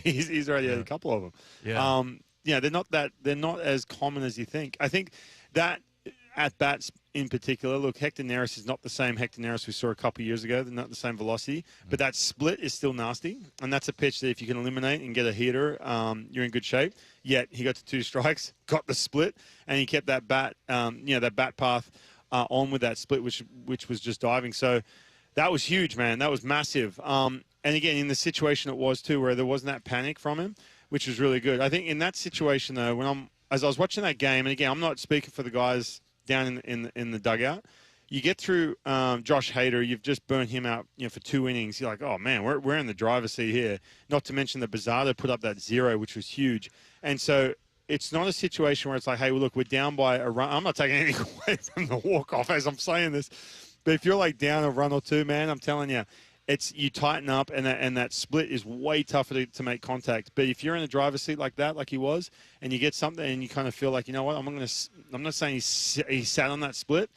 Speaker 18: He's already had a couple of them.
Speaker 5: Yeah.
Speaker 18: They're not as common as you think. I think that at bats in particular, look, Hector Neris is not the same Hector Neris we saw a couple of years ago. They're not the same velocity, but that split is still nasty, and that's a pitch that if you can eliminate and get a hitter, you're in good shape. Yet he got to 2 strikes, got the split, and he kept that bat, that bat path on with that split, which was just diving. So That was huge, man. That was massive. And again, in the situation it was too, where there wasn't that panic from him, which was really good. I think in that situation though, as I was watching that game, and again, I'm not speaking for the guys down in the dugout. You get through Josh Hader, you've just burnt him out, for 2 innings. You're like, oh man, we're in the driver's seat here. Not to mention that Bizzardo put up that 0, which was huge. And so it's not a situation where it's like, hey, well, look, we're down by a run. I'm not taking anything away from the walk-off as I'm saying this. But if you're like down a run or two, man, I'm telling you, you tighten up, and that split is way tougher to make contact. But if you're in a driver's seat like that, like he was, and you get something and you kind of feel like, you know what, I'm not saying he sat on that split,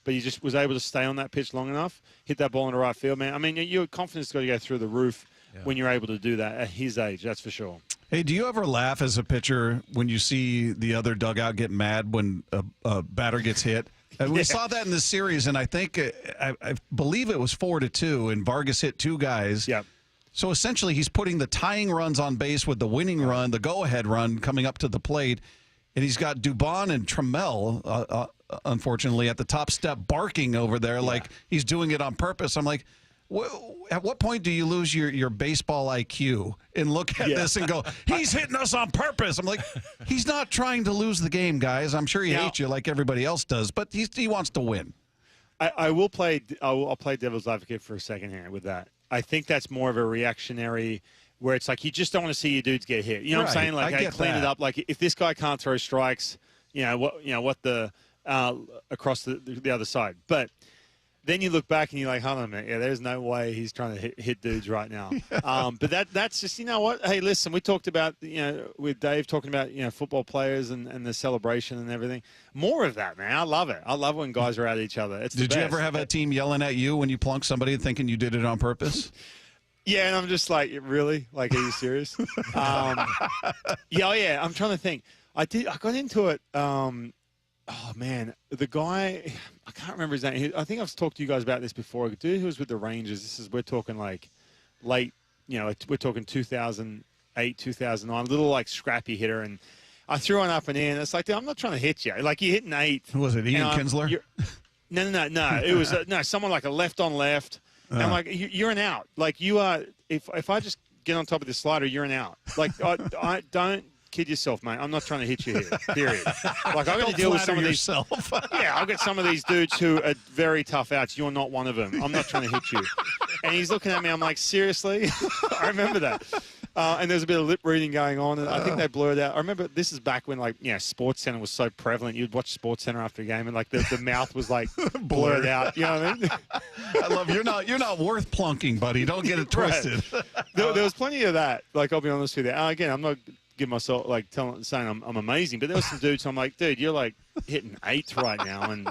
Speaker 18: but he just was able to stay on that pitch long enough, hit that ball in the right field, man. I mean, your confidence has got to go through the roof when you're able to do that at his age, that's for sure.
Speaker 1: Hey, do you ever laugh as a pitcher when you see the other dugout get mad when a batter gets hit? And we saw that in this series, and I think I believe it was 4-2, and Vargas hit 2 guys.
Speaker 18: Yep.
Speaker 1: So essentially, he's putting the tying runs on base with the winning run, the go-ahead run coming up to the plate, and he's got Dubon and Trammell, unfortunately, at the top step barking over there like he's doing it on purpose. I'm like, at what point do you lose your baseball IQ and look at this and go, he's hitting us on purpose? I'm like, he's not trying to lose the game, guys. I'm sure he hates you like everybody else does, but he wants to win.
Speaker 18: I'll play devil's advocate for a second here with that. I think that's more of a reactionary where it's like you just don't want to see your dudes get hit. You know what I'm saying? Like, I clean it up. Like, if this guy can't throw strikes, what the across the other side. But then you look back and you're like, hold on a minute. Yeah, there's no way he's trying to hit dudes right now. But that's just, you know what? Hey, listen, we talked about, with Dave talking about, football players and the celebration and everything. More of that, man. I love it. I love when guys are at each other.
Speaker 1: Did you ever have a team yelling at you when you plunked somebody thinking you did it on purpose?
Speaker 18: Yeah, and I'm just like, really? Like, are you serious? Yeah. I'm trying to think. I got into it. Oh, man, the guy, I can't remember his name. I think I've talked to you guys about this before. A dude who was with the Rangers, we're talking like late, we're talking 2008, 2009, a little like scrappy hitter. And I threw one up and in. It's like, dude, I'm not trying to hit you. Like, you're hitting 8.
Speaker 1: Who was it, Ian Kinsler?
Speaker 18: No. It was, someone like a left on left. And I'm like, you're an out. Like, you are, if I just get on top of the slider, you're an out. Like, I don't. Kid yourself, mate. I'm not trying to hit you here, period. Like, I'm going to deal with some of these. I've got some of these dudes who are very tough outs. You're not one of them. I'm not trying to hit you. And he's looking at me. I'm like, seriously? I remember that. And there's a bit of lip reading going on. And I think they blurred out. I remember this is back when, Sports Center was so prevalent. You'd watch Sports Center after a game and, the mouth was, blurred out. You know what I mean?
Speaker 1: I love you're not worth plunking, buddy. Don't get it twisted.
Speaker 18: There was plenty of that. Like, I'll be honest with you. Again, I'm not give myself saying I'm amazing, but there was some dudes I'm like, dude, you're hitting 8th right now and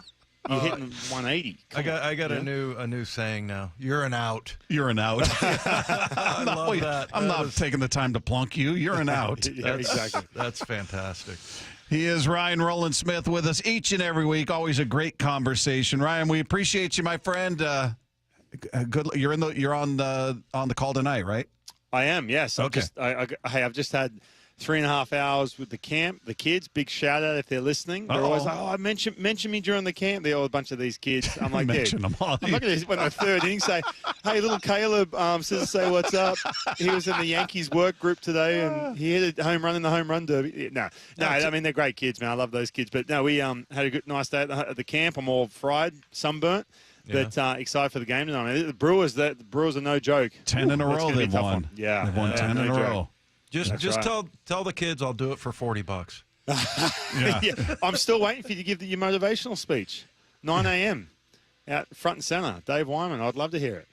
Speaker 18: you're hitting 180.
Speaker 5: I got a new saying now. You're an out.
Speaker 1: You're an out. I love that. I'm not taking the time to plunk you. You're an out.
Speaker 18: Exactly.
Speaker 5: That's fantastic.
Speaker 1: He is Ryan Roland Smith with us each and every week. Always a great conversation. Ryan, we appreciate you, my friend. Good. You're on the call tonight, right?
Speaker 18: I am. Yes.
Speaker 1: Okay.
Speaker 18: I've just had 3.5 hours with the camp. The kids, big shout out if they're listening. They're always like, mention me during the camp. They're all a bunch of these kids. I'm like,
Speaker 1: mention them all.
Speaker 18: I'm not going to, when the third inning, say, hey, little Caleb says to say what's up. He was in the Yankees work group today, and he hit a home run in the home run derby. No, I mean, they're great kids, man. I love those kids. But no, we had a nice day at the camp. I'm all fried, sunburnt. But excited for the game tonight. I mean, the Brewers are no joke.
Speaker 1: 10 in a row they've won.
Speaker 18: Yeah,
Speaker 1: they've won 10 in a row.
Speaker 5: Just tell the kids I'll do it for $40.
Speaker 18: Yeah. I'm still waiting for you to give your motivational speech. 9 a.m. out front and center. Dave Wyman. I'd love to hear it.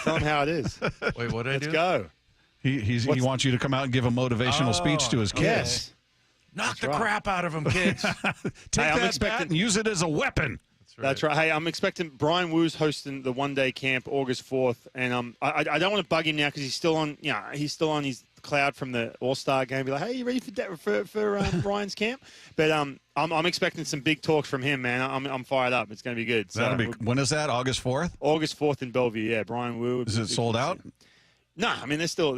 Speaker 18: Tell him how it is.
Speaker 5: Wait, what did I do?
Speaker 18: Let's go.
Speaker 1: He wants you to come out and give a motivational speech to his kids.
Speaker 18: Yes.
Speaker 5: Knock the crap out of them, kids.
Speaker 1: Take that bat and use it as a weapon.
Speaker 18: That's right. Hey, I'm expecting Brian Wu's hosting the one-day camp August 4th, and I don't want to bug him now because he's still on. He's still on his cloud from the All-Star game. Be like, hey, you ready for Brian's camp? But I'm expecting some big talks from him, man. I'm fired up. It's going to be good. So,
Speaker 1: when is that? August 4th?
Speaker 18: August 4th in Bellevue. Yeah, Brian Wu.
Speaker 1: Is it sold out?
Speaker 18: No, I mean it's still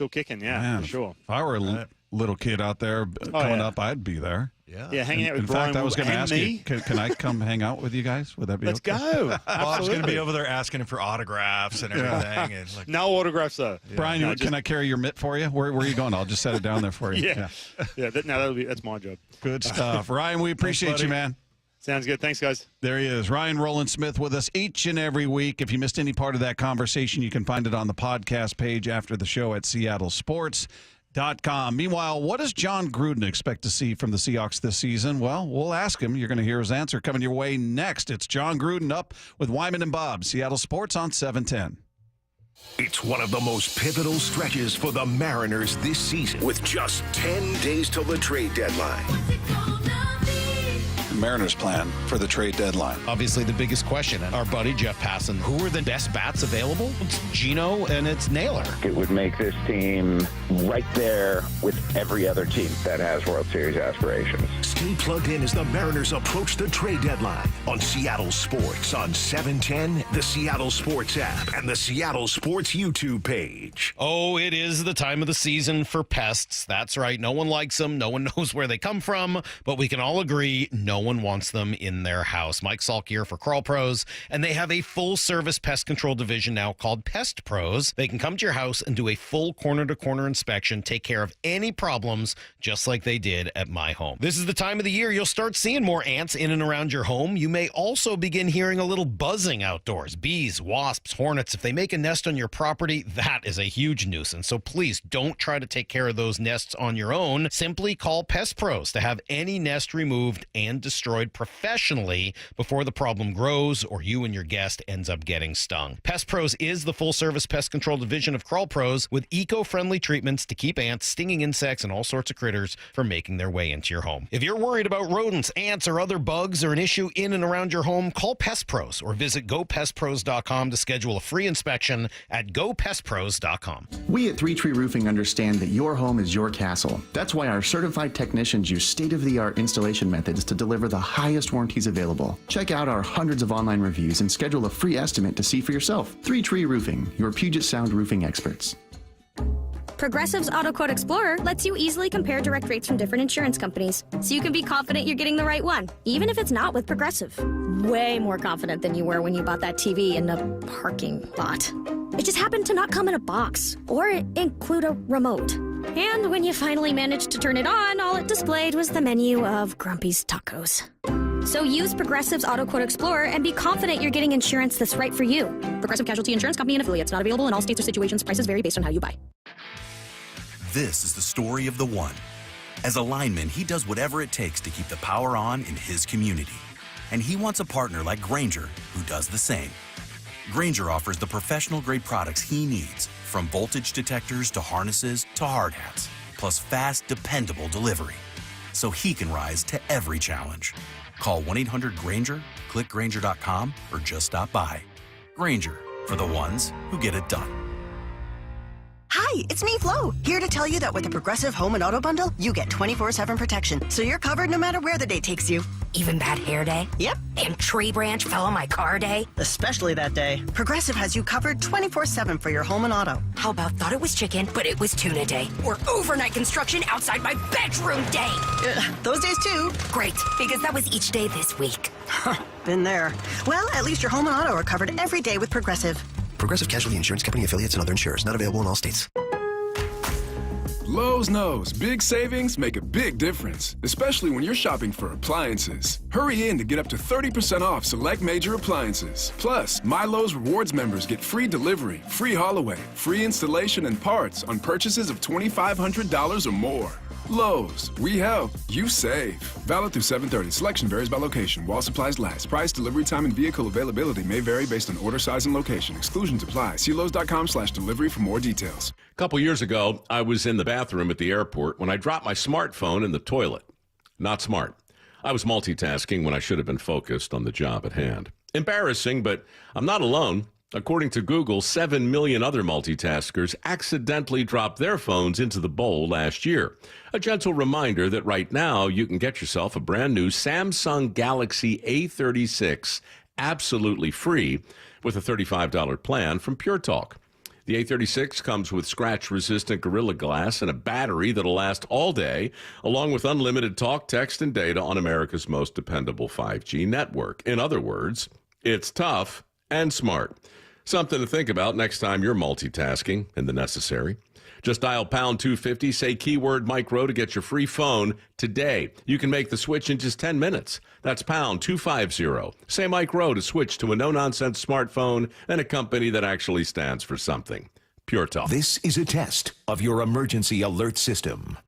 Speaker 18: kicking. Yeah,
Speaker 1: Man,
Speaker 18: for sure.
Speaker 1: If I were a little kid out there coming up, I'd be there.
Speaker 18: Yeah, hanging out with
Speaker 1: In
Speaker 18: Brian
Speaker 1: fact, I was going to
Speaker 18: and
Speaker 1: ask
Speaker 18: me.
Speaker 1: you, can I come hang out with you guys? Would that be
Speaker 18: Let's
Speaker 1: okay?
Speaker 18: go.
Speaker 5: Bob's going to be
Speaker 18: Absolutely.
Speaker 5: over there asking him for autographs and everything. And like,
Speaker 18: No autographs, though.
Speaker 1: Brian,
Speaker 18: No,
Speaker 1: can I carry your mitt for you? Where are you going? I'll just set it down there for you.
Speaker 18: Yeah. That's my job.
Speaker 1: Good stuff. Ryan, we appreciate you, man.
Speaker 18: Sounds good. Thanks, guys.
Speaker 1: There he is, Ryan Roland Smith, with us each and every week. If you missed any part of that conversation, you can find it on the podcast page after the show at seattlesports.com. Meanwhile, what does John Gruden expect to see from the Seahawks this season? Well, we'll ask him. You're going to hear his answer coming your way next. It's John Gruden up with Wyman and Bob, Seattle Sports on 710.
Speaker 4: It's one of the most pivotal stretches for the Mariners this season, with just 10 days till the trade deadline.
Speaker 1: Mariners plan for the trade deadline.
Speaker 19: Obviously, the biggest question, and our buddy Jeff Passan, who are the best bats available? It's Gino and it's Naylor.
Speaker 20: It would make this team right there with every other team that has World Series aspirations.
Speaker 4: Stay plugged in as the Mariners approach the trade deadline on Seattle Sports on 710, the Seattle Sports app, and the Seattle Sports YouTube page.
Speaker 19: Oh, it is the time of the season for pests. That's right. No one likes them. No one knows where they come from, but we can all agree no one wants them in their house. Mike Salk here for Crawl Pros, and they have a full-service pest control division now called Pest Pros. They can come to your house and do a full corner-to-corner inspection, take care of any problems, just like they did at my home. This is the time of the year you'll start seeing more ants in and around your home. You may also begin hearing a little buzzing outdoors. Bees, wasps, hornets. If they make a nest on your property, that is a huge nuisance. So please don't try to take care of those nests on your own. Simply call Pest Pros to have any nest removed and destroyed professionally before the problem grows or you and your guest ends up getting stung. Pest Pros is the full-service pest control division of Crawl Pros with eco-friendly treatments to keep ants, stinging insects, and all sorts of critters from making their way into your home. If you're worried about rodents, ants, or other bugs or an issue in and around your home, call Pest Pros or visit gopestpros.com to schedule a free inspection at gopestpros.com.
Speaker 21: We at Three Tree Roofing understand that your home is your castle. That's why our certified technicians use state-of-the-art installation methods to deliver the highest warranties available. Check out our hundreds of online reviews and schedule a free estimate to see for yourself. Three Tree Roofing, your Puget Sound roofing experts.
Speaker 22: Progressive's Auto Quote Explorer lets you easily compare direct rates from different insurance companies, so you can be confident you're getting the right one, even if it's not with Progressive. Way more confident than you were when you bought that TV in a parking lot. It just happened to not come in a box or include a remote. And when you finally managed to turn it on, all it displayed was the menu of Grumpy's Tacos. So use Progressive's Auto Quote Explorer and be confident you're getting insurance that's right for you. Progressive Casualty Insurance Company and affiliates. Not available in all states or situations. Prices vary based on how you buy.
Speaker 23: This is the story of the one. As a lineman, he does whatever it takes to keep the power on in his community. And he wants a partner like Grainger who does the same. Grainger offers the professional-grade products he needs, from voltage detectors to harnesses to hard hats, plus fast, dependable delivery, so he can rise to every challenge. Call 1-800-GRAINGER, click Grainger.com, or just stop by. Grainger, for the ones who get it done.
Speaker 24: Hi, it's me, Flo, here to tell you that with the Progressive Home and Auto Bundle, you get 24/7 protection, so you're covered no matter where the day takes you.
Speaker 22: Even bad hair day?
Speaker 24: Yep.
Speaker 22: And tree branch fell on my car day?
Speaker 24: Especially that day. Progressive has you covered 24/7 for your home and auto.
Speaker 22: How about thought it was chicken, but it was tuna day? Or overnight construction outside my bedroom day?
Speaker 24: Those days too.
Speaker 22: Great, because that was each day this week.
Speaker 24: Been there. Well, at least your home and auto are covered every day with Progressive.
Speaker 31: Progressive Casualty Insurance Company affiliates and other insurers. Not available in all states.
Speaker 25: Lowe's knows big savings make a big difference, especially when you're shopping for appliances. Hurry in to get up to 30% off select major appliances. Plus, My Lowe's Rewards members get free delivery, free haul away, free installation and parts on purchases of $2,500 or more. Lowe's, we help, you save. Valid through 7/30. Selection varies by location. While supplies last. Price, delivery time, and vehicle availability may vary based on order size and location. Exclusions apply. See Lowe's.com/delivery for more details.
Speaker 6: A couple years ago, I was in the bathroom at the airport when I dropped my smartphone in the toilet. Not smart. I was multitasking when I should have been focused on the job at hand. Embarrassing, but I'm not alone. According to Google, 7 million other multitaskers accidentally dropped their phones into the bowl last year. A gentle reminder that right now you can get yourself a brand new Samsung Galaxy A36 absolutely free with a $35 plan from Pure Talk. The A36 comes with scratch-resistant Gorilla Glass and a battery that'll last all day, along with unlimited talk, text, and data on America's most dependable 5G network. In other words, it's tough and smart. Something to think about next time you're multitasking in the necessary. Just dial pound 250, say keyword micro to get your free phone today. You can make the switch in just 10 minutes. That's pound 250. Say micro to switch to a no-nonsense smartphone and a company that actually stands for something. Pure Talk.
Speaker 4: This is a test of your emergency alert system.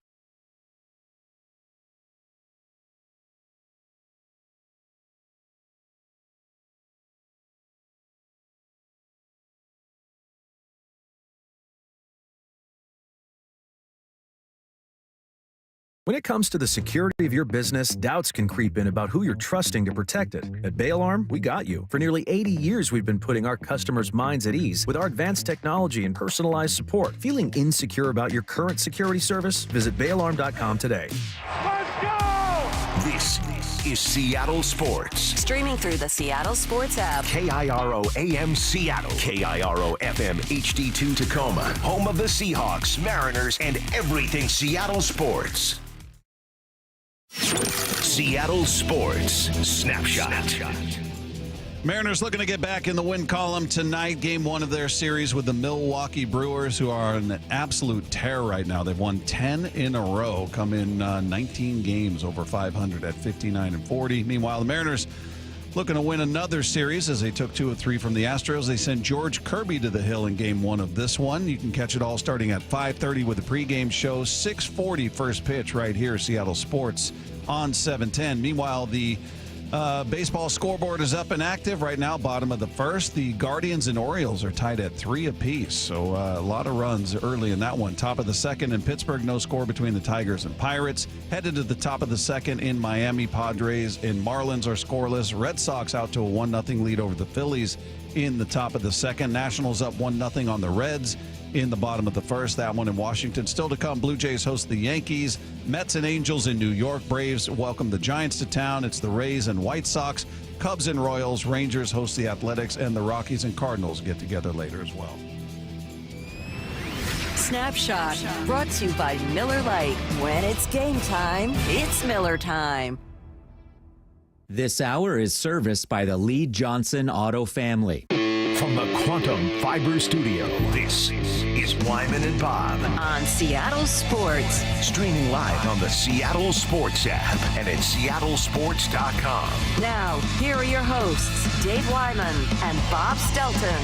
Speaker 2: When it comes to the security of your business, doubts can creep in about who you're trusting to protect it. At Bail Arm, we got you. For nearly 80 years, we've been putting our customers' minds at ease with our advanced technology and personalized support. Feeling insecure about your current security service? Visit bailarm.com today.
Speaker 4: Let's go! This is Seattle Sports.
Speaker 3: Streaming through the Seattle Sports app.
Speaker 4: KIRO AM Seattle. KIRO FM HD2 Tacoma. Home of the Seahawks, Mariners, and everything Seattle sports. Seattle Sports Snapshot.
Speaker 1: Mariners looking to get back in the win column tonight. Game one of their series with the Milwaukee Brewers, who are an absolute tear right now. They've won 10 in a row, come in 19 games over 500 at 59-40. Meanwhile, the Mariners looking to win another series as they took 2 of 3 from the Astros. They send George Kirby to the hill in game one of this one. You can catch it all starting at 5:30 with the pregame show. 6:40 first pitch right here, Seattle Sports on 710. Meanwhile, the baseball scoreboard is up and active right now, bottom of the first. The Guardians and Orioles are tied at 3 apiece, so a lot of runs early in that one. Top of the second in Pittsburgh, no score between the Tigers and Pirates. Headed to the top of the second in Miami, Padres and Marlins are scoreless. Red Sox out to a 1-0 lead over the Phillies in the top of the second. Nationals up 1-0 on the Reds in the bottom of the first. That one in Washington. Still to come, Blue Jays host the Yankees. Mets and Angels in New York. Braves welcome the Giants to town. It's the Rays and White Sox. Cubs and Royals. Rangers host the Athletics, and the Rockies and Cardinals get together later as well.
Speaker 3: Snapshot brought to you by Miller Lite. When it's game time, it's Miller time.
Speaker 8: This hour is serviced by the Lee Johnson Auto family.
Speaker 4: From the Quantum Fiber Studio, this is Wyman and Bob
Speaker 3: On Seattle Sports.
Speaker 4: Streaming live on the Seattle Sports app and at seattlesports.com.
Speaker 3: Now, here are your hosts, Dave Wyman and Bob Stelton.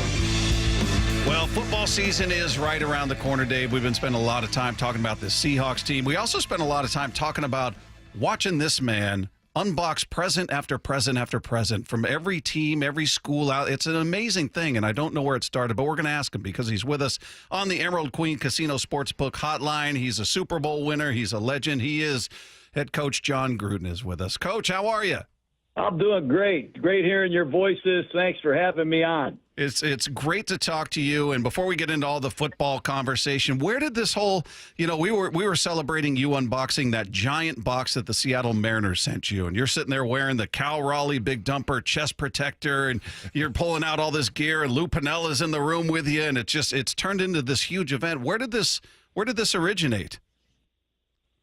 Speaker 1: Well, football season is right around the corner, Dave. We've been spending a lot of time talking about this Seahawks team. We also spent a lot of time talking about watching this man unbox present after present after present from every team, every school out. It's an amazing thing, and I don't know where it started, but we're going to ask him because he's with us on the Emerald Queen Casino Sportsbook Hotline. He's a Super Bowl winner. He's a legend. He is head coach John Gruden is with us. Coach, how are you?
Speaker 9: I'm doing great. Great hearing your voices. Thanks for having me on.
Speaker 1: It's great to talk to you. And before we get into all the football conversation, where did this whole, we were celebrating you unboxing that giant box that the Seattle Mariners sent you, and you're sitting there wearing the Cal Raleigh Big Dumper chest protector, and you're pulling out all this gear, and Lou Piniella's in the room with you, and it's turned into this huge event. Where did this originate?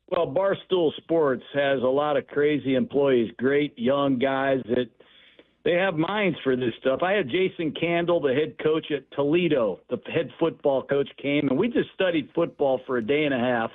Speaker 9: Well, Barstool Sports has a lot of crazy employees, great young guys that they have minds for this stuff. I had Jason Candle, the head coach at Toledo, the head football coach, came, and we just studied football for a day and a half.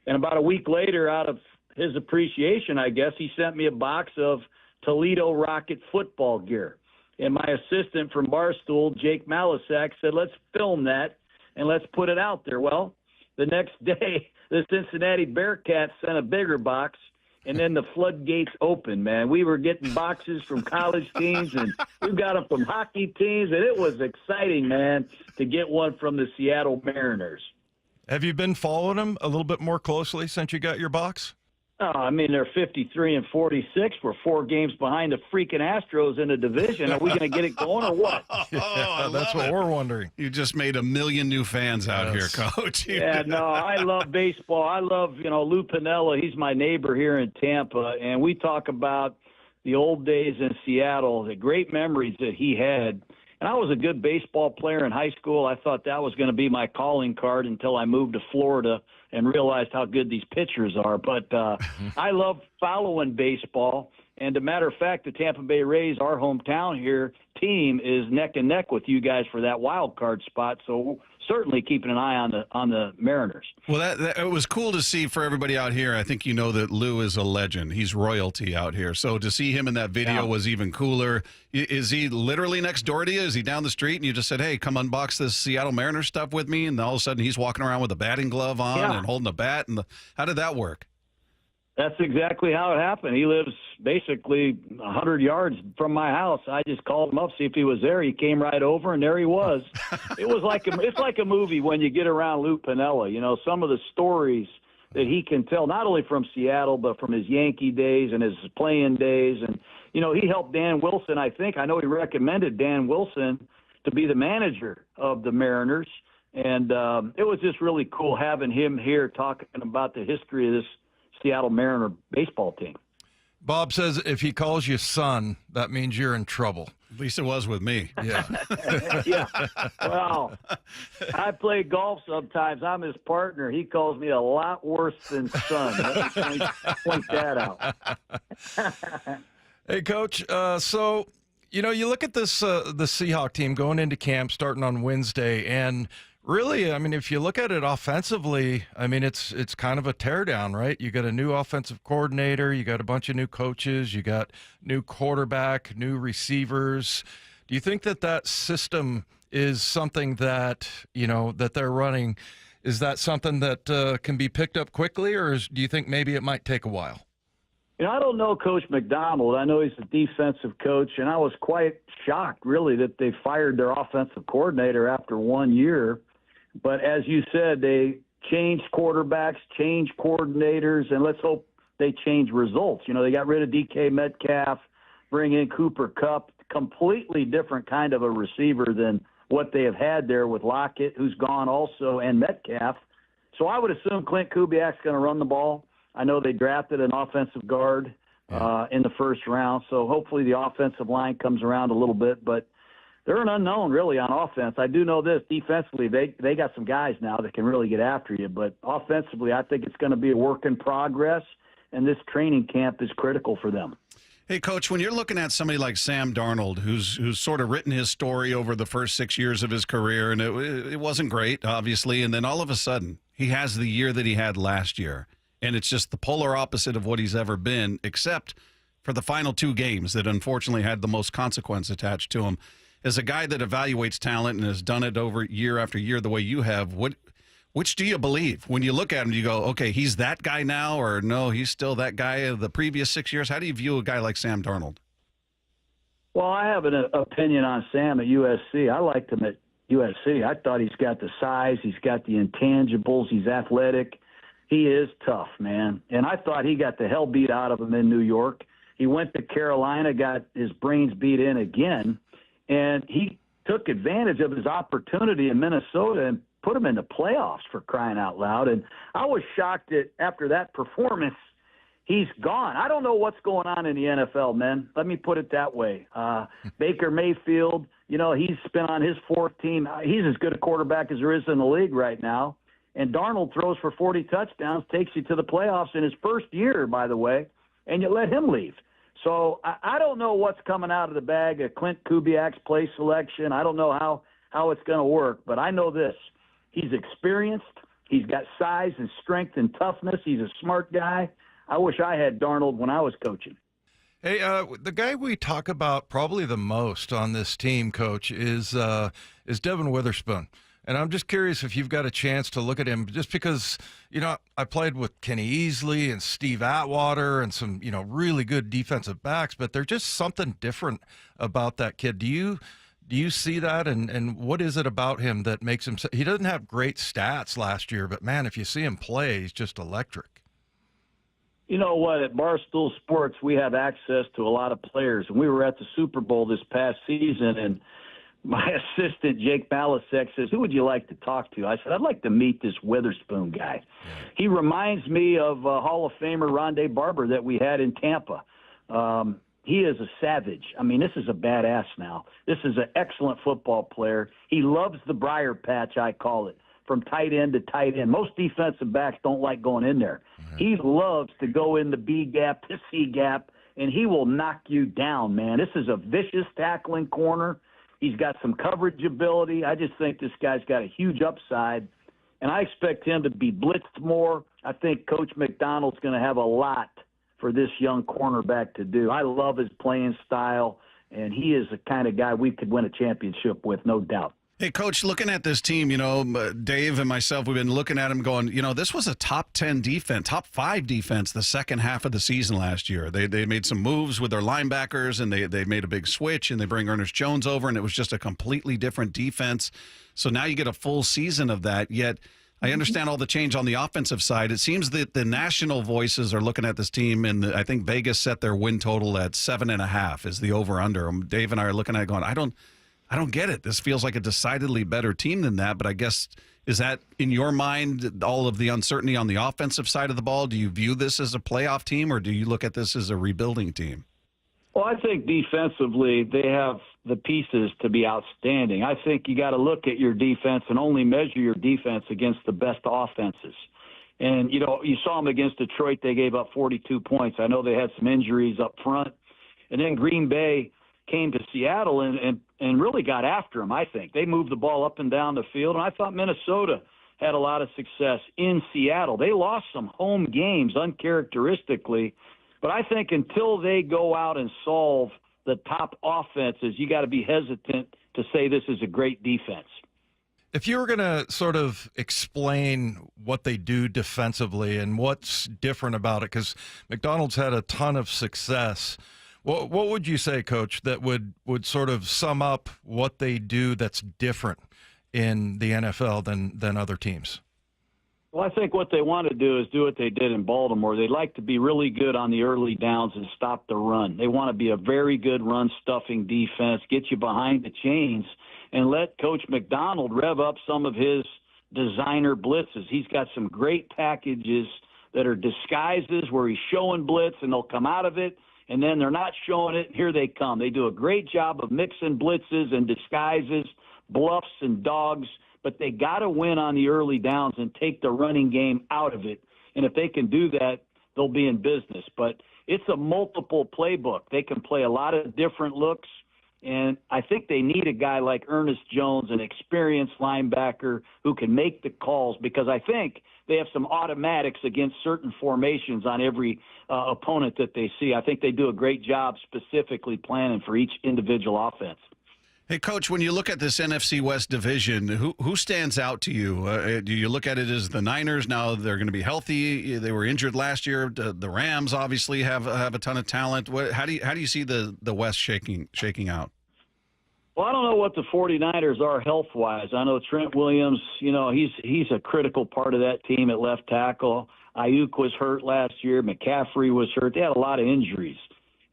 Speaker 9: And about a week later, out of his appreciation, I guess, he sent me a box of Toledo Rocket football gear. And my assistant from Barstool, Jake Malisak, said, let's film that and let's put it out there. Well, the next day, the Cincinnati Bearcats sent a bigger box, and then the floodgates opened, man. We were getting boxes from college teams, and we got them from hockey teams, and it was exciting, man, to get one from the Seattle Mariners.
Speaker 5: Have you been following them a little bit more closely since you got your box?
Speaker 9: Oh, I mean, they're 53-46. We're 4 games behind the freaking Astros in the division. Are we going to get it going or what?
Speaker 5: That's what we're wondering.
Speaker 1: You just made a million new fans out here, Coach.
Speaker 9: Yeah, no, I love baseball. I love, Lou Piniella. He's my neighbor here in Tampa, and we talk about the old days in Seattle, the great memories that he had. And I was a good baseball player in high school. I thought that was going to be my calling card until I moved to Florida and realized how good these pitchers are. But I love following baseball. And as a matter of fact, the Tampa Bay Rays, our hometown here, team is neck and neck with you guys for that wild card spot. So certainly keeping an eye on the Mariners.
Speaker 1: Well, that it was cool to see for everybody out here. I think you know that Lou is a legend. He's royalty out here. So to see him in that video was even cooler. Is he literally next door to you? Is he down the street and you just said, hey, come unbox this Seattle Mariners stuff with me? And all of a sudden he's walking around with a batting glove on and holding a bat. And how did that work?
Speaker 9: That's exactly how it happened. He lives basically 100 yards from my house. I just called him up, see if he was there. He came right over, and there he was. It's like a movie when you get around Lou Piniella. You know, some of the stories that he can tell, not only from Seattle, but from his Yankee days and his playing days. And, you know, he helped Dan Wilson, I know he recommended Dan Wilson to be the manager of the Mariners. And it was just really cool having him here talking about the history of this Seattle Mariner baseball team.
Speaker 5: Bob says if he calls you son, that means you're in trouble.
Speaker 1: At least it was with me.
Speaker 5: Yeah.
Speaker 9: Yeah. Well, I play golf sometimes. I'm his partner. He calls me a lot worse than son. Let me point that out.
Speaker 5: Hey, Coach. So, you know, you look at this the Seahawks team going into camp starting on Wednesday, and really, I mean, if you look at it offensively, I mean, it's kind of a teardown, right? You got a new offensive coordinator, you got a bunch of new coaches, you got new quarterback, new receivers. Do you think that system is something that, you know, that they're running? Is that something that can be picked up quickly, or do you think maybe it might take a while?
Speaker 9: You know, I don't know Coach Macdonald. I know he's a defensive coach, and I was quite shocked, really, that they fired their offensive coordinator after 1 year. But as you said, they changed quarterbacks, changed coordinators, and let's hope they change results. You know, they got rid of DK Metcalf, bring in Cooper Kupp, completely different kind of a receiver than what they have had there with Lockett, who's gone also, and Metcalf. So I would assume Clint Kubiak's going to run the ball. I know they drafted an offensive guard in the first round, so hopefully the offensive line comes around a little bit. But they're an unknown, really, on offense. I do know this. Defensively, they got some guys now that can really get after you. But offensively, I think it's going to be a work in progress, and this training camp is critical for them.
Speaker 1: Hey, Coach, when you're looking at somebody like Sam Darnold, who's sort of written his story over the first 6 years of his career, and it wasn't great, obviously, and then all of a sudden he has the year that he had last year, and it's just the polar opposite of what he's ever been, except for the final two games that unfortunately had the most consequence attached to him. As a guy that evaluates talent and has done it over year after year the way you have, which do you believe? When you look at him, do you go, okay, he's that guy now, or no, he's still that guy of the previous 6 years? How do you view a guy like Sam Darnold?
Speaker 9: Well, I have an opinion on Sam at USC. I liked him at USC. I thought he's got the size, he's got the intangibles, he's athletic. He is tough, man. And I thought he got the hell beat out of him in New York. He went to Carolina, got his brains beat in again. And he took advantage of his opportunity in Minnesota and put him in the playoffs, for crying out loud. And I was shocked that after that performance, he's gone. I don't know what's going on in the NFL, man. Let me put it that way. Baker Mayfield, you know, he's been on his fourth team. He's as good a quarterback as there is in the league right now. And Darnold throws for 40 touchdowns, takes you to the playoffs in his first year, by the way, and you let him leave. So I don't know what's coming out of the bag of Clint Kubiak's play selection. I don't know how it's going to work, but I know this. He's experienced. He's got size and strength and toughness. He's a smart guy. I wish I had Darnold when I was coaching.
Speaker 5: Hey, the guy we talk about probably the most on this team, Coach, is Devin Witherspoon. And I'm just curious if you've got a chance to look at him, just because, you know, I played with Kenny Easley and Steve Atwater and some, you know, really good defensive backs, but there's just something different about that kid. Do you see that? And what is it about him that makes him – he doesn't have great stats last year, but, man, if you see him play, he's just electric.
Speaker 9: You know what? At Barstool Sports, we have access to a lot of players. And we were at the Super Bowl this past season, and my assistant, Jake Balasek, says, who would you like to talk to? I said, I'd like to meet this Witherspoon guy. Yeah. He reminds me of Hall of Famer Rondé Barber that we had in Tampa. he is a savage. I mean, this is a badass now. This is an excellent football player. He loves the briar patch, I call it, from tight end to tight end. Most defensive backs don't like going in there. He loves to go in the B gap to C gap, and he will knock you down, man. This is a vicious tackling corner. He's got some coverage ability. I just think this guy's got a huge upside, and I expect him to be blitzed more. I think Coach Macdonald's going to have a lot for this young cornerback to do. I love his playing style, and he is the kind of guy we could win a championship with, no doubt.
Speaker 1: Hey, Coach, looking at this team, Dave and myself, we've been looking at him going, this was a top 10 defense, top 5 defense the second half of the season last year. They made some moves with their linebackers, and they made a big switch, and they bring Ernest Jones over, and it was just a completely different defense. So now you get a full season of that, yet I understand all the change on the offensive side. It seems that the national voices are looking at this team, and I think Vegas set their win total at 7.5 is the over-under. Dave and I are looking at it going, I don't get it. This feels like a decidedly better team than that, but I guess, is that, in your mind, all of the uncertainty on the offensive side of the ball? Do you view this as a playoff team, or do you look at this as a rebuilding team?
Speaker 9: Well, I think defensively they have the pieces to be outstanding. I think you got to look at your defense and only measure your defense against the best offenses. And, you saw them against Detroit. They gave up 42 points. I know they had some injuries up front. And then Green Bay came to Seattle and really got after them, I think. They moved the ball up and down the field, and I thought Minnesota had a lot of success in Seattle. They lost some home games uncharacteristically, but I think until they go out and solve the top offenses, you got to be hesitant to say this is a great defense.
Speaker 5: If you were going to sort of explain what they do defensively and what's different about it, because Macdonald's had a ton of success, what would you say, Coach, that would sort of sum up what they do that's different in the NFL than other teams?
Speaker 9: Well, I think what they want to do is do what they did in Baltimore. They like to be really good on the early downs and stop the run. They want to be a very good run-stuffing defense, get you behind the chains, and let Coach Macdonald rev up some of his designer blitzes. He's got some great packages that are disguises where he's showing blitz, and they'll come out of it, and then they're not showing it, and here they come. They do a great job of mixing blitzes and disguises, bluffs and dogs, but they got to win on the early downs and take the running game out of it. And if they can do that, they'll be in business. But it's a multiple playbook. They can play a lot of different looks, and I think they need a guy like Ernest Jones, an experienced linebacker who can make the calls, because I think they have some automatics against certain formations on every opponent that they see. I think they do a great job specifically planning for each individual offense.
Speaker 1: Hey, Coach, when you look at this NFC West division, who stands out to you? Do you look at it as the Niners? Now they're going to be healthy. They were injured last year. The Rams obviously have a ton of talent. How do you see the West shaking out?
Speaker 9: Well, I don't know what the 49ers are health-wise. I know Trent Williams, he's a critical part of that team at left tackle. Ayuk was hurt last year. McCaffrey was hurt. They had a lot of injuries.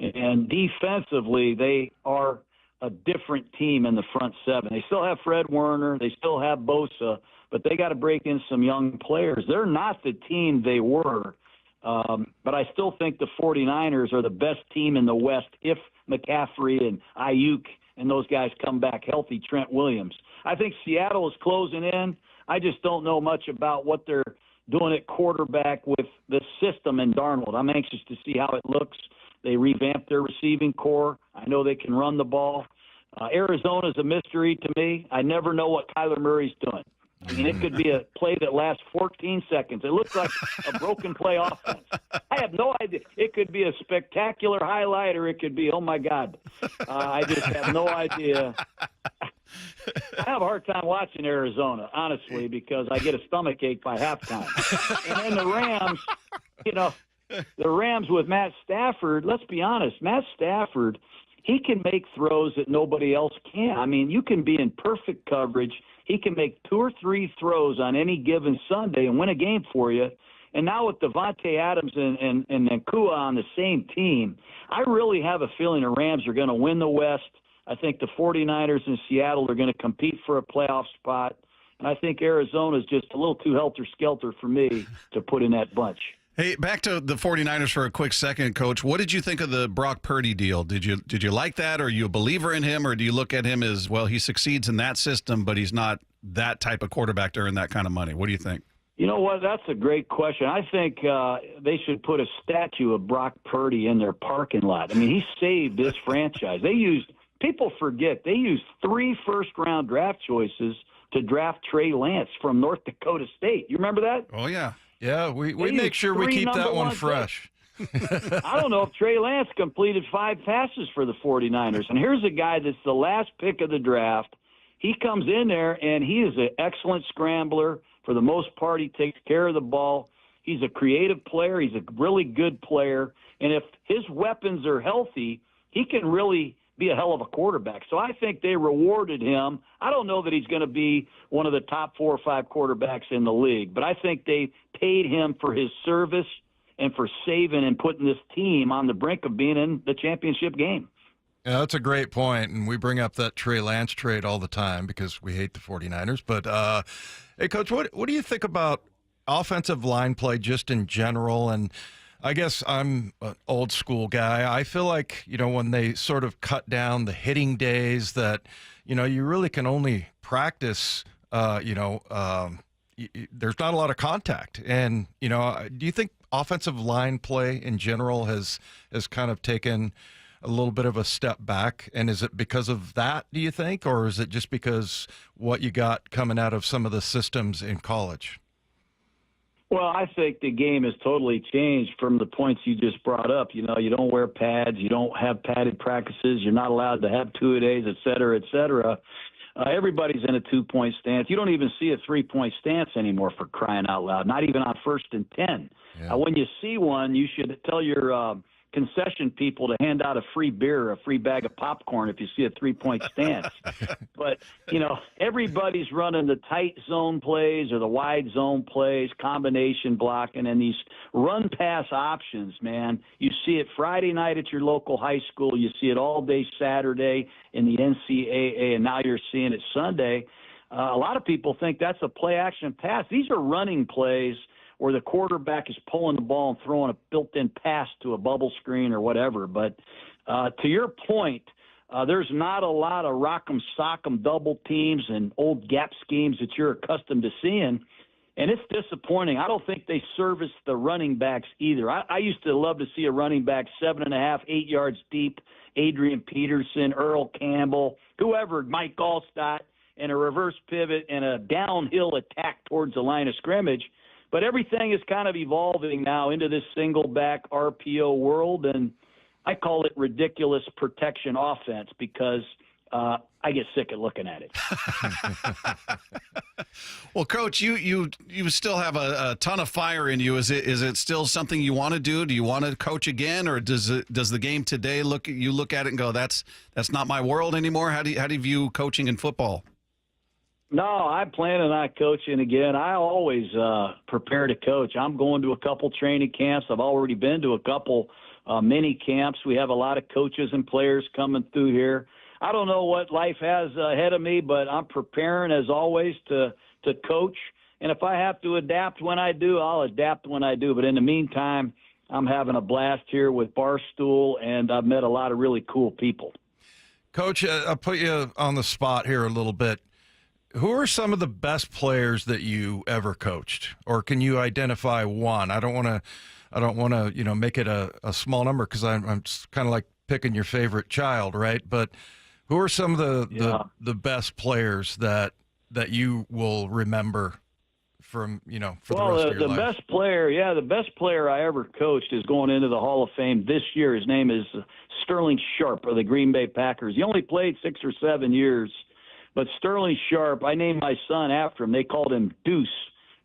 Speaker 9: And defensively, they are a different team in the front seven. They still have Fred Warner. They still have Bosa, but they got to break in some young players. They're not the team they were, but I still think the 49ers are the best team in the West if McCaffrey and Ayuk and those guys come back healthy, Trent Williams. I think Seattle is closing in. I just don't know much about what they're doing at quarterback with the system in Darnold. I'm anxious to see how it looks. They revamped their receiving core. I know they can run the ball. Arizona's a mystery to me. I never know what Kyler Murray's doing. I mean, it could be a play that lasts 14 seconds. It looks like a broken play offense. I have no idea. It could be a spectacular highlight, or it could be, oh, my God. I just have no idea. I have a hard time watching Arizona, honestly, because I get a stomach ache by halftime. And then the Rams, the Rams with Matt Stafford, let's be honest, Matt Stafford, he can make throws that nobody else can. I mean, you can be in perfect coverage. He can make 2 or 3 throws on any given Sunday and win a game for you. And now with Devontae Adams and Nakua on the same team, I really have a feeling the Rams are going to win the West. I think the 49ers and Seattle are going to compete for a playoff spot. And I think Arizona is just a little too helter-skelter for me to put in that bunch.
Speaker 1: Hey, back to the 49ers for a quick second, Coach. What did you think of the Brock Purdy deal? Did you like that? Are you a believer in him, or do you look at him as, well, he succeeds in that system, but he's not that type of quarterback to earn that kind of money? What do you think?
Speaker 9: You know what? That's a great question. I think they should put a statue of Brock Purdy in their parking lot. I mean, he saved this franchise. People forget, they used 3 first-round draft choices to draft Trey Lance from North Dakota State. You remember that?
Speaker 1: Oh, yeah.
Speaker 5: Yeah, we make sure we keep that one fresh.
Speaker 9: I don't know if Trey Lance completed 5 passes for the 49ers. And here's a guy that's the last pick of the draft. He comes in there, and he is an excellent scrambler. For the most part, he takes care of the ball. He's a creative player. He's a really good player. And if his weapons are healthy, he can really be a hell of a quarterback. So I think they rewarded him. I don't know that he's going to be one of the top 4 or 5 quarterbacks in the league, but I think they paid him for his service and for saving and putting this team on the brink of being in the championship game.
Speaker 5: Yeah, that's a great point, and we bring up that Trey Lance trade all the time because we hate the 49ers. But, hey, Coach, what do you think about offensive line play just in general? And I guess I'm an old school guy. I feel like, when they sort of cut down the hitting days that, you really can only practice, there's not a lot of contact. And, do you think offensive line play in general has kind of taken a little bit of a step back? And is it because of that, do you think? Or is it just because what you got coming out of some of the systems in college?
Speaker 9: Well, I think the game has totally changed from the points you just brought up. You don't wear pads. You don't have padded practices. You're not allowed to have 2-a-days, et cetera, et cetera. Everybody's in a 2-point stance. You don't even see a 3-point stance anymore, for crying out loud, not even on 1st and 10. Yeah. When you see one, you should tell your concession people to hand out a free beer or a free bag of popcorn if you see a 3-point stance. But, everybody's running the tight zone plays or the wide zone plays, combination blocking, and these run-pass options, man. You see it Friday night at your local high school. You see it all day Saturday in the NCAA, and now you're seeing it Sunday. A lot of people think that's a play-action pass. These are running plays where the quarterback is pulling the ball and throwing a built-in pass to a bubble screen or whatever. But to your point, there's not a lot of rock'em sock'em double teams and old gap schemes that you're accustomed to seeing, and it's disappointing. I don't think they service the running backs either. I used to love to see a running back 7.5, 8 yards deep, Adrian Peterson, Earl Campbell, whoever, Mike Allstott, and a reverse pivot and a downhill attack towards the line of scrimmage. But everything is kind of evolving now into this single-back RPO world, and I call it ridiculous protection offense because I get sick of looking at it.
Speaker 1: Well, Coach, you still have a ton of fire in you. Is it still something you want to do? Do you want to coach again, or does the game today look at it and go, that's not my world anymore? How do you view coaching in football?
Speaker 9: No, I'm planning on coaching again. I always prepare to coach. I'm going to a couple training camps. I've already been to a couple mini camps. We have a lot of coaches and players coming through here. I don't know what life has ahead of me, but I'm preparing, as always, to coach. And if I have to adapt when I do, I'll adapt when I do. But in the meantime, I'm having a blast here with Barstool, and I've met a lot of really cool people.
Speaker 5: Coach, I'll put you on the spot here a little bit. Who are some of the best players that you ever coached, or can you identify one? I don't want to, make it a small number because I'm kind of like picking your favorite child, right? But who are some of the best players that you will remember from for the rest of your life?
Speaker 9: The best player I ever coached is going into the Hall of Fame this year. His name is Sterling Sharp of the Green Bay Packers. He only played 6 or 7 years. But Sterling Sharp, I named my son after him. They called him Deuce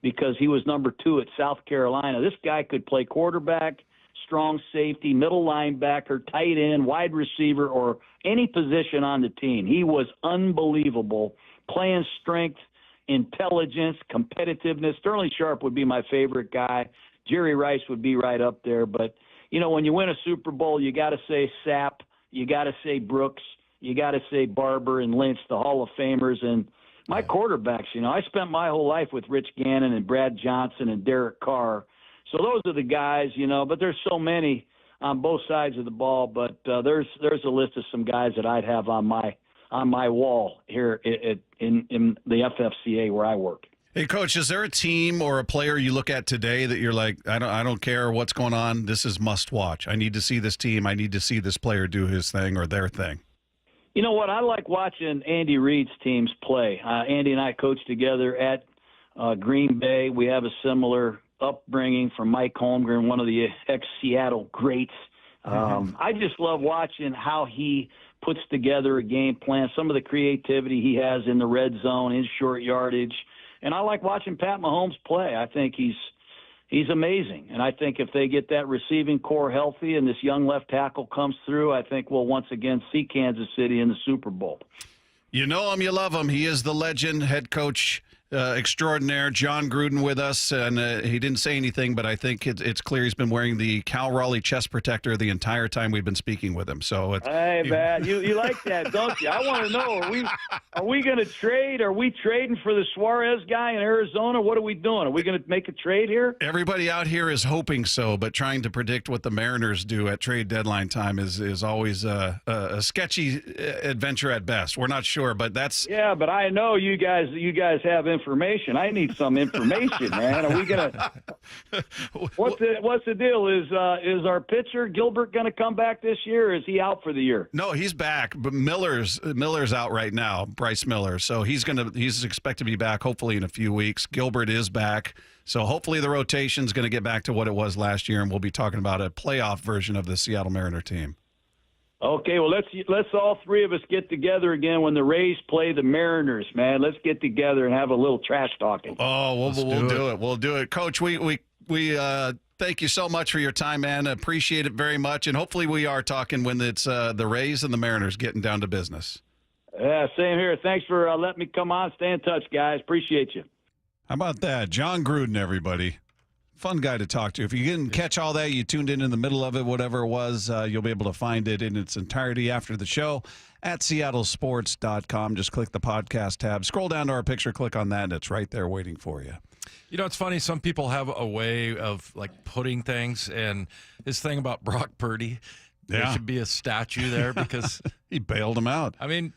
Speaker 9: because he was number 2 at South Carolina. This guy could play quarterback, strong safety, middle linebacker, tight end, wide receiver, or any position on the team. He was unbelievable. Playing strength, intelligence, competitiveness. Sterling Sharp would be my favorite guy. Jerry Rice would be right up there. But, when you win a Super Bowl, you got to say Sapp. You got to say Brooks. You got to say Barber and Lynch, the Hall of Famers. And my quarterbacks, I spent my whole life with Rich Gannon and Brad Johnson and Derek Carr. So those are the guys, but there's so many on both sides of the ball. But there's a list of some guys that I'd have on my wall here in the FFCA where I work.
Speaker 1: Hey, Coach, is there a team or a player you look at today that you're like, I don't care what's going on, this is must watch. I need to see this team. I need to see this player do his thing or their thing.
Speaker 9: You know what? I like watching Andy Reid's teams play. Andy and I coached together at Green Bay. We have a similar upbringing from Mike Holmgren, one of the ex-Seattle greats. I just love watching how he puts together a game plan, some of the creativity he has in the red zone, his short yardage. And I like watching Pat Mahomes play. I think he's amazing. And I think if they get that receiving core healthy and this young left tackle comes through, I think we'll once again see Kansas City in the Super Bowl.
Speaker 1: You know him, you love him. He is the legend, head coach extraordinaire, John Gruden with us. And he didn't say anything, but I think it's clear he's been wearing the Cal Raleigh chest protector the entire time we've been speaking with him. So
Speaker 9: hey, man, you like that, don't you? I want to know, are we going to trade? Are we trading for the Suarez guy in Arizona? What are we doing? Are we going to make a trade here?
Speaker 1: Everybody out here is hoping so, but trying to predict what the Mariners do at trade deadline time is always a sketchy adventure at best. We're not sure, but that's...
Speaker 9: Yeah, but I know you guys have information. I need some information, man. Are we gonna? What's the deal? Is our pitcher Gilbert going to come back this year? Or is he out for the year?
Speaker 1: No, he's back, but Miller's out right now. Bryce Miller, so he's expected to be back hopefully in a few weeks. Gilbert is back, so hopefully the rotation's going to get back to what it was last year, and we'll be talking about a playoff version of the Seattle Mariner team.
Speaker 9: Okay, well, let's all three of us get together again when the Rays play the Mariners, man. Let's get together and have a little trash talking.
Speaker 1: Oh, we'll do it. We'll do it. Coach, we thank you so much for your time, man. Appreciate it very much, and hopefully we are talking when it's the Rays and the Mariners getting down to business.
Speaker 9: Yeah, same here. Thanks for letting me come on. Stay in touch, guys. Appreciate you.
Speaker 1: How about that? John Gruden, everybody. Fun guy to talk to. If you didn't catch all that, you tuned in the middle of it, whatever it was, you'll be able to find it in its entirety after the show at seattlesports.com. Just click the podcast tab. Scroll down to our picture, click on that, and it's right there waiting for you.
Speaker 5: You know, it's funny. Some people have a way of, like, putting things, and his thing about Brock Purdy, there should be a statue there because
Speaker 1: he bailed him out.
Speaker 5: I mean,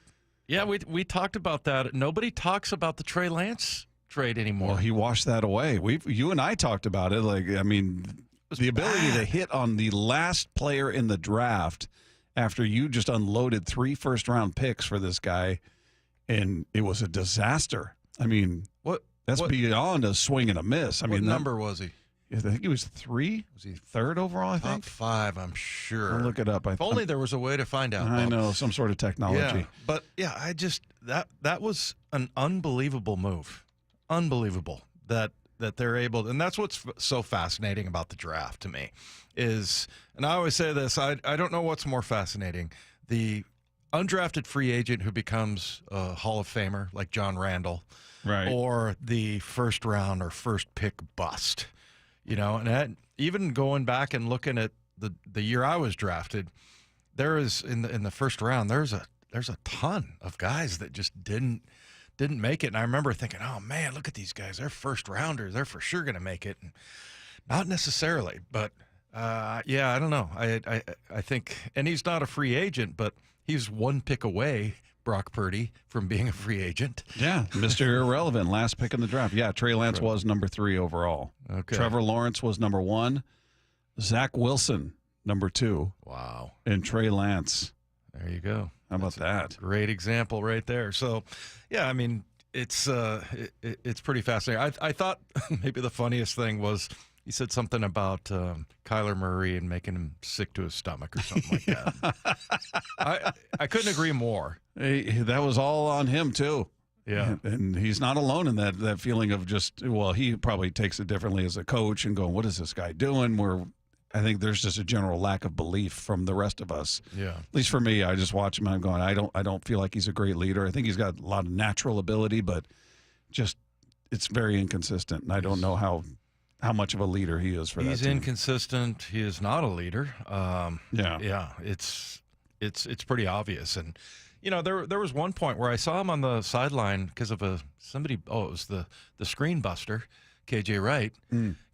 Speaker 5: yeah, we talked about that. Nobody talks about the Trey Lance trade anymore.
Speaker 1: Well, he washed that away. You and I talked about it. Like, I mean, the ability to hit on the last player in the draft after you just unloaded 3 first-round picks for this guy, and it was a disaster. I mean, that's beyond a swing and a miss. I mean,
Speaker 5: what number was he?
Speaker 1: I think he was 3. Was he 3rd overall, I think?
Speaker 5: Top 5, I'm sure.
Speaker 1: I'll look it up.
Speaker 5: If only there was a way to find out.
Speaker 1: I know, some sort of technology.
Speaker 5: Yeah, but, yeah, that was an unbelievable move. Unbelievable that they're able to, and that's what's so fascinating about the draft to me is, and I always say this, I don't know what's more fascinating, the undrafted free agent who becomes a Hall of Famer like John Randall,
Speaker 1: right,
Speaker 5: or the first round or first pick bust, you know. And that, even going back and looking at the year I was drafted, there is in the first round there's a ton of guys that just didn't make it. And I remember thinking, oh, man, look at these guys. They're first rounders. They're for sure going to make it. And not necessarily. But, yeah, I don't know. I think – and he's not a free agent, but he's 1 pick away, Brock Purdy, from being a free agent.
Speaker 1: Yeah, Mr. Irrelevant, last pick in the draft. Yeah, Trey Lance was number 3 overall.
Speaker 5: Okay.
Speaker 1: Trevor Lawrence was number 1. Zach Wilson, number 2.
Speaker 5: Wow.
Speaker 1: And Trey Lance.
Speaker 5: There you go.
Speaker 1: How about that?
Speaker 5: Great example right there. So, yeah, I mean, it's pretty fascinating. I thought maybe the funniest thing was he said something about Kyler Murray and making him sick to his stomach or something like that. I couldn't agree more.
Speaker 1: That was all on him, too.
Speaker 5: Yeah.
Speaker 1: And he's not alone in that feeling of just, well, he probably takes it differently as a coach and going, what is this guy doing? I think there's just a general lack of belief from the rest of us.
Speaker 5: Yeah.
Speaker 1: At least for me, I just watch him and I'm going, I don't feel like he's a great leader. I think he's got a lot of natural ability, but just it's very inconsistent. And I don't know how much of a leader he is for that team.
Speaker 5: He's inconsistent. He is not a leader.
Speaker 1: Yeah.
Speaker 5: It's pretty obvious. And you know, there was one point where I saw him on the sideline because of it was the screen buster, KJ Wright.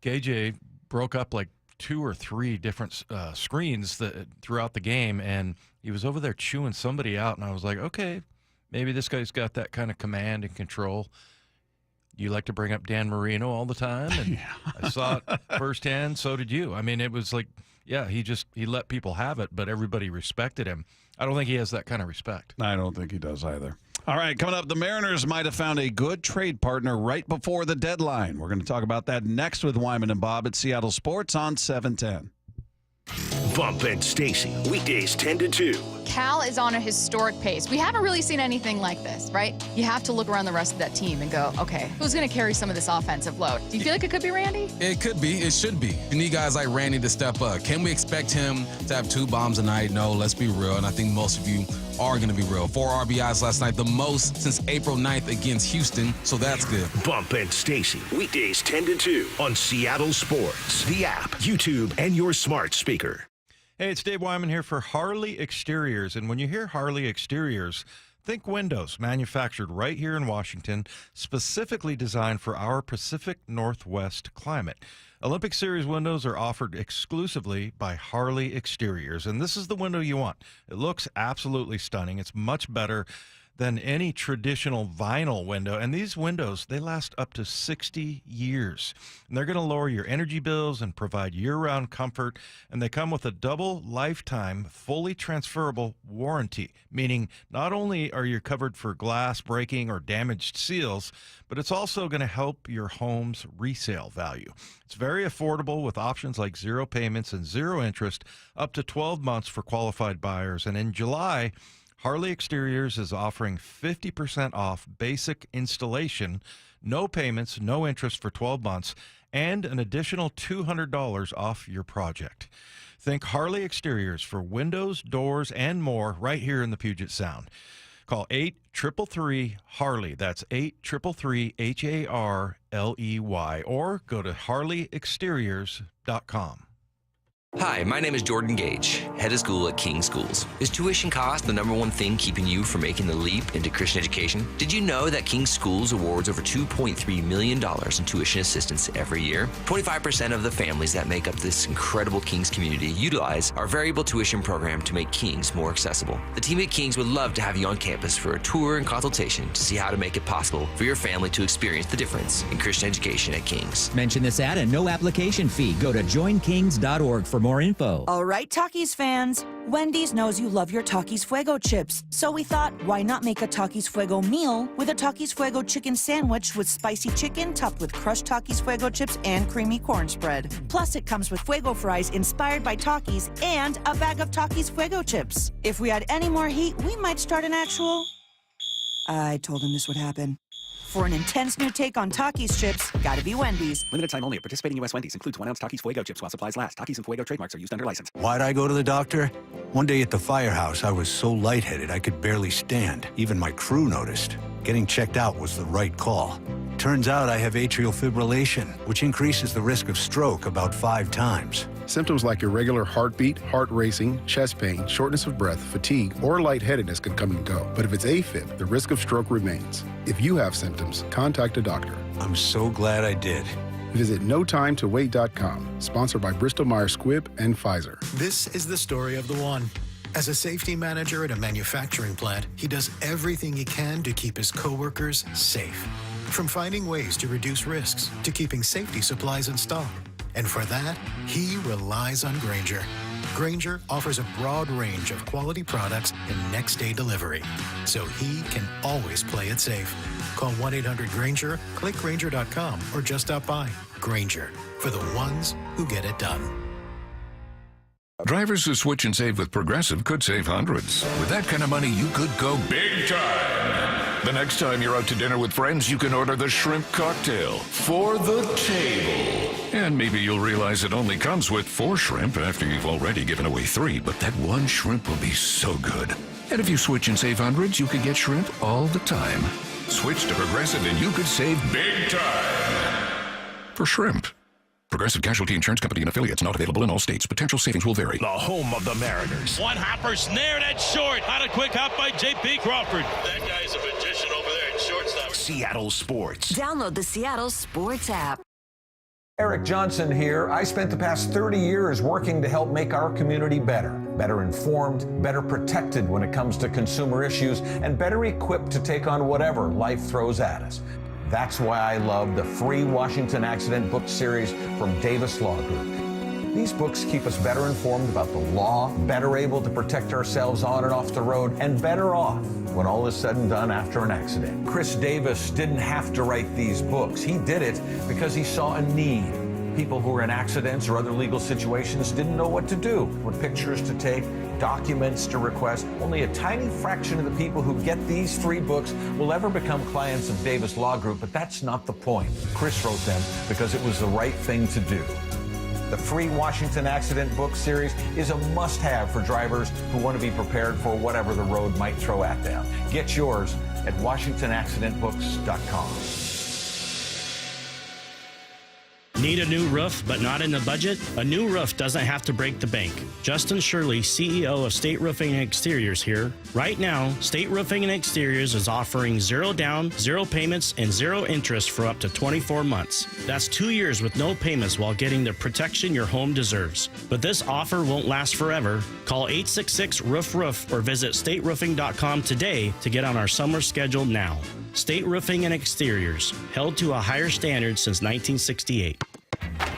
Speaker 5: KJ broke up like 2 or 3 different screens throughout the game, and he was over there chewing somebody out, and I was like, okay, maybe this guy's got that kind of command and control. You like to bring up Dan Marino all the time, and I saw it firsthand. So did you. I mean, it was like, yeah, he let people have it, but everybody respected him. I don't think he has that kind of respect.
Speaker 1: I don't think he does either. All right, coming up, the Mariners might have found a good trade partner right before the deadline. We're going to talk about that next with Wyman and Bob at Seattle Sports on 710.
Speaker 4: Bump and Stacy, weekdays 10 to 2.
Speaker 7: Cal is on a historic pace. We haven't really seen anything like this, right? You have to look around the rest of that team and go, okay, who's going to carry some of this offensive load? Do you feel like it could be Randy?
Speaker 11: It could be. It should be. You need guys like Randy to step up. Can we expect him to have 2 bombs a night? No, let's be real. And I think most of you are going to be real. 4 RBIs last night, the most since April 9th against Houston, so that's good.
Speaker 4: Bump and Stacy, weekdays 10 to 2 on Seattle Sports, the app, YouTube, and your smart speaker.
Speaker 5: Hey, it's Dave Wyman here for Harley Exteriors. And when you hear Harley Exteriors, think windows manufactured right here in Washington, specifically designed for our Pacific Northwest climate. Olympic Series windows are offered exclusively by Harley Exteriors, and this is the window you want. It looks absolutely stunning. It's much better than any traditional vinyl window. And these windows, they last up to 60 years. And they're going to lower your energy bills and provide year-round comfort. And they come with a double lifetime, fully transferable warranty, meaning not only are you covered for glass breaking or damaged seals, but it's also going to help your home's resale value. It's very affordable with options like 0 payments and 0 interest, up to 12 months for qualified buyers. And in July, Harley Exteriors is offering 50% off basic installation, no payments, no interest for 12 months, and an additional $200 off your project. Think Harley Exteriors for windows, doors, and more right here in the Puget Sound. Call 833-HARLEY. That's 833-HARLEY. Or go to harleyexteriors.com.
Speaker 12: Hi, my name is Jordan Gage, head of school at King Schools. Is tuition cost the #1 thing keeping you from making the leap into Christian education? Did you know that King Schools awards over $2.3 million in tuition assistance every year? 25% of the families that make up this incredible Kings community utilize our variable tuition program to make Kings more accessible. The team at Kings would love to have you on campus for a tour and consultation to see how to make it possible for your family to experience the difference in Christian education at Kings.
Speaker 8: Mention this ad and no application fee. Go to joinkings.org for more info.
Speaker 14: All right, Takis fans. Wendy's knows you love your Takis Fuego chips. So we thought, why not make a Takis Fuego meal with a Takis Fuego chicken sandwich with spicy chicken topped with crushed Takis Fuego chips and creamy corn spread. Plus, it comes with Fuego fries inspired by Takis and a bag of Takis Fuego chips. If we had any more heat, we might start an actual... I told him this would happen. For an intense new take on Takis chips, gotta be Wendy's.
Speaker 15: Limited time only at participating U.S. Wendy's. Includes 1 ounce Takis Fuego chips while supplies last. Takis and Fuego trademarks are used under license.
Speaker 16: Why'd I go to the doctor? One day at the firehouse, I was so lightheaded I could barely stand. Even my crew noticed. Getting checked out was the right call. Turns out I have atrial fibrillation, which increases the risk of stroke about 5 times.
Speaker 26: Symptoms like irregular heartbeat, heart racing, chest pain, shortness of breath, fatigue, or lightheadedness can come and go. But if it's AFib, the risk of stroke remains. If you have symptoms, contact a doctor.
Speaker 16: I'm so glad I did.
Speaker 26: Visit NoTimeToWait.com, sponsored by Bristol-Myers Squibb and Pfizer.
Speaker 27: This is the story of the one. As a safety manager at a manufacturing plant, he does everything he can to keep his coworkers safe. From finding ways to reduce risks to keeping safety supplies in stock. And for that, he relies on Grainger. Grainger offers a broad range of quality products and next-day delivery, so he can always play it safe. Call 1-800-GRAINGER, click Grainger.com, or just stop by. Grainger, for the ones who get it done.
Speaker 28: Drivers who switch and save with Progressive could save hundreds. With that kind of money, you could go big time. The next time you're out to dinner with friends, you can order the shrimp cocktail for the table. And maybe you'll realize it only comes with 4 shrimp after you've already given away 3, but that one shrimp will be so good. And if you switch and save hundreds, you could get shrimp all the time. Switch to Progressive and you could save big time. For shrimp. Progressive Casualty Insurance Company and affiliates, not available in all states. Potential savings will vary.
Speaker 4: The home of the Mariners.
Speaker 29: One hopper snared at short. Not a quick hop by J.P. Crawford. That guy's a magician over there at shortstop.
Speaker 4: Seattle Sports.
Speaker 3: Download the Seattle Sports app.
Speaker 10: Eric Johnson here. I spent the past 30 years working to help make our community better informed, better protected when it comes to consumer issues, and better equipped to take on whatever life throws at us. That's why I love the free Washington Accident book series from Davis Law Group. These books keep us better informed about the law, better able to protect ourselves on and off the road, and better off when all is said and done after an accident. Chris Davis didn't have to write these books. He did it because he saw a need. People who were in accidents or other legal situations didn't know what to do, what pictures to take, documents to request. Only a tiny fraction of the people who get these free books will ever become clients of Davis Law Group, but that's not the point. Chris wrote them because it was the right thing to do. The free Washington Accident book series is a must-have for drivers who want to be prepared for whatever the road might throw at them. Get yours at WashingtonAccidentBooks.com.
Speaker 13: Need a new roof but not in the budget? A new roof doesn't have to break the bank. Justin Shirley, CEO of State Roofing and Exteriors here. Right now, State Roofing and Exteriors is offering 0 down, 0 payments, and 0 interest for up to 24 months. That's 2 years with no payments while getting the protection your home deserves. But this offer won't last forever. Call 866-ROOF-ROOF or visit stateroofing.com today to get on our summer schedule now. State Roofing and Exteriors, held to a higher standard since 1968.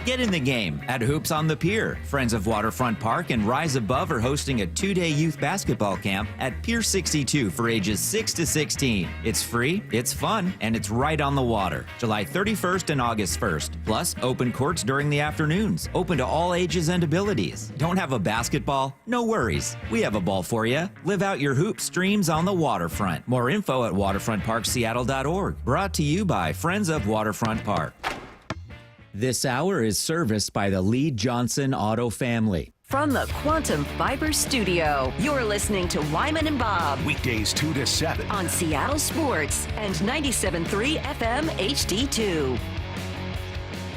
Speaker 8: Get in the game at Hoops on the Pier. Friends of Waterfront Park and Rise Above are hosting a 2-day youth basketball camp at Pier 62 for ages 6 to 16. It's free, it's fun, and it's right on the water. July 31st and August 1st. Plus, open courts during the afternoons. Open to all ages and abilities. Don't have a basketball? No worries. We have a ball for you. Live out your hoops dreams on the waterfront. More info at waterfrontparkseattle.org. Brought to you by Friends of Waterfront Park. This hour is serviced by the Lee Johnson Auto family.
Speaker 3: From the Quantum Fiber Studio, you're listening to Wyman and Bob.
Speaker 4: Weekdays 2 to 7.
Speaker 3: On Seattle Sports and 97.3 FM HD2.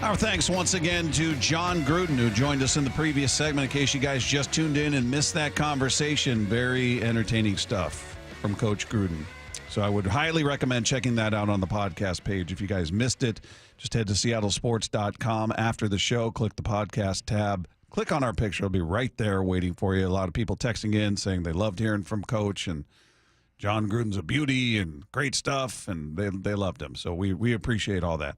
Speaker 1: Our thanks once again to John Gruden, who joined us in the previous segment. In case you guys just tuned in and missed that conversation, very entertaining stuff from Coach Gruden. So I would highly recommend checking that out on the podcast page. If you guys missed it, just head to seattlesports.com after the show, click the podcast tab, click on our picture. It'll be right there waiting for you. A lot of people texting in saying they loved hearing from Coach, and John Gruden's a beauty and great stuff, and they loved him. So we appreciate all that.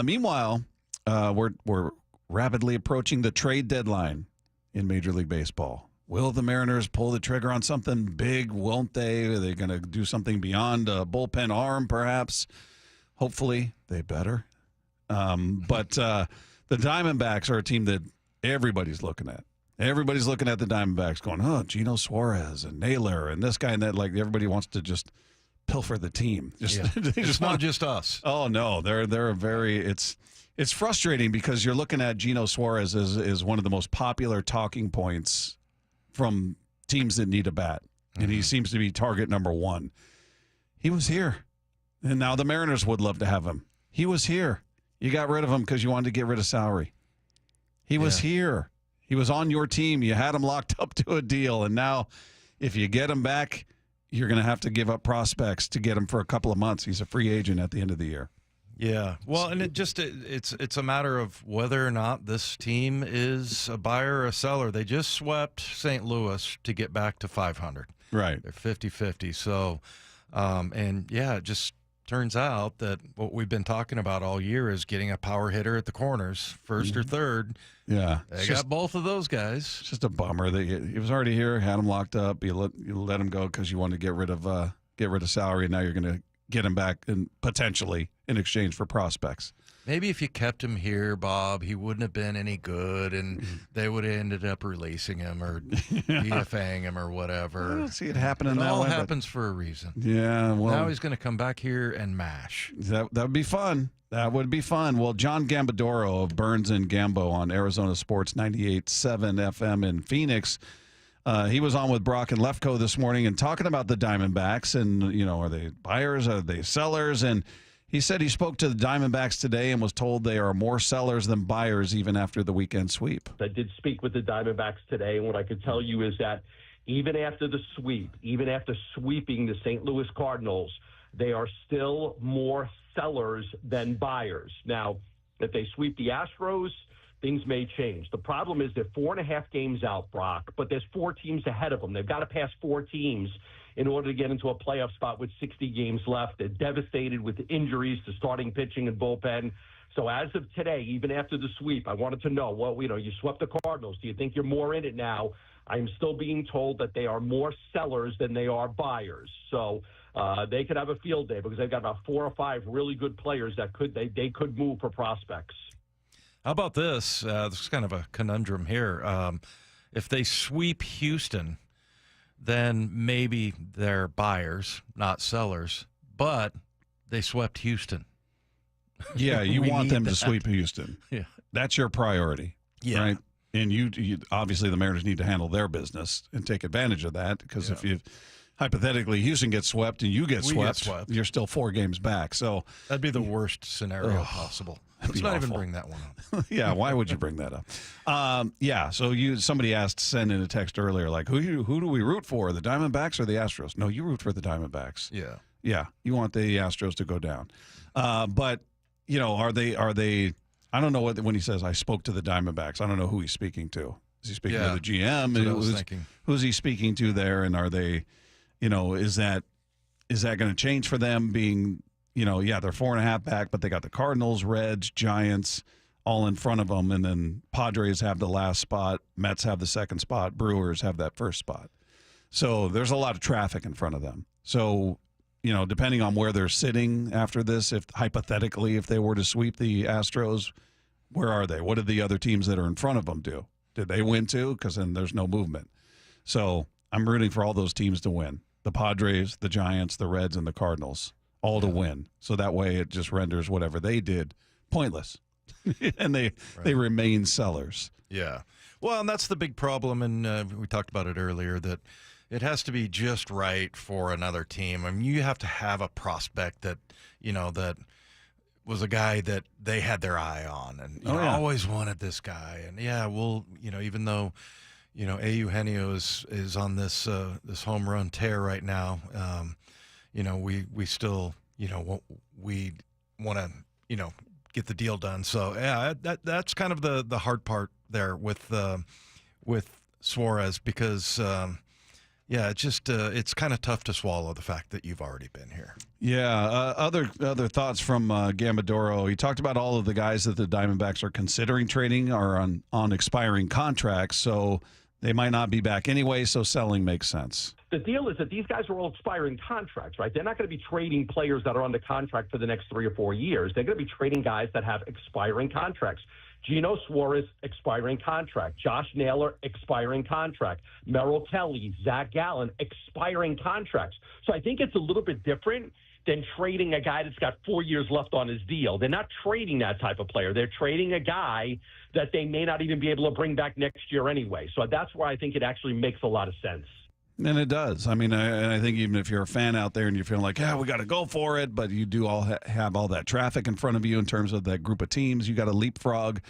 Speaker 1: Meanwhile, we're rapidly approaching the trade deadline in Major League Baseball. Will the Mariners pull the trigger on something big? Won't they? Are they going to do something beyond a bullpen arm, perhaps? Hopefully, they better. But the Diamondbacks are a team that everybody's looking at. Everybody's looking at the Diamondbacks going, oh, Gino Suarez and Naylor and this guy and that. Like, everybody wants to just pilfer the team.
Speaker 5: It's not just us.
Speaker 1: Oh, no. They're a very – it's frustrating because you're looking at Gino Suarez as one of the most popular talking points from teams that need a bat. And he seems to be target number one. He was here. And now the Mariners would love to have him. He was here. You got rid of him because you wanted to get rid of salary. He was here. He was on your team. You had him locked up to a deal. And now if you get him back, you're going to have to give up prospects to get him for a couple of months. He's a free agent at the end of the year.
Speaker 5: Yeah. Well, and it's a matter of whether or not this team is a buyer or a seller. They just swept St. Louis to get back to 500.
Speaker 1: Right.
Speaker 5: They're 50-50. So, it just turns out that what we've been talking about all year is getting a power hitter at the corners, first or third.
Speaker 1: Yeah.
Speaker 5: They got both of those guys.
Speaker 1: It's just a bummer that he was already here, had him locked up. You let him go because you wanted to get rid of salary, and now you're going to get him back and potentially in exchange for prospects.
Speaker 5: Maybe if you kept him here, Bob, he wouldn't have been any good, and they would have ended up releasing him or DFAing him or whatever.
Speaker 1: I don't see it happening that way.
Speaker 5: It all happens for a reason.
Speaker 1: Yeah, well.
Speaker 5: Now he's going to come back here and mash.
Speaker 1: That would be fun. That would be fun. Well, John Gambadoro of Burns and Gambo on Arizona Sports 98.7 FM in Phoenix, he was on with Brock and Lefko this morning and talking about the Diamondbacks and, are they buyers, are they sellers? And he said he spoke to the Diamondbacks today and was told they are more sellers than buyers even after the weekend sweep.
Speaker 17: I did speak with the Diamondbacks today, and what I could tell you is that even after the sweep, even after sweeping the St. Louis Cardinals, they are still more sellers than buyers. Now, If they sweep the Astros, things may change. The problem is they're 4.5 games out, Brock, but there's 4 teams ahead of them. They've got to pass 4 teams in order to get into a playoff spot with 60 games left. They're devastated with injuries to starting pitching and bullpen. So as of today, even after the sweep, I wanted to know, well, you swept the Cardinals. Do you think you're more in it now? I'm still being told that they are more sellers than they are buyers. So they could have a field day because they've got about 4 or 5 really good players that they could move for prospects.
Speaker 5: How about this? This is kind of a conundrum here. If they sweep Houston, then maybe they're buyers, not sellers. But they swept Houston.
Speaker 1: Yeah, you want them to sweep Houston.
Speaker 5: Yeah.
Speaker 1: That's your priority.
Speaker 5: Yeah.
Speaker 1: Right? And you obviously the Mariners need to handle their business and take advantage of that because if you hypothetically Houston gets swept and you get swept, you're still 4 games back. So
Speaker 5: that'd be the worst scenario possible. Let's not even bring that one up.
Speaker 1: Yeah, why would you bring that up? So somebody asked, send in a text earlier, like who do we root for, the Diamondbacks or the Astros? No, you root for the Diamondbacks.
Speaker 5: Yeah.
Speaker 1: Yeah, you want the Astros to go down. But are they? I don't know when he says I spoke to the Diamondbacks. I don't know who he's speaking to. Is he speaking to the GM?
Speaker 5: That's what I was thinking.
Speaker 1: Who's he speaking to there? And are they? Is that going to change for them? Being they're 4.5 back, but they got the Cardinals, Reds, Giants all in front of them, and then Padres have the last spot, Mets have the second spot, Brewers have that first spot. So there's a lot of traffic in front of them. So depending on where they're sitting after this, if hypothetically if they were to sweep the Astros, where are they? What did the other teams that are in front of them do? Did they win too? Because then there's no movement. So I'm rooting for all those teams to win. The Padres, the Giants, the Reds, and the Cardinals, all to win. So that way it just renders whatever they did pointless. And they remain sellers.
Speaker 5: Yeah. Well, and that's the big problem, and we talked about it earlier, that it has to be just right for another team. I mean, you have to have a prospect that, that was a guy that they had their eye on and always wanted this guy. And, even though, Eugenio is on this home run tear right now, we still, we want to, get the deal done. So, that's kind of the hard part there with Suarez because it's kind of tough to swallow the fact that you've already been here.
Speaker 1: Yeah. Other thoughts from Gambadoro. He talked about all of the guys that the Diamondbacks are considering trading are on expiring contracts, so they might not be back anyway, so selling makes sense.
Speaker 17: The deal is that these guys are all expiring contracts, right? They're not going to be trading players that are under contract for the next 3 or 4 years. They're going to be trading guys that have expiring contracts. Gino Suarez, expiring contract. Josh Naylor, expiring contract. Merrill Kelly, Zach Gallen, expiring contracts. So I think it's a little bit different than trading a guy that's got 4 years left on his deal. They're not trading that type of player. They're trading a guy that they may not even be able to bring back next year anyway. So that's where I think it actually makes a lot of sense.
Speaker 1: And it does. I mean, I think even if you're a fan out there and you're feeling like, we got to go for it, but you do all have all that traffic in front of you in terms of that group of teams, you got to leapfrog.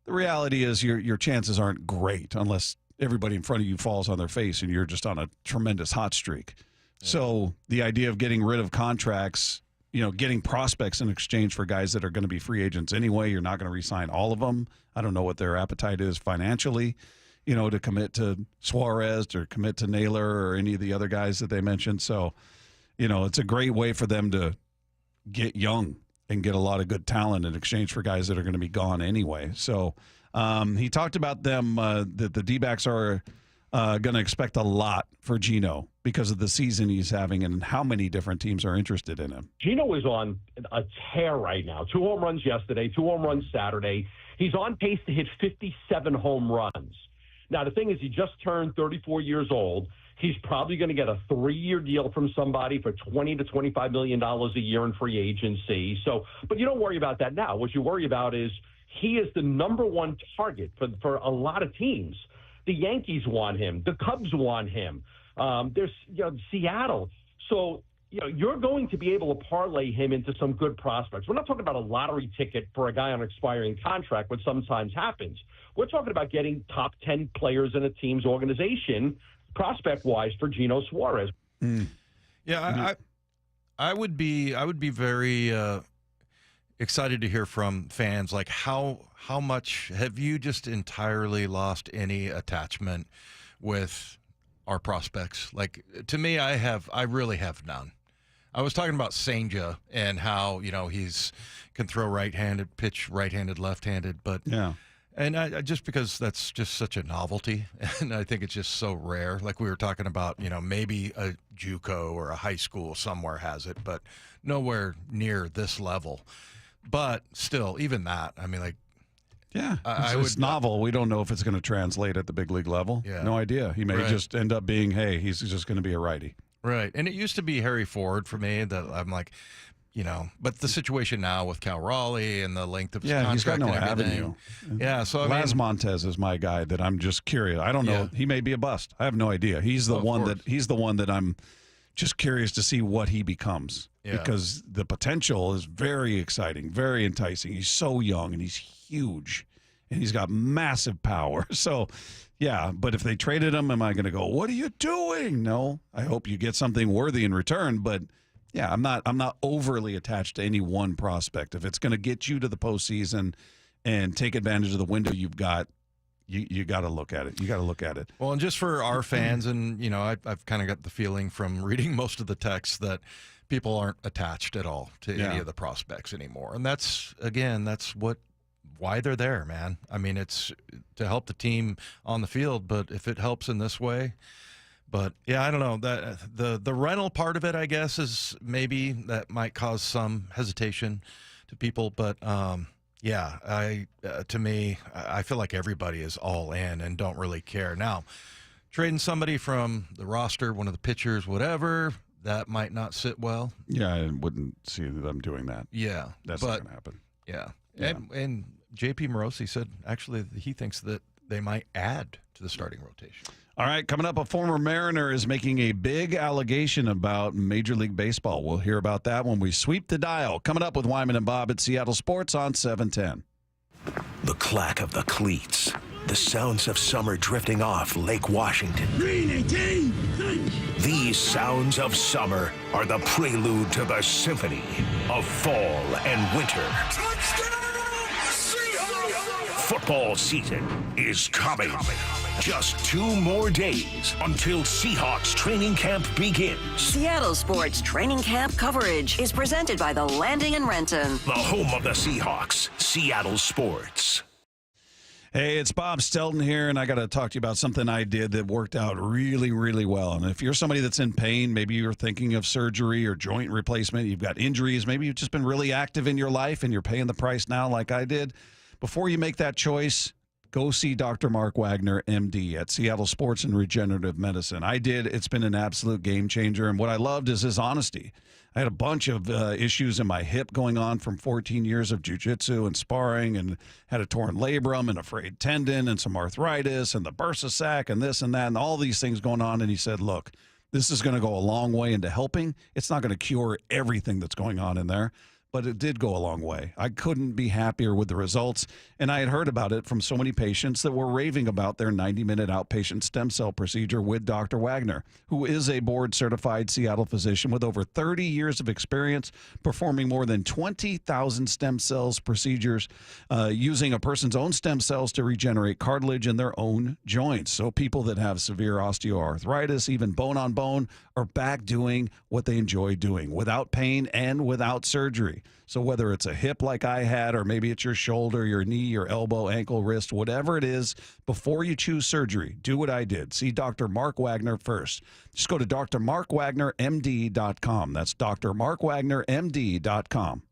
Speaker 1: The reality is your chances aren't great unless everybody in front of you falls on their face and you're just on a tremendous hot streak. Yeah. So the idea of getting rid of contracts, getting prospects in exchange for guys that are going to be free agents anyway, you're not going to re-sign all of them. I don't know what their appetite is financially, to commit to Suarez or commit to Naylor or any of the other guys that they mentioned. So, it's a great way for them to get young and get a lot of good talent in exchange for guys that are going to be gone anyway. So he talked about them, that the D-backs are going to expect a lot for Gino because of the season he's having and how many different teams are interested in him.
Speaker 17: Gino is on a tear right now. 2 home runs yesterday, 2 home runs Saturday. He's on pace to hit 57 home runs. Now, the thing is, he just turned 34 years old. He's probably going to get a 3-year deal from somebody for $20 to $25 million a year in free agency. So, but you don't worry about that now. What you worry about is he is the number one target for a lot of teams. The Yankees want him. The Cubs want him. There's Seattle. So, you're going to be able to parlay him into some good prospects. We're not talking about a lottery ticket for a guy on an expiring contract, which sometimes happens. We're talking about getting top 10 players in a team's organization, prospect-wise, for Gino Suarez.
Speaker 5: Yeah, I would be very excited to hear from fans. Like, how much have you just entirely lost any attachment with our prospects? Like, to me, I really have none. I was talking about Senja and how, he's can throw right-handed, pitch right-handed, left-handed, but
Speaker 1: yeah.
Speaker 5: And I just because that's just such a novelty, and I think it's just so rare. Like we were talking about, maybe a JUCO or a high school somewhere has it, but nowhere near this level. But still, even that, I mean, like,
Speaker 1: yeah, it's novel. We don't know if it's going to translate at the big league level.
Speaker 5: Yeah.
Speaker 1: No idea. He may just end up being, hey, he's just going to be a righty.
Speaker 5: Right. And it used to be Harry Ford for me that I'm like, but the situation now with Cal Raleigh and the length of his contract
Speaker 1: he's got no
Speaker 5: and everything.
Speaker 1: avenue.
Speaker 5: Yeah, so
Speaker 1: Laz Montez is my guy that I'm just curious. I don't know. He may be a bust. I have no idea. He's the one that I'm just curious to see what he becomes because the potential is very exciting, very enticing. He's so young and he's huge and he's got massive power. So, yeah, but if they traded him, am I going to go, what are you doing? No, I hope you get something worthy in return, but yeah, I'm not overly attached to any one prospect. If it's going to get you to the postseason and take advantage of the window you've got, you got to look at it. You got to look at it.
Speaker 5: Well, and just for our fans, and I've kind of got the feeling from reading most of the texts that people aren't attached at all to any of the prospects anymore, and that's why they're there, man. I mean, it's to help the team on the field, but if it helps in this way. But yeah, I don't know, that the rental part of it, I guess, is maybe that might cause some hesitation to people. But to me, I feel like everybody is all in and don't really care. Now, trading somebody from the roster, one of the pitchers, whatever, that might not sit well.
Speaker 1: Yeah, I wouldn't see them doing that.
Speaker 5: Yeah,
Speaker 1: that's not going to happen.
Speaker 5: Yeah, and J.P. Morosi said actually he thinks that they might add to the starting rotation.
Speaker 1: All right, coming up, a former Mariner is making a big allegation about Major League Baseball. We'll hear about that when we sweep the dial. Coming up with Wyman and Bob at Seattle Sports on 710.
Speaker 4: The clack of the cleats. The sounds of summer drifting off Lake Washington. These sounds of summer are the prelude to the symphony of fall and winter. Football season is coming. Just 2 more days until Seahawks training camp begins.
Speaker 3: Seattle Sports training camp coverage is presented by The Landing in Renton.
Speaker 4: The home of the Seahawks, Seattle Sports.
Speaker 1: Hey, it's Bob Stelton here, and I got to talk to you about something I did that worked out really, really well. And if you're somebody that's in pain, maybe you're thinking of surgery or joint replacement, you've got injuries, maybe you've just been really active in your life and you're paying the price now like I did. Before you make that choice, go see Dr. Mark Wagner, MD, at Seattle Sports and Regenerative Medicine. I did. It's been an absolute game changer. And what I loved is his honesty. I had a bunch of issues in my hip going on from 14 years of jiu-jitsu and sparring, and had a torn labrum and a frayed tendon and some arthritis and the bursa sac and this and that and all these things going on. And he said, look, this is going to go a long way into helping. It's not going to cure everything that's going on in there, but it did go a long way. I couldn't be happier with the results, and I had heard about it from so many patients that were raving about their 90-minute outpatient stem cell procedure with Dr. Wagner, who is a board-certified Seattle physician with over 30 years of experience performing more than 20,000 stem cells procedures using a person's own stem cells to regenerate cartilage in their own joints. So people that have severe osteoarthritis, even bone-on-bone, are back doing what they enjoy doing without pain and without surgery. So whether it's a hip like I had, or maybe it's your shoulder, your knee, your elbow, ankle, wrist, whatever it is, before you choose surgery, do what I did. See Dr. Mark Wagner first. Just go to drmarkwagnermd.com. That's drmarkwagnermd.com.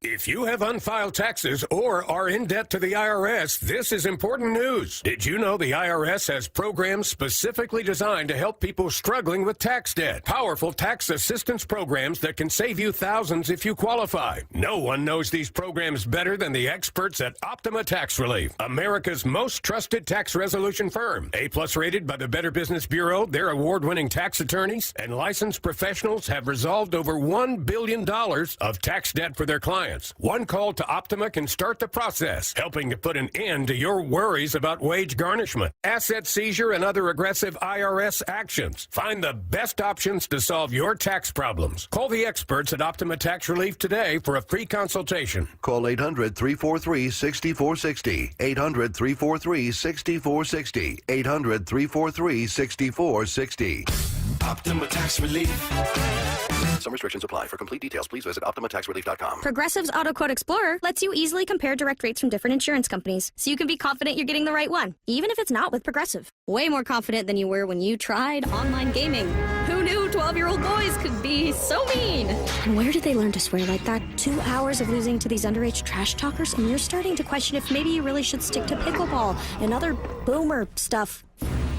Speaker 6: If you have unfiled taxes or are in debt to the IRS, this is important news. Did you know the IRS has programs specifically designed to help people struggling with tax debt? Powerful tax assistance programs that can save you thousands if you qualify. No one knows these programs better than the experts at Optima Tax Relief, America's most trusted tax resolution firm. A+ rated by the Better Business Bureau, their award-winning tax attorneys and licensed professionals have resolved over $1 billion of tax debt for their clients. clients. One call to Optima can start the process, helping to put an end to your worries about wage garnishment, asset seizure, and other aggressive IRS actions. Find the best options to solve your tax problems. Call the experts at Optima Tax Relief today for a free consultation.
Speaker 4: Call 800-343-6460. 800-343-6460. 800-343-6460.
Speaker 2: Optima Tax Relief.
Speaker 4: Some restrictions apply. For complete details, please visit OptimaTaxRelief.com.
Speaker 18: Progressive's Auto Quote Explorer lets you easily compare direct rates from different insurance companies, so you can be confident you're getting the right one, even if it's not with Progressive. Way more confident than you were when you tried online gaming. Who knew 12-year-old boys could be so mean? And where did they learn to swear like that? 2 hours of losing to these underage trash talkers, and you're starting to question if maybe you really should stick to pickleball and other boomer stuff.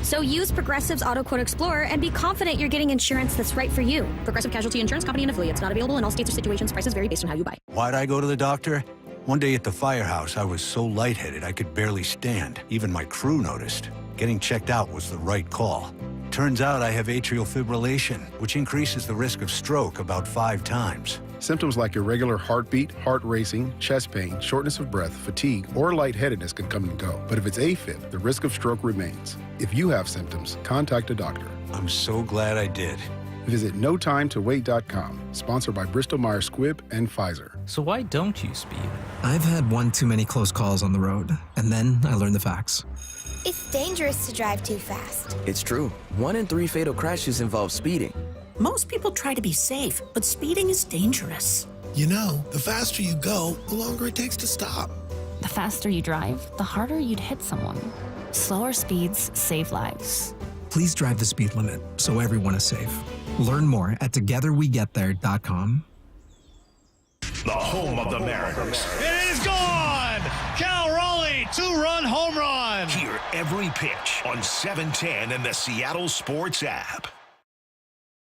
Speaker 18: So use Progressive's Auto Quote Explorer and be confident you're getting insurance that's right for you. Progressive Casualty Insurance Company and affiliates. Not available in all states or situations. Prices vary based on how you buy.
Speaker 16: Why'd I go to the doctor? One day at the firehouse, I was so lightheaded I could barely stand. Even my crew noticed. Getting checked out was the right call. Turns out I have atrial fibrillation, which increases the risk of stroke about 5 times.
Speaker 26: Symptoms like irregular heartbeat, heart racing, chest pain, shortness of breath, fatigue, or lightheadedness can come and go. But if it's AFib, the risk of stroke remains. If you have symptoms, contact a doctor.
Speaker 16: I'm so glad I did.
Speaker 26: Visit NoTimeToWait.com, sponsored by Bristol-Myers Squibb and Pfizer.
Speaker 19: So why don't you speed? I've had one too many close calls on the road, and then I learned the facts.
Speaker 20: It's dangerous to drive too fast.
Speaker 15: It's true. 1 in 3 fatal crashes involve speeding.
Speaker 21: Most people try to be safe, but speeding is dangerous.
Speaker 22: You know, the faster you go, the longer it takes to stop.
Speaker 23: The faster you drive, the harder you'd hit someone. Slower speeds save lives.
Speaker 19: Please drive the speed limit so everyone is safe. Learn more at togetherwegetthere.com.
Speaker 4: The home of the Mariners.
Speaker 29: It is gone! Cal Raleigh, 2-run home run!
Speaker 4: Hear every pitch on 710 and the Seattle Sports app.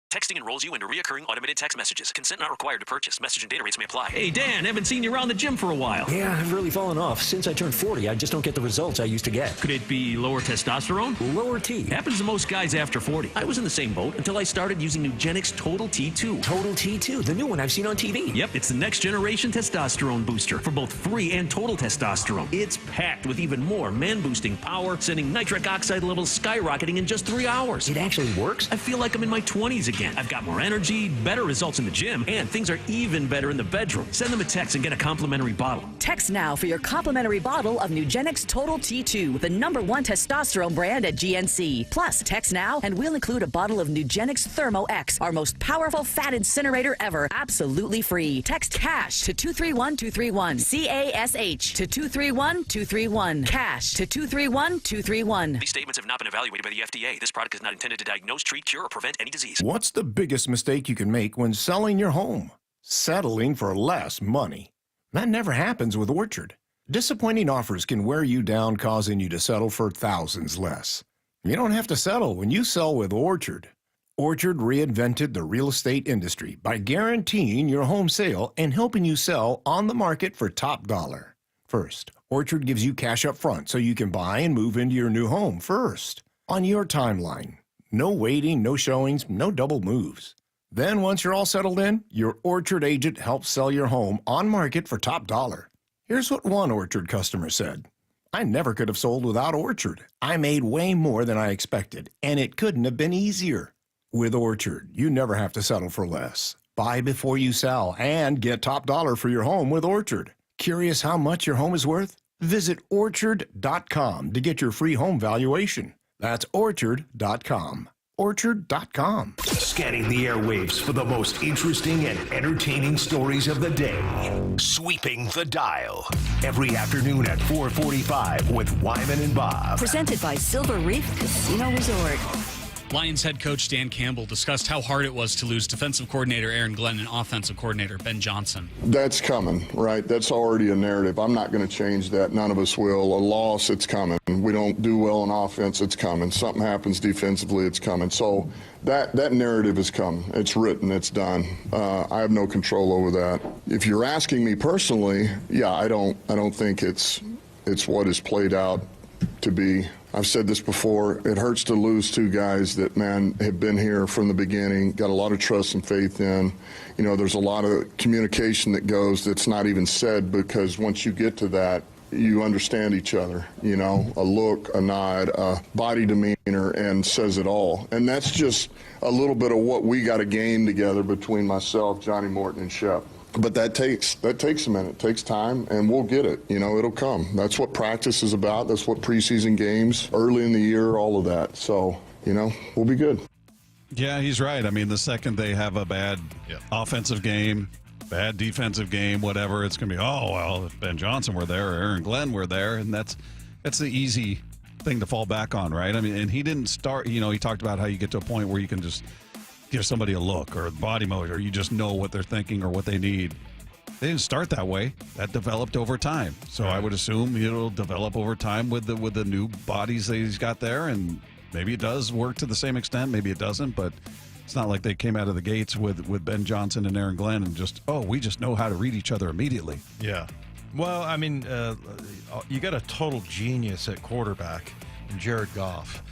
Speaker 15: Texting enrolls you into recurring automated text messages. Consent not required to purchase. Message and data rates may apply.
Speaker 24: Hey, Dan, haven't seen you around the gym for a while.
Speaker 15: Yeah, I've really fallen off. Since I turned 40, I just don't get the results I used to get.
Speaker 24: Could it be lower testosterone?
Speaker 15: Lower T.
Speaker 24: Happens to most guys after 40. I was in the same boat until I started using Nugenix Total T2.
Speaker 15: Total T2, the new one I've seen on TV.
Speaker 24: Yep, it's the next generation testosterone booster for both free and total testosterone. It's packed with even more man-boosting power, sending nitric oxide levels skyrocketing in just 3 hours.
Speaker 15: It actually works?
Speaker 24: I feel like I'm in my 20s again. I've got more energy, better results in the gym, and things are even better in the bedroom. Send them a text and get a complimentary bottle.
Speaker 25: Text now for your complimentary bottle of Nugenix Total T2, the #1 testosterone brand at GNC. Plus, text now and we'll include a bottle of Nugenix Thermo X, our most powerful fat incinerator ever, absolutely free. Text CASH to 231231. CASH to 231231. CASH to 231231.
Speaker 15: These statements have not been evaluated by the FDA. This product is not intended to diagnose, treat, cure, or prevent any disease.
Speaker 30: What's the biggest mistake you can make when selling your home? Settling for less money. That never happens with Orchard. Disappointing offers can wear you down, causing you to settle for thousands less. You don't have to settle when you sell with Orchard. Orchard reinvented the real estate industry by guaranteeing your home sale and helping you sell on the market for top dollar. First, Orchard gives you cash up front so you can buy and move into your new home first, on your timeline. No waiting, no showings, no double moves. Then once you're all settled in, your Orchard agent helps sell your home on market for top dollar. Here's what one Orchard customer said. I never could have sold without Orchard. I made way more than I expected, and it couldn't have been easier. With Orchard, you never have to settle for less. Buy before you sell and get top dollar for your home with Orchard. Curious how much your home is worth? Visit Orchard.com to get your free home valuation. That's Orchard.com. Orchard.com.
Speaker 4: Scanning the airwaves for the most interesting and entertaining stories of the day. Sweeping the dial. Every afternoon at 4:45 with Wyman and Bob.
Speaker 3: Presented by Silver Reef Casino Resort.
Speaker 31: Lions head coach Dan Campbell discussed how hard it was to lose defensive coordinator Aaron Glenn and offensive coordinator Ben Johnson.
Speaker 32: That's coming, right? That's already a narrative. I'm not going to change that. None of us will. A loss, it's coming. We don't do well on offense, it's coming. Something happens defensively, it's coming. So that narrative is coming. It's written, it's done. I have no control over that. If you're asking me personally, yeah, I don't think it's what is played out to be. I've said this before. It hurts to lose two guys that, man, have been here from the beginning, got a lot of trust and faith in. You know, there's a lot of communication that goes that's not even said, because once you get to that, you understand each other, you know, a look, a nod, a body demeanor, and says it all. And that's just a little bit of what we got to gain together between myself, Johnny Morton, and Shep. But that takes a minute, it takes time, and we'll get it. You know, it'll come. That's what practice is about. That's what preseason games, early in the year, all of that. So, you know, we'll be good.
Speaker 1: Yeah, he's right. I mean, the second they have a bad offensive game, bad defensive game, whatever, it's going to be, oh, well, if Ben Johnson were there or Aaron Glenn were there, and that's the easy thing to fall back on, right? I mean, and he didn't start, you know, he talked about how you get to a point where you can just give somebody a look or a body mode, or you just know what they're thinking or what they need. They didn't start that way. That developed over time. So I would assume it'll develop over time with the new bodies that he's got there, and maybe it does work to the same extent, maybe it doesn't, but it's not like they came out of the gates with Ben Johnson and Aaron Glenn and just, we just know how to read each other immediately.
Speaker 5: Yeah. Well, I mean, you got a total genius at quarterback in Jared Goff.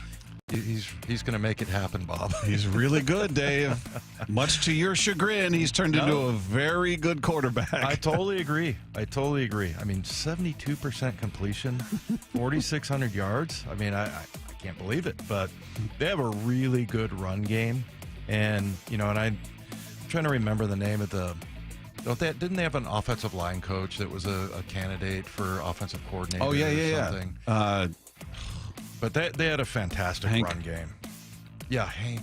Speaker 5: He's going to make it happen, Bob.
Speaker 1: He's really good, Dave. Much to your chagrin, he's turned into a very good quarterback.
Speaker 5: I totally agree. I mean, 72% completion, 4,600 yards. I mean, I can't believe it, but they have a really good run game. And, you know, and I'm trying to remember the name of didn't they have an offensive line coach that was a candidate for offensive coordinator?
Speaker 1: Oh, yeah.
Speaker 5: But they had a fantastic run game. Yeah, Hank.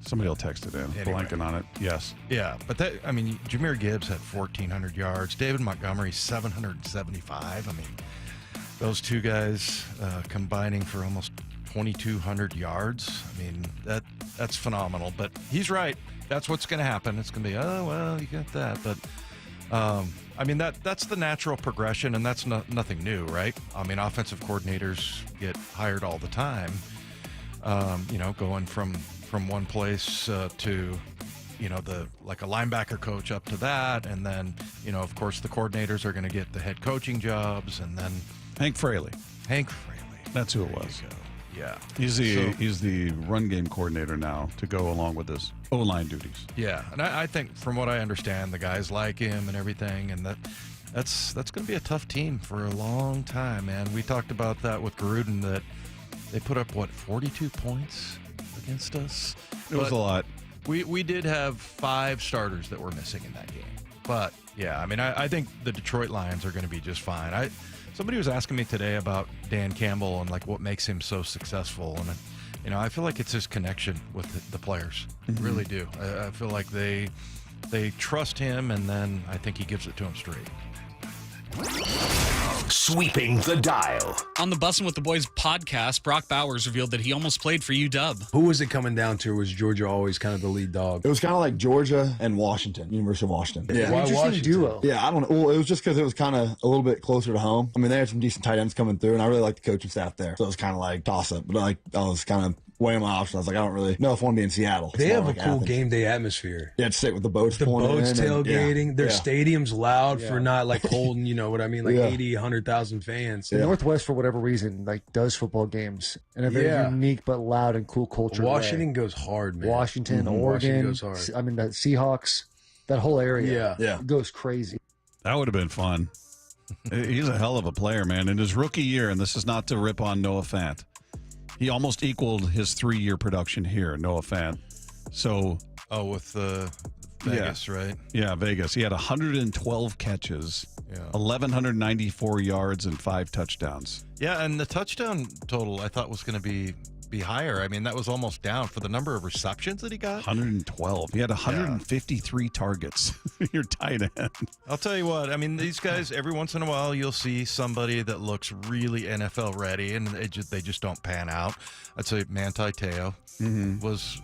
Speaker 1: Somebody will text it in. Anyway. Blanking on it. Yes.
Speaker 5: Yeah, but Jahmyr Gibbs had 1,400 yards. David Montgomery, 775. I mean, those two guys combining for almost 2,200 yards. I mean, that's phenomenal. But he's right. That's what's going to happen. It's going to be, you got that. But, I mean, that's the natural progression, and that's nothing new, right? I mean, offensive coordinators get hired all the time, you know, going from one place to, you know, like a linebacker coach up to that. And then, you know, of course, the coordinators are going to get the head coaching jobs. And then
Speaker 1: Hank Fraley. That's who it was.
Speaker 5: Yeah.
Speaker 1: He's the run game coordinator now to go along with his O-line duties.
Speaker 5: Yeah, and I think from what I understand, the guys like him and everything, and that's going to be a tough team for a long time, man. We talked about that with Gruden, that they put up, 42 points against us?
Speaker 1: It was a lot.
Speaker 5: We did have 5 starters that were missing in that game. But, yeah, I mean, I think the Detroit Lions are going to be just fine. Somebody was asking me today about Dan Campbell and, like, what makes him so successful. And, you know, I feel like it's his connection with the players.
Speaker 1: Mm-hmm.
Speaker 5: Really do. I feel like they trust him, and then I think he gives it to them straight.
Speaker 4: Sweeping the dial.
Speaker 31: On the Bussin' with the Boys podcast, Brock Bowers revealed that he almost played for UW.
Speaker 7: Who was it coming down to? Was Georgia always kind of the lead dog?
Speaker 8: It was kind of like Georgia and Washington, University of Washington.
Speaker 7: Yeah. Why Washington?
Speaker 8: Duo. Yeah, I don't know. Well, it was just because it was kind of a little bit closer to home. I mean, they had some decent tight ends coming through, and I really liked the coaching staff there. So it was kind of like toss-up. But I was kind of weighing my options. I was like, I don't really know if I want to be in Seattle.
Speaker 7: They have a cool game day atmosphere.
Speaker 8: Yeah, to sit with the boats.
Speaker 7: The boats tailgating. Their stadium's loud for not like holding, you know what I mean, like 80, 100,000 fans.
Speaker 9: The Northwest, for whatever reason, like does football games in a very unique but loud and cool culture.
Speaker 7: Washington goes hard, man.
Speaker 9: Washington, Oregon. Washington goes hard. I mean, the Seahawks, that whole area goes crazy.
Speaker 1: That would have been fun. He's a hell of a player, man. In his rookie year, and this is not to rip on Noah Fant, he almost equaled his 3-year production here, Noah Fant. So,
Speaker 5: with Vegas, right?
Speaker 1: Yeah, Vegas. He had 112 catches, 1,194 yards, and 5 touchdowns.
Speaker 5: Yeah, and the touchdown total I thought was going to be higher. I mean, that was almost down for the number of receptions that he got.
Speaker 1: 112. He had 153 targets. Your tight end.
Speaker 5: I'll tell you what. I mean, these guys, every once in a while, you'll see somebody that looks really NFL ready, and they just don't pan out. I'd say Manti Te'o was,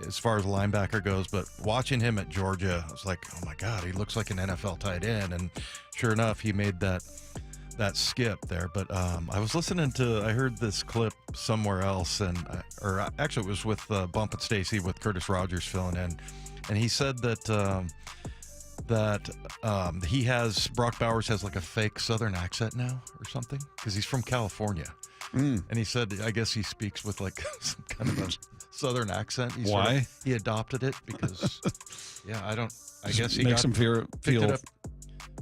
Speaker 5: as far as linebacker goes, but watching him at Georgia, I was like, oh my God, he looks like an NFL tight end. And sure enough, he made that skip there. But I was listening to, I heard this clip somewhere else, and actually it was with Bump and Stacy with Curtis Rogers filling in, and he said that that Brock Bowers has like a fake Southern accent now or something because he's from California. And he said, I guess he speaks with like some kind of a Southern accent.
Speaker 1: Why?
Speaker 5: He adopted it because, I guess he
Speaker 1: makes him feel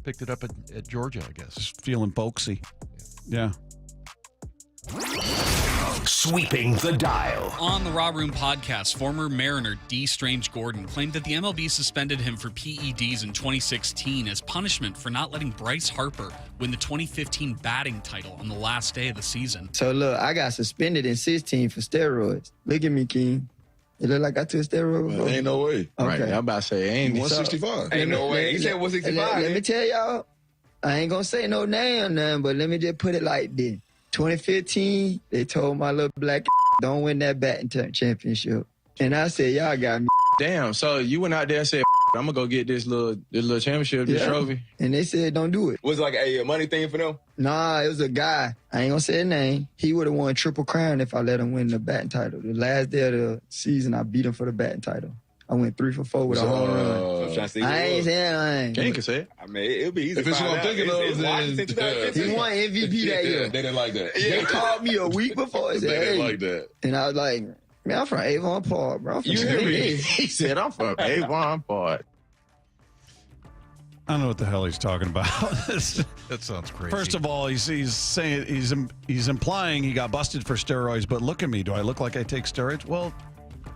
Speaker 5: picked it up at Georgia, I guess.
Speaker 1: Just feeling folksy. Yeah.
Speaker 4: Sweeping the dial.
Speaker 31: On the Raw Room podcast, former Mariner Dee Gordon claimed that the MLB suspended him for PEDs in 2016 as punishment for not letting Bryce Harper win the 2015 batting title on the last day of the season.
Speaker 2: So look, I got suspended in 16 for steroids. Look at me, King. It look like I took steroids.
Speaker 6: Well, ain't no way.
Speaker 2: Okay.
Speaker 6: Right, I'm about to say, ain't 165. Ain't no way. He said 165.
Speaker 2: Let me tell y'all, I ain't gonna say no name or nothing, but let me just put it like this. 2015, they told my little black don't win that batting championship. And I said, y'all got me.
Speaker 6: Damn, so you went out there and said, I'm gonna go get this little championship, this trophy.
Speaker 2: And they said, don't do it.
Speaker 6: Was it like a money thing for them?
Speaker 2: Nah, it was a guy. I ain't gonna say his name. He would have won Triple Crown if I let him win the batting title. The last day of the season, I beat him for the batting title. I went 3 for 4 with a home run. I ain't saying nothing.
Speaker 6: Can't can say it. I mean, it'll be easy. If it's what I'm thinking of, then
Speaker 2: he won MVP that year.
Speaker 6: They didn't like that.
Speaker 2: They called me a week before. They
Speaker 6: didn't like that.
Speaker 2: And I was like, man, I'm from Avon Park, bro.
Speaker 6: You hear me? He said, I'm from Avon Park.
Speaker 1: I don't know what the hell he's talking about.
Speaker 5: That sounds crazy.
Speaker 1: First of all, he's saying he's implying he got busted for steroids, but look at me. Do I look like I take steroids? Well,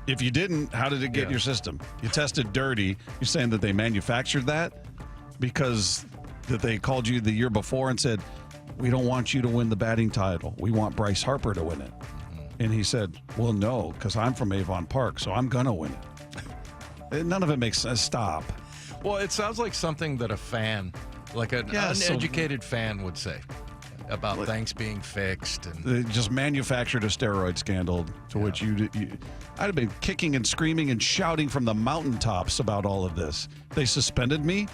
Speaker 1: if you didn't, how did it get in your system? You tested dirty. You're saying that they manufactured that because that they called you the year before and said, we don't want you to win the batting title. We want Bryce Harper to win it. And he said, well, no, because I'm from Avon Park, so I'm going to win it. None of it makes sense. Stop.
Speaker 5: Well, it sounds like something that a fan, like an uneducated fan would say about things being fixed. And
Speaker 1: they just manufactured a steroid scandal to which I'd have been kicking and screaming and shouting from the mountaintops about all of this. They suspended me.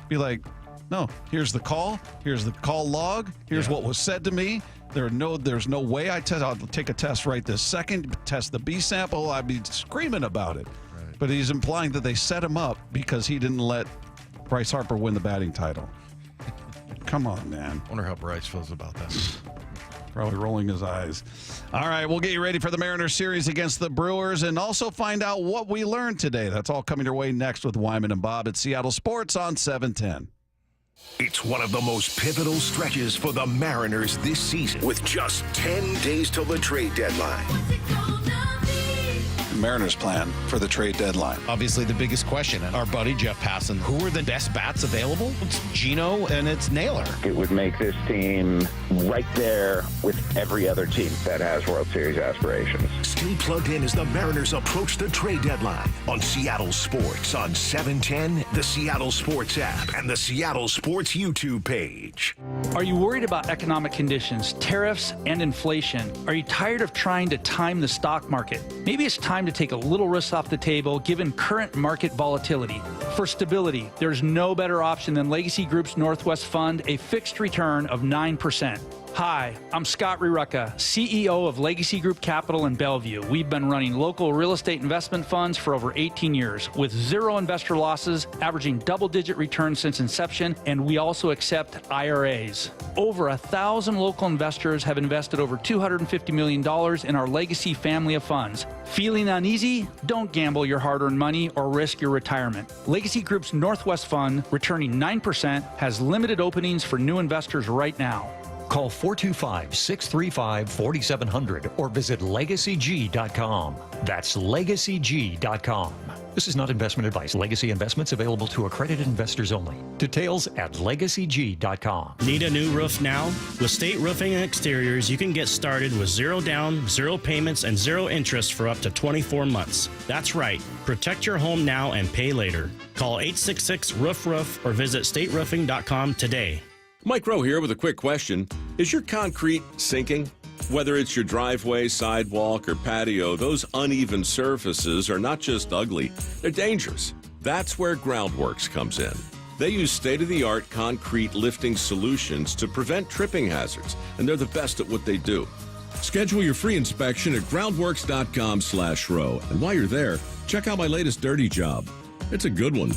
Speaker 1: Be like, no, here's the call. Here's the call log. Here's what was said to me. There's no way I'll take a test right this second, test the B sample. I'd be screaming about it. Right. But he's implying that they set him up because he didn't let Bryce Harper win the batting title. Come on, man.
Speaker 5: Wonder how Bryce feels about that.
Speaker 1: Probably rolling his eyes. All right, we'll get you ready for the Mariners series against the Brewers and also find out what we learned today. That's all coming your way next with Wyman and Bob at Seattle Sports on 710.
Speaker 4: It's one of the most pivotal stretches for the Mariners this season with just 10 days till the trade deadline.
Speaker 1: Mariners plan for the trade deadline.
Speaker 10: Obviously, the biggest question, and our buddy Jeff Passan, who are the best bats available? It's Gino and it's Naylor.
Speaker 11: It would make this team right there with every other team that has World Series aspirations.
Speaker 4: Stay plugged in as the Mariners approach the trade deadline on Seattle Sports on 710, the Seattle Sports app, and the Seattle Sports YouTube page.
Speaker 12: Are you worried about economic conditions, tariffs, and inflation? Are you tired of trying to time the stock market? Maybe it's time to take a little risk off the table given current market volatility. For stability, there's no better option than Legacy Group's Northwest Fund, a fixed return of 9%. Hi, I'm Scott Rirucka, CEO of Legacy Group Capital in Bellevue. We've been running local real estate investment funds for over 18 years with zero investor losses, averaging double-digit returns since inception, and we also accept IRAs. Over 1,000 local investors have invested over $250 million in our Legacy family of funds. Feeling uneasy? Don't gamble your hard-earned money or risk your retirement. Legacy Group's Northwest Fund, returning 9%, has limited openings for new investors right now.
Speaker 13: Call 425-635-4700 or visit LegacyG.com. That's LegacyG.com. This is not investment advice. Legacy investments available to accredited investors only. Details at LegacyG.com.
Speaker 14: Need a new roof now? With State Roofing and Exteriors, you can get started with 0 down, 0 payments, and 0 interest for up to 24 months. That's right. Protect your home now and pay later. Call 866-ROOF-ROOF or visit stateroofing.com today.
Speaker 16: Mike Rowe here with a quick question. Is your concrete sinking? Whether it's your driveway, sidewalk, or patio, those uneven surfaces are not just ugly, they're dangerous. That's where Groundworks comes in. They use state-of-the-art concrete lifting solutions to prevent tripping hazards, and they're the best at what they do. Schedule your free inspection at groundworks.com/row. And while you're there, check out my latest dirty job. It's a good one.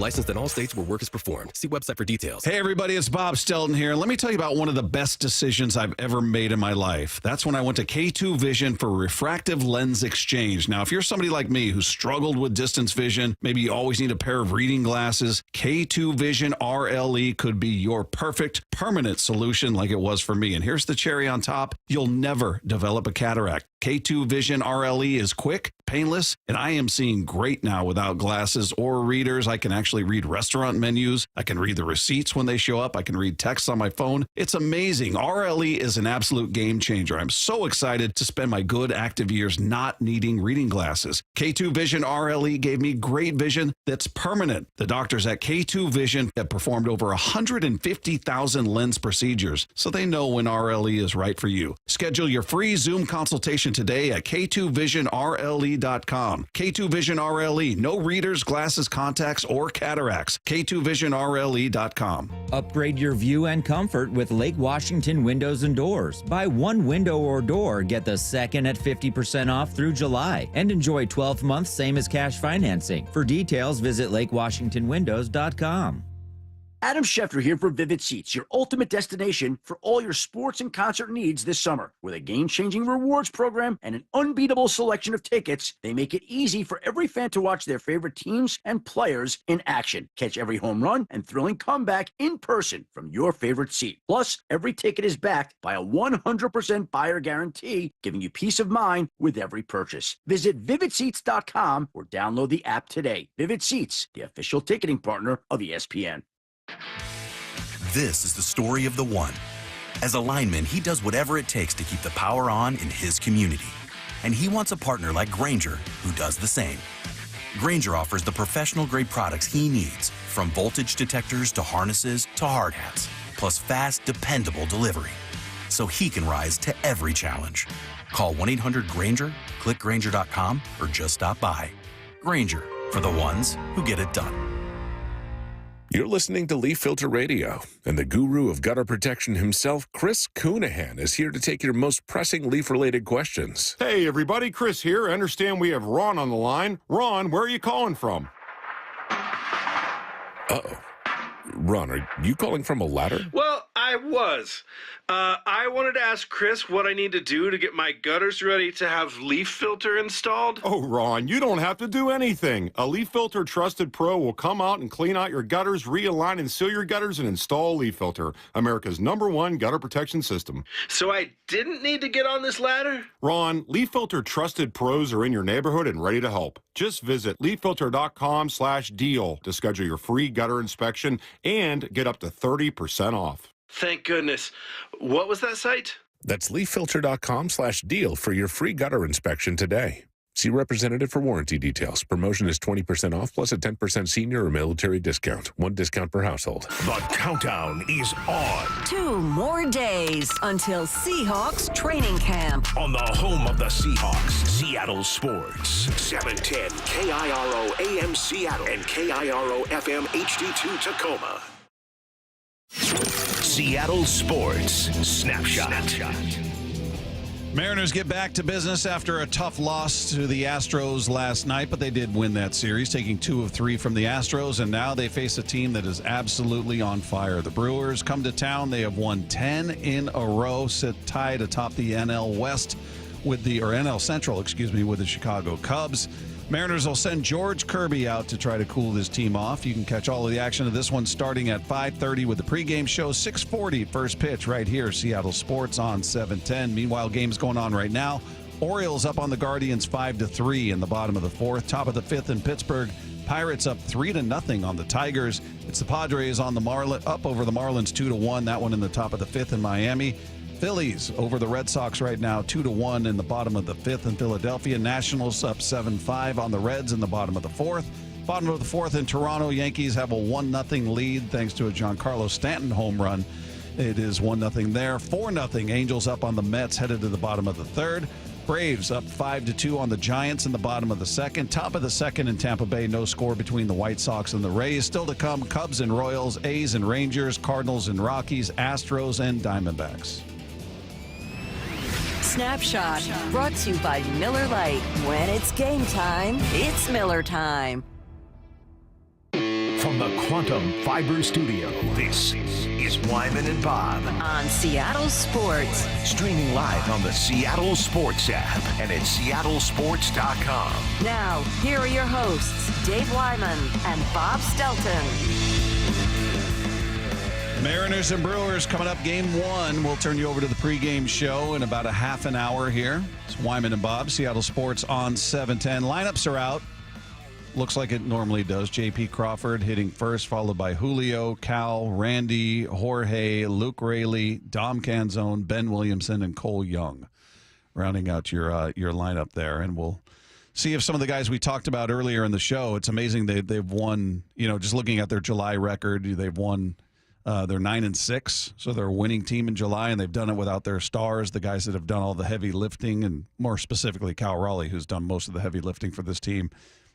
Speaker 17: Licensed in all states where work is performed. See website for details.
Speaker 1: Hey, everybody, it's Bob Stelton here. Let me tell you about one of the best decisions I've ever made in my life. That's when I went to K2 Vision for refractive lens exchange. Now, if you're somebody like me who struggled with distance vision, maybe you always need a pair of reading glasses, K2 Vision RLE could be your perfect permanent solution like it was for me. And here's the cherry on top. You'll never develop a cataract. K2 Vision RLE is quick, painless, and I am seeing great now without glasses or readers. I can actually read restaurant menus. I can read the receipts when they show up. I can read texts on my phone. It's amazing. RLE is an absolute game changer. I'm so excited to spend my good active years not needing reading glasses. K2 Vision RLE gave me great vision that's permanent. The doctors at K2 Vision have performed over 150,000 lens procedures, so they know when RLE is right for you. Schedule your free Zoom consultation today at K2VisionRLE.com. K2 Vision RLE. No readers, glasses, contacts, or cataracts. K2VisionRLE.com.
Speaker 18: Upgrade your view and comfort with Lake Washington Windows and Doors. Buy one window or door, get the second at 50% off through July, and enjoy 12 months same as cash financing. For details, visit LakeWashingtonWindows.com.
Speaker 19: Adam Schefter here for Vivid Seats, your ultimate destination for all your sports and concert needs this summer. With a game-changing rewards program and an unbeatable selection of tickets, they make it easy for every fan to watch their favorite teams and players in action. Catch every home run and thrilling comeback in person from your favorite seat. Plus, every ticket is backed by a 100% buyer guarantee, giving you peace of mind with every purchase. Visit VividSeats.com or download the app today. Vivid Seats, the official ticketing partner of ESPN.
Speaker 20: This is the story of the one. As a lineman, he does whatever it takes to keep the power on in his community. And he wants a partner like Grainger who does the same. Grainger offers the professional-grade products he needs, from voltage detectors to harnesses to hard hats, plus fast, dependable delivery, so he can rise to every challenge. Call 1-800-GRAINGER, click Grainger.com, or just stop by. Grainger, for the ones who get it done.
Speaker 21: You're listening to Leaf Filter Radio, and the guru of gutter protection himself, Chris Coonahan, is here to take your most pressing leaf-related questions.
Speaker 22: Hey, everybody, Chris here. I understand we have Ron on the line. Ron, where are you calling from?
Speaker 21: Uh-oh. Ron, are you calling from a ladder?
Speaker 23: Well, I was. I wanted to ask Chris what I need to do to get my gutters ready to have leaf filter installed.
Speaker 22: Oh, Ron, you don't have to do anything. A Leaf Filter Trusted Pro will come out and clean out your gutters, realign and seal your gutters, and install Leaf Filter, America's #1 gutter protection system.
Speaker 23: So I didn't need to get on this ladder?
Speaker 22: Ron, Leaf Filter Trusted Pros are in your neighborhood and ready to help. Just visit leaffilter.com/deal to schedule your free gutter inspection and get up to 30% off.
Speaker 23: Thank goodness. What was that site?
Speaker 21: That's leaffilter.com/deal for your free gutter inspection today. See representative for warranty details. Promotion is 20% off plus a 10% senior or military discount. One discount per household.
Speaker 4: The countdown is on.
Speaker 3: 2 more days until Seahawks training camp.
Speaker 4: On the home of the Seahawks, Seattle Sports. 710 KIRO AM Seattle and KIRO FM HD2 Tacoma. Seattle Sports Snapshot.
Speaker 1: Mariners get back to business after a tough loss to the Astros last night, but they did win that series, taking 2 of 3 from the Astros, and now they face a team that is absolutely on fire. The Brewers come to town. They have won 10 in a row, sit tied atop the NL West with the, or NL Central, with the Chicago Cubs. Mariners will send George Kirby out to try to cool this team off. You can catch all of the action of this one starting at 5:30 with the pregame show, 6:40 first pitch right here, Seattle Sports on 710. Meanwhile, games going on right now. Orioles up on the Guardians 5-3 in the bottom of the 4th. Top of the 5th in Pittsburgh. Pirates up 3-0 on the Tigers. It's the Padres on the up over the Marlins 2-1. That one in the top of the 5th in Miami. Phillies over the Red Sox right now, 2-1 in the bottom of the 5th in Philadelphia. Nationals up 7-5 on the Reds in the bottom of the 4th. Bottom of the 4th in Toronto, Yankees have a 1-0 lead thanks to a Giancarlo Stanton home run. It is 1-0 there. 4-0 Angels up on the Mets, headed to the bottom of the 3rd. Braves up 5-2 on the Giants in the bottom of the 2nd. Top of the 2nd in Tampa Bay, no score between the White Sox and the Rays. Still to come, Cubs and Royals, A's and Rangers, Cardinals and Rockies, Astros and Diamondbacks.
Speaker 3: Snapshot brought to you by Miller Lite. When it's game time, it's Miller time.
Speaker 4: From the Quantum Fiber Studio, this is Wyman and Bob.
Speaker 3: On Seattle Sports.
Speaker 4: Streaming live on the Seattle Sports app and at seattlesports.com.
Speaker 3: Now, here are your hosts, Dave Wyman and Bob Stelton.
Speaker 1: Mariners and Brewers coming up game one. We'll turn you over to the pregame show in about a half an hour here. It's Wyman and Bob, Seattle Sports on 710. Lineups are out. Looks like it normally does. J.P. Crawford hitting first, followed by Julio, Cal, Randy, Jorge, Luke Raley, Dom Canzone, Ben Williamson, and Cole Young, rounding out your lineup there. And we'll see if some of the guys we talked about earlier in the show, it's amazing they've won, just looking at their July record, they've won, they're 9-6, so they're a winning team in July, and they've done it without their stars, the guys that have done all the heavy lifting, and more specifically Cal Raleigh, who's done most of the heavy lifting for this team.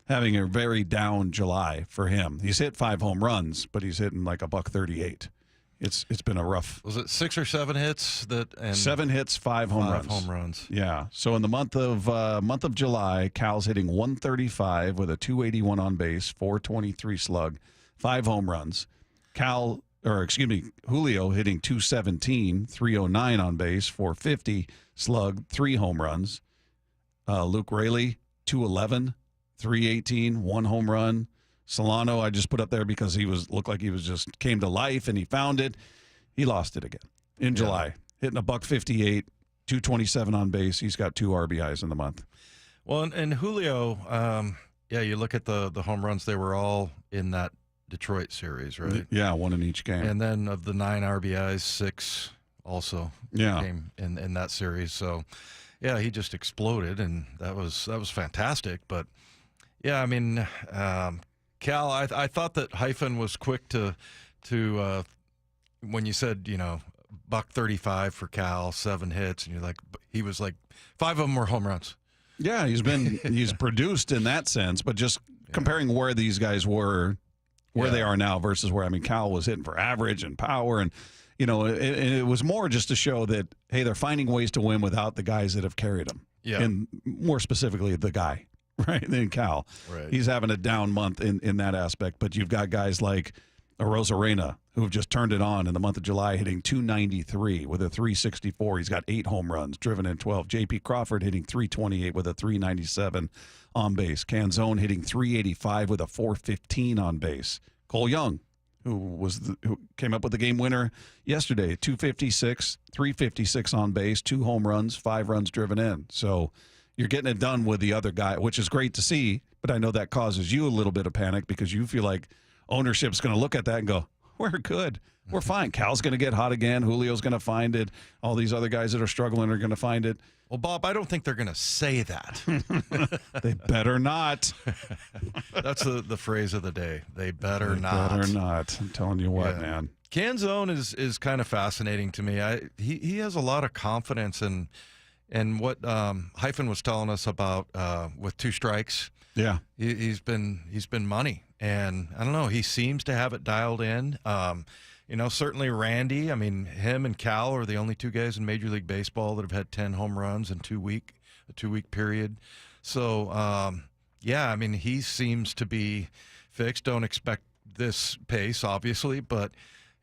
Speaker 1: Having a very down July for him. He's hit 5 home runs, but he's hitting like $138. It's been a rough.
Speaker 5: Was it 6 or 7 hits and
Speaker 1: 7 hits, 5 home runs.
Speaker 5: 5 home runs.
Speaker 1: Yeah. So in the month of July, Cal's hitting 135 with a 281 on base, 423 slug, 5 home runs. Julio hitting 217, 309 on base, 450 slug, 3 home runs. Luke Raley 211. 318, 1 home run. Solano, I just put up there because he looked like he was just came to life and he found it. He lost it again in July, hitting $158, 227 on base. He's got 2 RBIs in the month.
Speaker 5: Well, and Julio, you look at the home runs; they were all in that Detroit series, right?
Speaker 1: Yeah, 1 in each game.
Speaker 5: And then of the 9 RBIs, 6 also came in that series. So, yeah, he just exploded, and that was fantastic. But yeah, I mean, Cal, I thought that Hyphen was quick to when you said, $135 for Cal, 7 hits, and you're like, he was like 5 of them were home runs.
Speaker 1: Yeah, he's produced in that sense, but just comparing where these guys were, where they are now versus where, Cal was hitting for average and power, and it was more just to show that, hey, they're finding ways to win without the guys that have carried them.
Speaker 5: Yeah.
Speaker 1: And more specifically, the guy. Right, then Cal.
Speaker 5: Right.
Speaker 1: He's having a down month in that aspect, but you've got guys like Rosarena who have just turned it on in the month of July, hitting 293 with a 364. He's got 8 home runs, driven in 12. J.P. Crawford hitting 328 with a 397 on base. Canzone hitting 385 with a 415 on base. Cole Young, who came up with the game winner yesterday, 256, 356 on base, 2 home runs, 5 runs driven in. So you're getting it done with the other guy, which is great to see, but I know that causes you a little bit of panic because you feel like ownership's going to look at that and go, we're good. We're fine. Cal's going to get hot again. Julio's going to find it. All these other guys that are struggling are going to find it.
Speaker 5: Well, Bob, I don't think they're going to say that.
Speaker 1: They better not.
Speaker 5: That's the phrase of the day. They better not.
Speaker 1: Better not. I'm telling you what, man.
Speaker 5: Canzone is kind of fascinating to me. He has a lot of confidence in what Hyphen was telling us about with 2 strikes.
Speaker 1: Yeah,
Speaker 5: he's been money, and I don't know. He seems to have it dialed in. Certainly Randy. Him and Cal are the only 2 guys in Major League Baseball that have had 10 home runs in a 2-week period. So he seems to be fixed. Don't expect this pace, obviously, but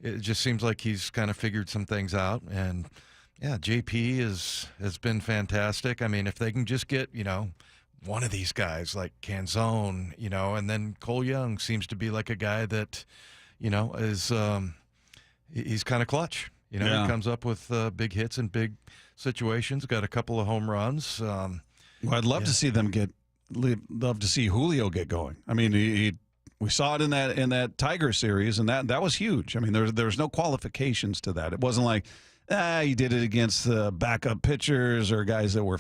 Speaker 5: it just seems like he's kind of figured some things out. And yeah, JP has been fantastic. If they can just get, one of these guys like Canzone, and then Cole Young seems to be like a guy that, is he's kind of clutch. He comes up with big hits in big situations, got a couple of home runs.
Speaker 1: Well, I'd love to see them love to see Julio get going. We saw it in that Tiger series, and that was huge. There's no qualifications to that. It wasn't like, he did it against backup pitchers or guys that were,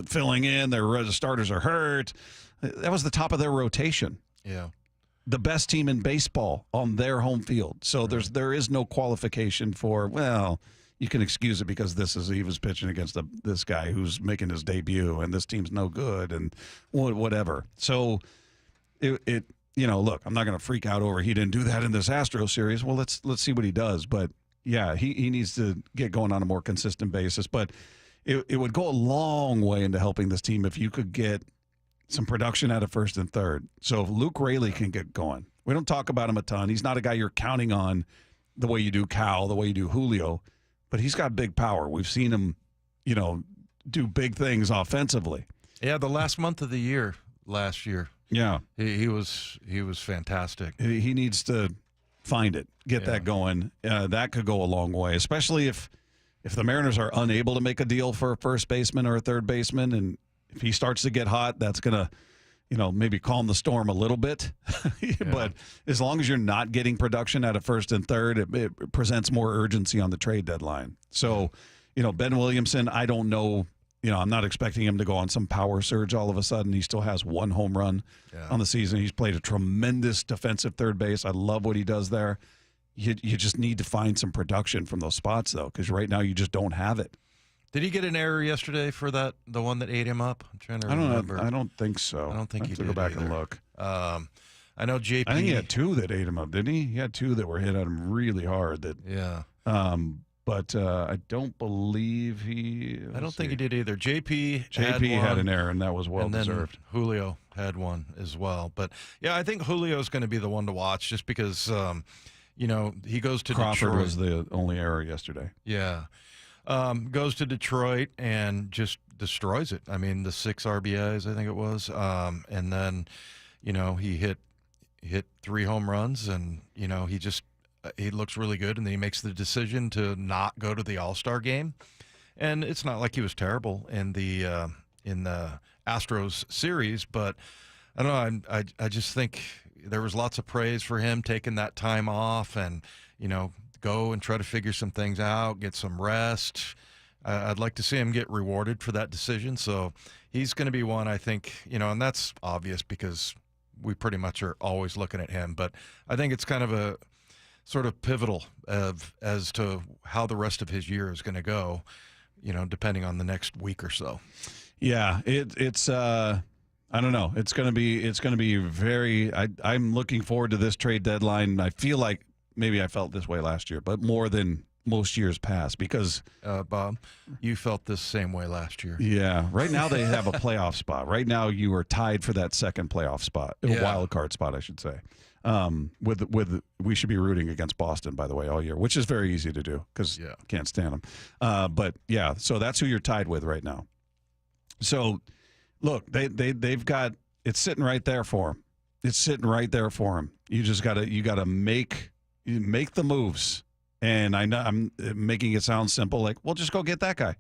Speaker 1: filling in. Their starters are hurt. That was the top of their rotation.
Speaker 5: Yeah.
Speaker 1: The best team in baseball on their home field. So there is no qualification for, you can excuse it because he was pitching against this guy who's making his debut and this team's no good and whatever. So look, I'm not going to freak out over he didn't do that in this Astros series. Well, let's see what he does. But yeah, he needs to get going on a more consistent basis. But it would go a long way into helping this team if you could get some production out of first and third. So if Luke Raley can get going, We don't talk about him a ton. He's not a guy you're counting on the way you do Cal, the way you do Julio, but he's got big power. We've seen him, do big things offensively.
Speaker 5: Yeah, the last month of the year last year.
Speaker 1: Yeah.
Speaker 5: He was fantastic.
Speaker 1: He needs to find it, get that going. That could go a long way, especially if the Mariners are unable to make a deal for a first baseman or a third baseman, and if he starts to get hot, that's going to, maybe calm the storm a little bit. But as long as you're not getting production at a first and third, it presents more urgency on the trade deadline. So, Ben Williamson, I don't know. I'm not expecting him to go on some power surge all of a sudden. He still has 1 home run on the season. He's played a tremendous defensive third base. I love what he does there. You just need to find some production from those spots, though, because right now you just don't have it.
Speaker 5: Did he get an error yesterday for the one that ate him up? I'm trying to remember.
Speaker 1: I don't think so.
Speaker 5: I don't think he did.
Speaker 1: Go back
Speaker 5: either.
Speaker 1: and look.
Speaker 5: I know JP.
Speaker 1: I think he had 2 that ate him up, didn't he? He had 2 that were hit at him really hard. But I don't believe he.
Speaker 5: I don't think he did either. JP
Speaker 1: had an error, and that was well deserved.
Speaker 5: Julio had one as well. But yeah, I think Julio is going to be the one to watch, just because he goes to
Speaker 1: Crawford
Speaker 5: Detroit.
Speaker 1: was the only error yesterday.
Speaker 5: Yeah. Goes to Detroit and just destroys it. I mean, the 6 RBIs, I think it was. And then, he hit 3 home runs, and, he looks really good, and then he makes the decision to not go to the All-Star game. And it's not like he was terrible in the Astros series, but I don't know. I just think there was lots of praise for him taking that time off and, go and try to figure some things out, get some rest. I'd like to see him get rewarded for that decision. So he's going to be one, I think, and that's obvious because we pretty much are always looking at him. But I think it's kind of a sort of pivotal as to how the rest of his year is going to go, depending on the next week or so.
Speaker 1: Yeah, it's I don't know. It's going to be very. I'm looking forward to this trade deadline. I feel like maybe I felt this way last year, but more than most years past because
Speaker 5: Bob, you felt this same way last year.
Speaker 1: Yeah. Right now they have a playoff spot. Right now you are tied for that second playoff spot, a wild card spot, I should say. With we should be rooting against Boston, by the way, all year, which is very easy to do because can't stand them. But yeah, so that's who you're tied with right now. So look, they've got it's sitting right there for them. It's sitting right there for them. You just gotta make the moves. And I know I'm making it sound simple, like, well, just go get that guy,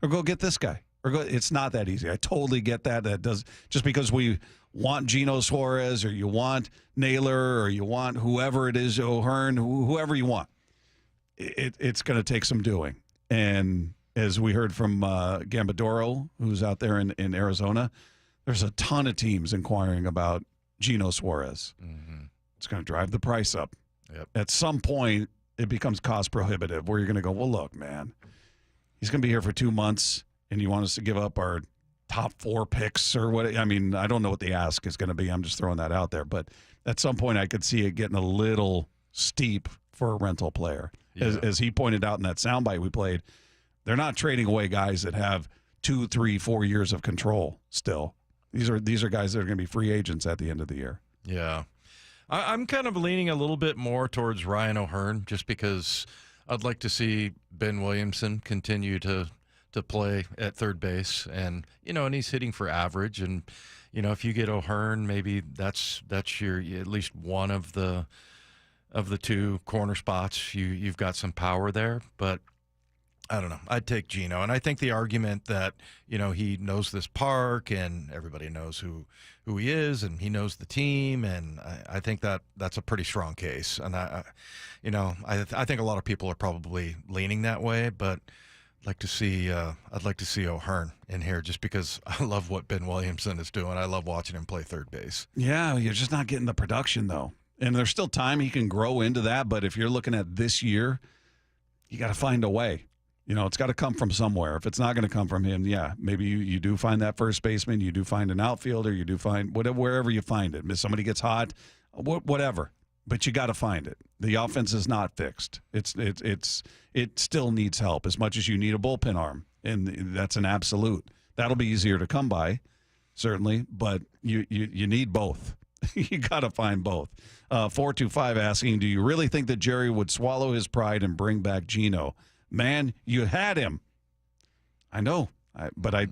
Speaker 1: or go get this guy, or go. It's not that easy. I totally get that. That does just because we want Gino Suarez, or you want Naylor, or you want whoever it is, O'Hearn, whoever you want. It's going to take some doing. And as we heard from Gambadoro, who's out there in Arizona, there's a ton of teams inquiring about Gino Suarez. Mm-hmm. It's going to drive the price up.
Speaker 5: Yep.
Speaker 1: At some point, it becomes cost prohibitive where you're going to go, well, look, man, he's going to be here for 2 months, and you want us to give up our top 4 picks or what? I mean, I don't know what the ask is going to be. I'm just throwing that out there. But at some point, I could see it getting a little steep for a rental player. Yeah. As he pointed out in that soundbite we played, they're not trading away guys that have 2, 3, 4 years of control still. These are guys that are going to be free agents at the end of the year.
Speaker 5: Yeah. I'm kind of leaning a little bit more towards Ryan O'Hearn just because I'd like to see Ben Williamson continue to play at third base, and and he's hitting for average, and if you get O'Hearn, maybe that's your at least one of the 2 corner spots. You've got some power there, but I don't know. I'd take Gino, and I think the argument that he knows this park and everybody knows who he is, and he knows the team, and I think that's a pretty strong case. And I think a lot of people are probably leaning that way, but I'd like to see O'Hearn in here just because I love what Ben Williamson is doing. I love watching him play third base.
Speaker 1: Yeah, you're just not getting the production though, and there's still time he can grow into that. But if you're looking at this year, you got to find a way. It's got to come from somewhere. If it's not going to come from him, maybe you do find that first baseman, you do find an outfielder, you do find wherever you find it. If somebody gets hot, whatever. But you got to find it. The offense is not fixed. It still needs help as much as you need a bullpen arm, and that's an absolute. That'll be easier to come by, certainly, but you need both. You got to find both. 425 asking, do you really think that Jerry would swallow his pride and bring back Gino? Man, you had him. I know, but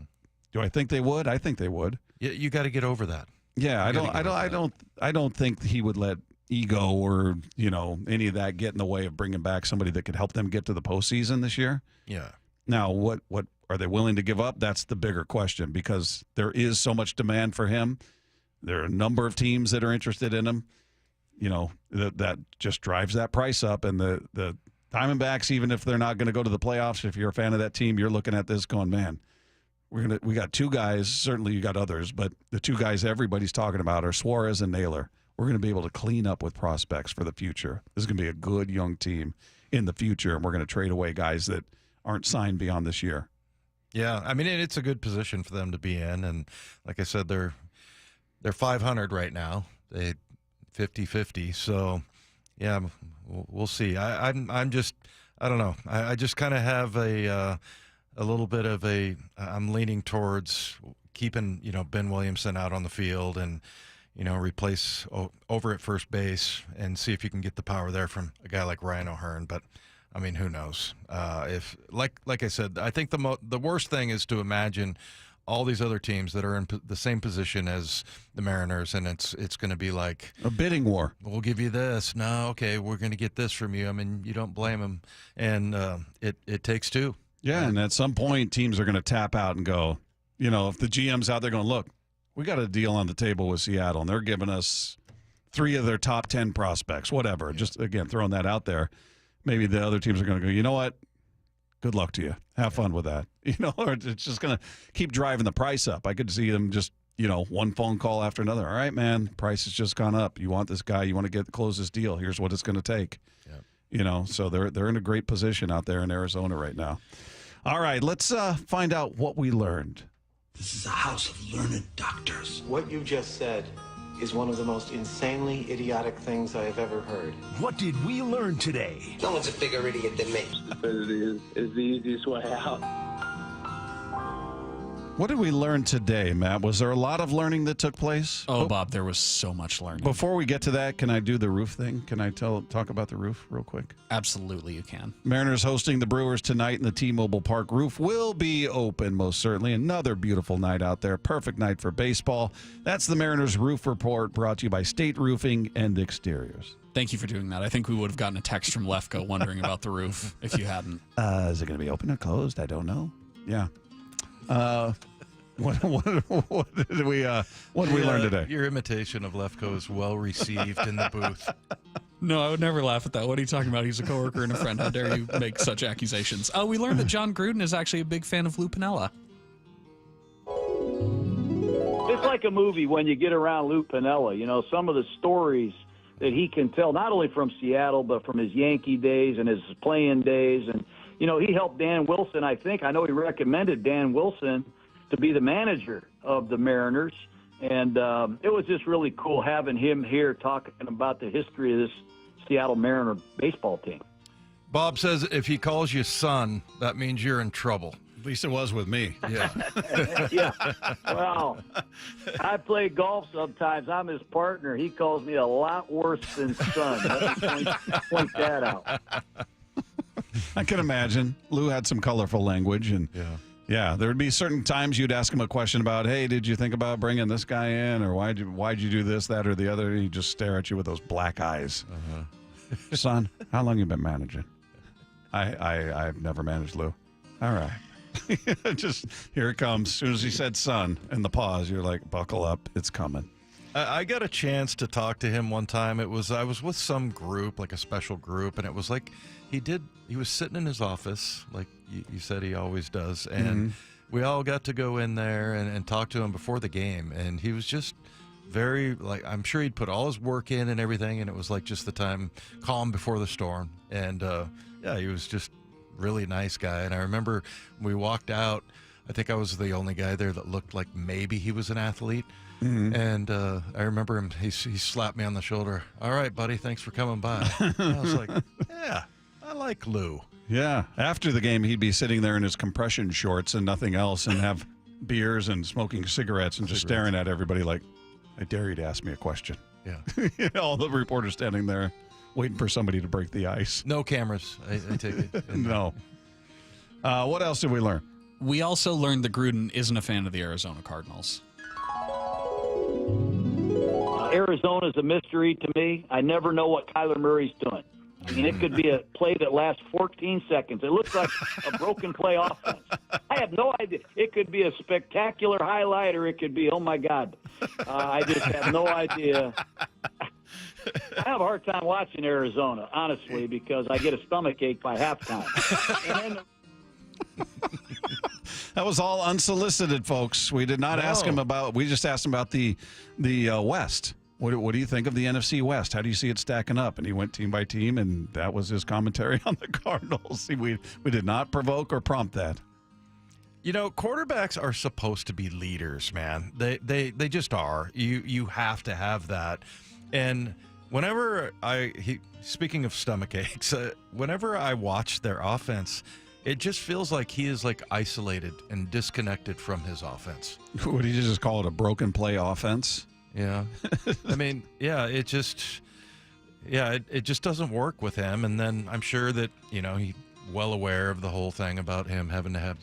Speaker 1: do I think they would? I think they would.
Speaker 5: You got to get over that.
Speaker 1: Yeah, I don't think he would let ego or any of that get in the way of bringing back somebody that could help them get to the postseason this year.
Speaker 5: Yeah.
Speaker 1: Now, what are they willing to give up? That's the bigger question, because there is so much demand for him. There are a number of teams that are interested in him. That just drives that price up. And the Diamondbacks, even if they're not going to go to the playoffs, if you're a fan of that team, you're looking at this going, man, we got two guys. Certainly you got others, but the two guys everybody's talking about are Suarez and Naylor. We're going to be able to clean up with prospects for the future. This is going to be a good young team in the future, and we're going to trade away guys that aren't signed beyond this year.
Speaker 5: Yeah, I mean, it's a good position for them to be in, and like I said, they're 500 right now. They 50-50. So, yeah, we'll see. I'm I don't know. I just kind of have a little bit of I'm leaning towards keeping Ben Williamson out on the field and replace over at first base and see if you can get the power there from a guy like Ryan O'Hearn. But I mean, who knows? If like I said, I think the worst thing is to imagine all these other teams that are in the same position as the Mariners, and it's going to be like
Speaker 1: a bidding war.
Speaker 5: We'll give you this. No, okay, we're going to get this from you. I mean, you don't blame them, and it takes two.
Speaker 1: Yeah, and at some point, teams are going to tap out and go, if the GM's out there going, look, we got a deal on the table with Seattle, and they're giving us 3 of their top 10 prospects, whatever. Yeah. Just, again, throwing that out there. Maybe the other teams are going to go, you know what? Good luck to you. Have fun with that. Or it's just going to keep driving the price up. I could see them just, one phone call after another. All right, man, price has just gone up. You want this guy. You want to close this deal. Here's what it's going to take. Yeah. So they're in a great position out there in Arizona right now. All right, let's find out what we learned.
Speaker 7: This is a house of learned doctors. What you just said is one of the most insanely idiotic things I have ever heard.
Speaker 4: What did we learn today?
Speaker 7: No one's a bigger idiot than me.
Speaker 8: Stupidity is the easiest way out.
Speaker 1: What did we learn today, Matt? Was there a lot of learning that took place?
Speaker 31: Oh, Bob, there was so much learning.
Speaker 1: Before we get to that, can I do the roof thing? Can I talk about the roof real quick?
Speaker 31: Absolutely, you can.
Speaker 1: Mariners hosting the Brewers tonight, and the T-Mobile Park roof will be open, most certainly. Another beautiful night out there. Perfect night for baseball. That's the Mariners Roof Report, brought to you by State Roofing and Exteriors.
Speaker 31: Thank you for doing that. I think we would have gotten a text from Lefko wondering about the roof if you hadn't.
Speaker 1: Is it going to be open or closed? I don't know. Yeah. What did we learn today?
Speaker 5: Your imitation of Lefko is well received in the booth.
Speaker 31: No, I would never laugh at that. What are you talking about? He's a coworker and a friend. How dare you make such accusations? We learned that John Gruden is actually a big fan of Lou Piniella.
Speaker 9: It's like a movie when you get around Lou Piniella. Some of the stories that he can tell, not only from Seattle, but from his Yankee days and his playing days. And, he helped Dan Wilson, I know he recommended Dan Wilson to be the manager of the Mariners. And it was just really cool having him here talking about the history of this Seattle Mariner baseball team.
Speaker 5: Bob says if he calls you son, that means you're in trouble.
Speaker 1: At least it was with me.
Speaker 5: Yeah.
Speaker 9: Yeah. Well, I play golf sometimes. I'm his partner. He calls me a lot worse than son. Let me point that out.
Speaker 1: I can imagine. Lou had some colorful language, and yeah, there would be certain times you'd ask him a question about, hey, did you think about bringing this guy in, or why'd you do this, that, or the other? He'd just stare at you with those black eyes. Uh-huh. Son, how long you been managing? I've never managed Lou. All right. Just here it comes. As soon as he said son and the pause, you're like, buckle up, it's coming.
Speaker 5: I got a chance to talk to him one time. I was with some group, like a special group, and it was like he was sitting in his office, like you said he always does, and we all got to go in there and talk to him before the game, and he was just very, like, I'm sure he'd put all his work in and everything, and it was like just the time calm before the storm, and he was just really nice guy. And I remember we walked out, I think I was the only guy there that looked like maybe he was an athlete. Mm-hmm. And I remember him, he slapped me on the shoulder. All right, buddy, thanks for coming by. And I was like, yeah, I like Lou.
Speaker 1: Yeah. After the game, he'd be sitting there in his compression shorts and nothing else, and have beers and smoking cigarettes and just staring at everybody like, I dare you to ask me a question.
Speaker 5: Yeah.
Speaker 1: All the reporters standing there waiting for somebody to break the ice.
Speaker 5: No cameras, I take it.
Speaker 1: No. What else did we learn?
Speaker 31: We also learned that Gruden isn't a fan of the Arizona Cardinals.
Speaker 9: Arizona's a mystery to me. I never know what Kyler Murray's doing. I mean, it could be a play that lasts 14 seconds. It looks like a broken play offense. I have no idea. It could be a spectacular highlight, or it could be, oh, my God. I just have no idea. I have a hard time watching Arizona, honestly, because I get a stomach ache by halftime. And then
Speaker 1: That was all unsolicited, folks. We did not ask him about. We just asked him about the West. What do you think of the NFC West? How do you see it stacking up? And he went team by team, and that was his commentary on the Cardinals. See, we did not provoke or prompt that.
Speaker 5: You know, quarterbacks are supposed to be leaders, man. They just are. You have to have that. And whenever speaking of stomach aches, whenever I watch their offense, it just feels like he is like isolated and disconnected from his offense.
Speaker 1: Would you just call it a broken play offense?
Speaker 5: Yeah. I mean, yeah, it just doesn't work with him. And then I'm sure that, he's well aware of the whole thing about him having to have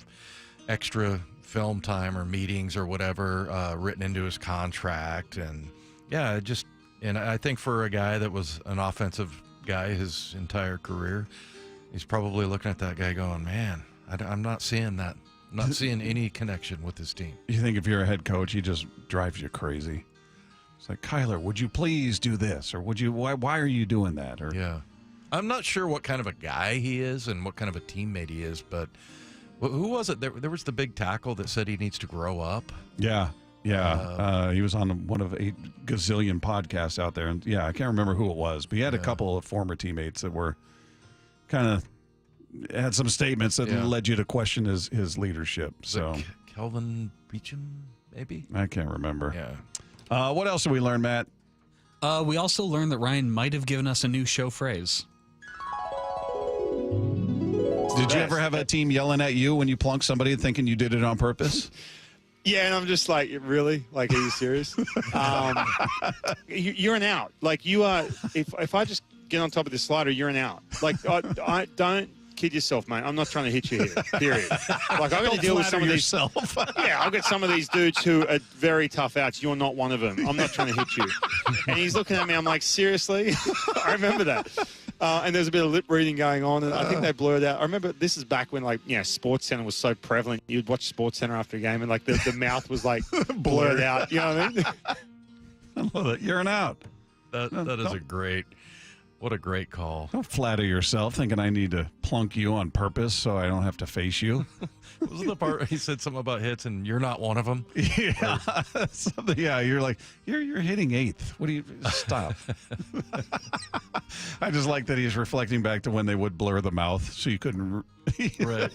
Speaker 5: extra film time or meetings or whatever written into his contract. And yeah, and I think for a guy that was an offensive guy his entire career, he's probably looking at that guy going, man, I'm not seeing that. I'm not seeing any connection with his team.
Speaker 1: You think if you're a head coach, he just drives you crazy. It's like, Kyler, would you please do this? Or would you? Why are you doing that? Or
Speaker 5: yeah. I'm not sure what kind of a guy he is and what kind of a teammate he is, but who was it? There was the big tackle that said he needs to grow up.
Speaker 1: Yeah. He was on one of 8 gazillion podcasts out there. And yeah, I can't remember who it was, but he had a couple of former teammates that were kind of had some statements that led you to question his leadership. So
Speaker 5: Kelvin Beachum, maybe?
Speaker 1: I can't remember.
Speaker 5: Yeah.
Speaker 1: What else did we learn, Matt?
Speaker 31: We also learned that Ryan might have given us a new show phrase.
Speaker 1: Did you ever have a team yelling at you when you plunked somebody thinking you did it on purpose?
Speaker 2: Yeah, and I'm just like, really? Like, are you serious? You're an out. Like, you are, if I just get on top of this slider, you're an out. Like, I don't kid yourself, mate. I'm not trying to hit you here, period. Like, I've got to deal with some of these. Yeah, I've got some of these dudes who are very tough outs. You're not one of them. I'm not trying to hit you. And he's looking at me. I'm like, seriously? I remember that. And there's a bit of lip reading going on, and I think they blurred out. I remember this is back when, like, SportsCenter was so prevalent. You'd watch SportsCenter after a game, and, like, the mouth was, like, blurred out. You know what I mean?
Speaker 1: I love it. You're an out.
Speaker 5: That is what a great call.
Speaker 1: Don't flatter yourself thinking I need to plunk you on purpose so I don't have to face you.
Speaker 5: Wasn't the part he said something about hits and you're not one of them?
Speaker 1: Yeah. Yeah, you're like, you're hitting 8th. What do you stop? I just like that he's reflecting back to when they would blur the mouth so you couldn't.
Speaker 5: Right.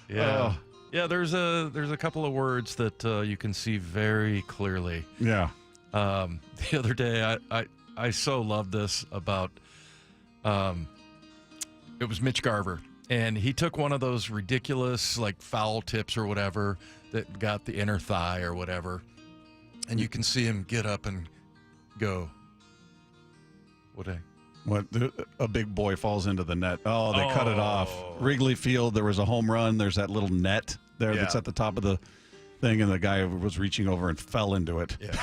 Speaker 5: Yeah. Yeah, there's a couple of words that you can see very clearly.
Speaker 1: Yeah.
Speaker 5: The other day I so loved this about it was Mitch Garver, and he took one of those ridiculous like foul tips or whatever that got the inner thigh or whatever, and you can see him get up and go,
Speaker 1: What a big boy falls into the net. Oh, they cut it off. Wrigley Field, there was a home run. There's that little net there that's at the top of the thing, and the guy was reaching over and fell into it.
Speaker 5: Yeah.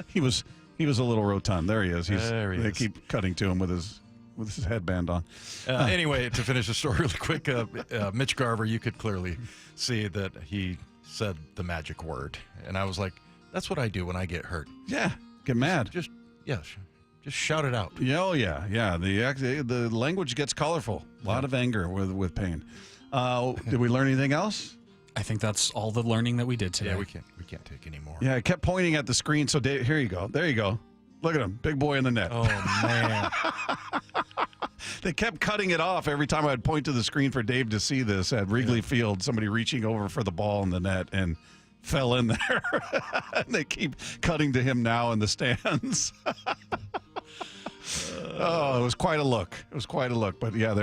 Speaker 1: He was a little rotund. There he is.
Speaker 5: There he
Speaker 1: they
Speaker 5: is.
Speaker 1: keep cutting to him with his headband on.
Speaker 5: Anyway, to finish the story really quick, Mitch Garver, you could clearly see that he said the magic word, and I was like, "That's what I do when I get hurt."
Speaker 1: Yeah, get mad.
Speaker 5: Just shout it out.
Speaker 1: Yeah, oh yeah. The language gets colorful. A lot of anger with pain. Did we learn anything else?
Speaker 31: I think that's all the learning that we did today.
Speaker 5: Yeah, we can't take any more.
Speaker 1: Yeah, I kept pointing at the screen. So Dave, here you go. There you go. Look at him, big boy in the net.
Speaker 5: Oh man.
Speaker 1: They kept cutting it off every time I'd point to the screen for Dave to see this at Wrigley Field. Somebody reaching over for the ball in the net and fell in there. And they keep cutting to him now in the stands. Oh, it was quite a look. But yeah,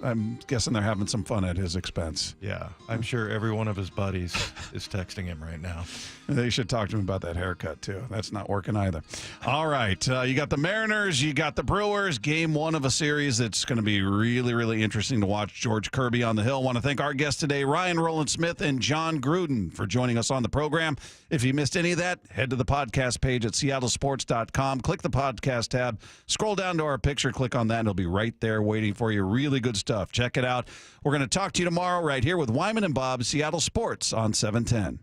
Speaker 1: I'm guessing they're having some fun at his expense.
Speaker 5: Yeah, I'm sure every one of his buddies is texting him right now.
Speaker 1: They should talk to him about that haircut, too. That's not working either. All right. You got the Mariners. You got the Brewers. Game 1 of a series that's going to be really, really interesting to watch. George Kirby on the Hill. Want to thank our guests today, Ryan Roland Smith and John Gruden, for joining us on the program. If you missed any of that, head to the podcast page at seattlesports.com. Click the podcast tab. Scroll down to our picture. Click on that, and it'll be right there waiting for you. Really good stuff. Check it out. We're going to talk to you tomorrow right here with Wyman and Bob, Seattle Sports on 710.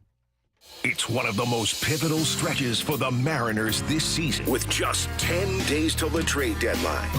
Speaker 4: It's one of the most pivotal stretches for the Mariners this season, with just 10 days till the trade deadline.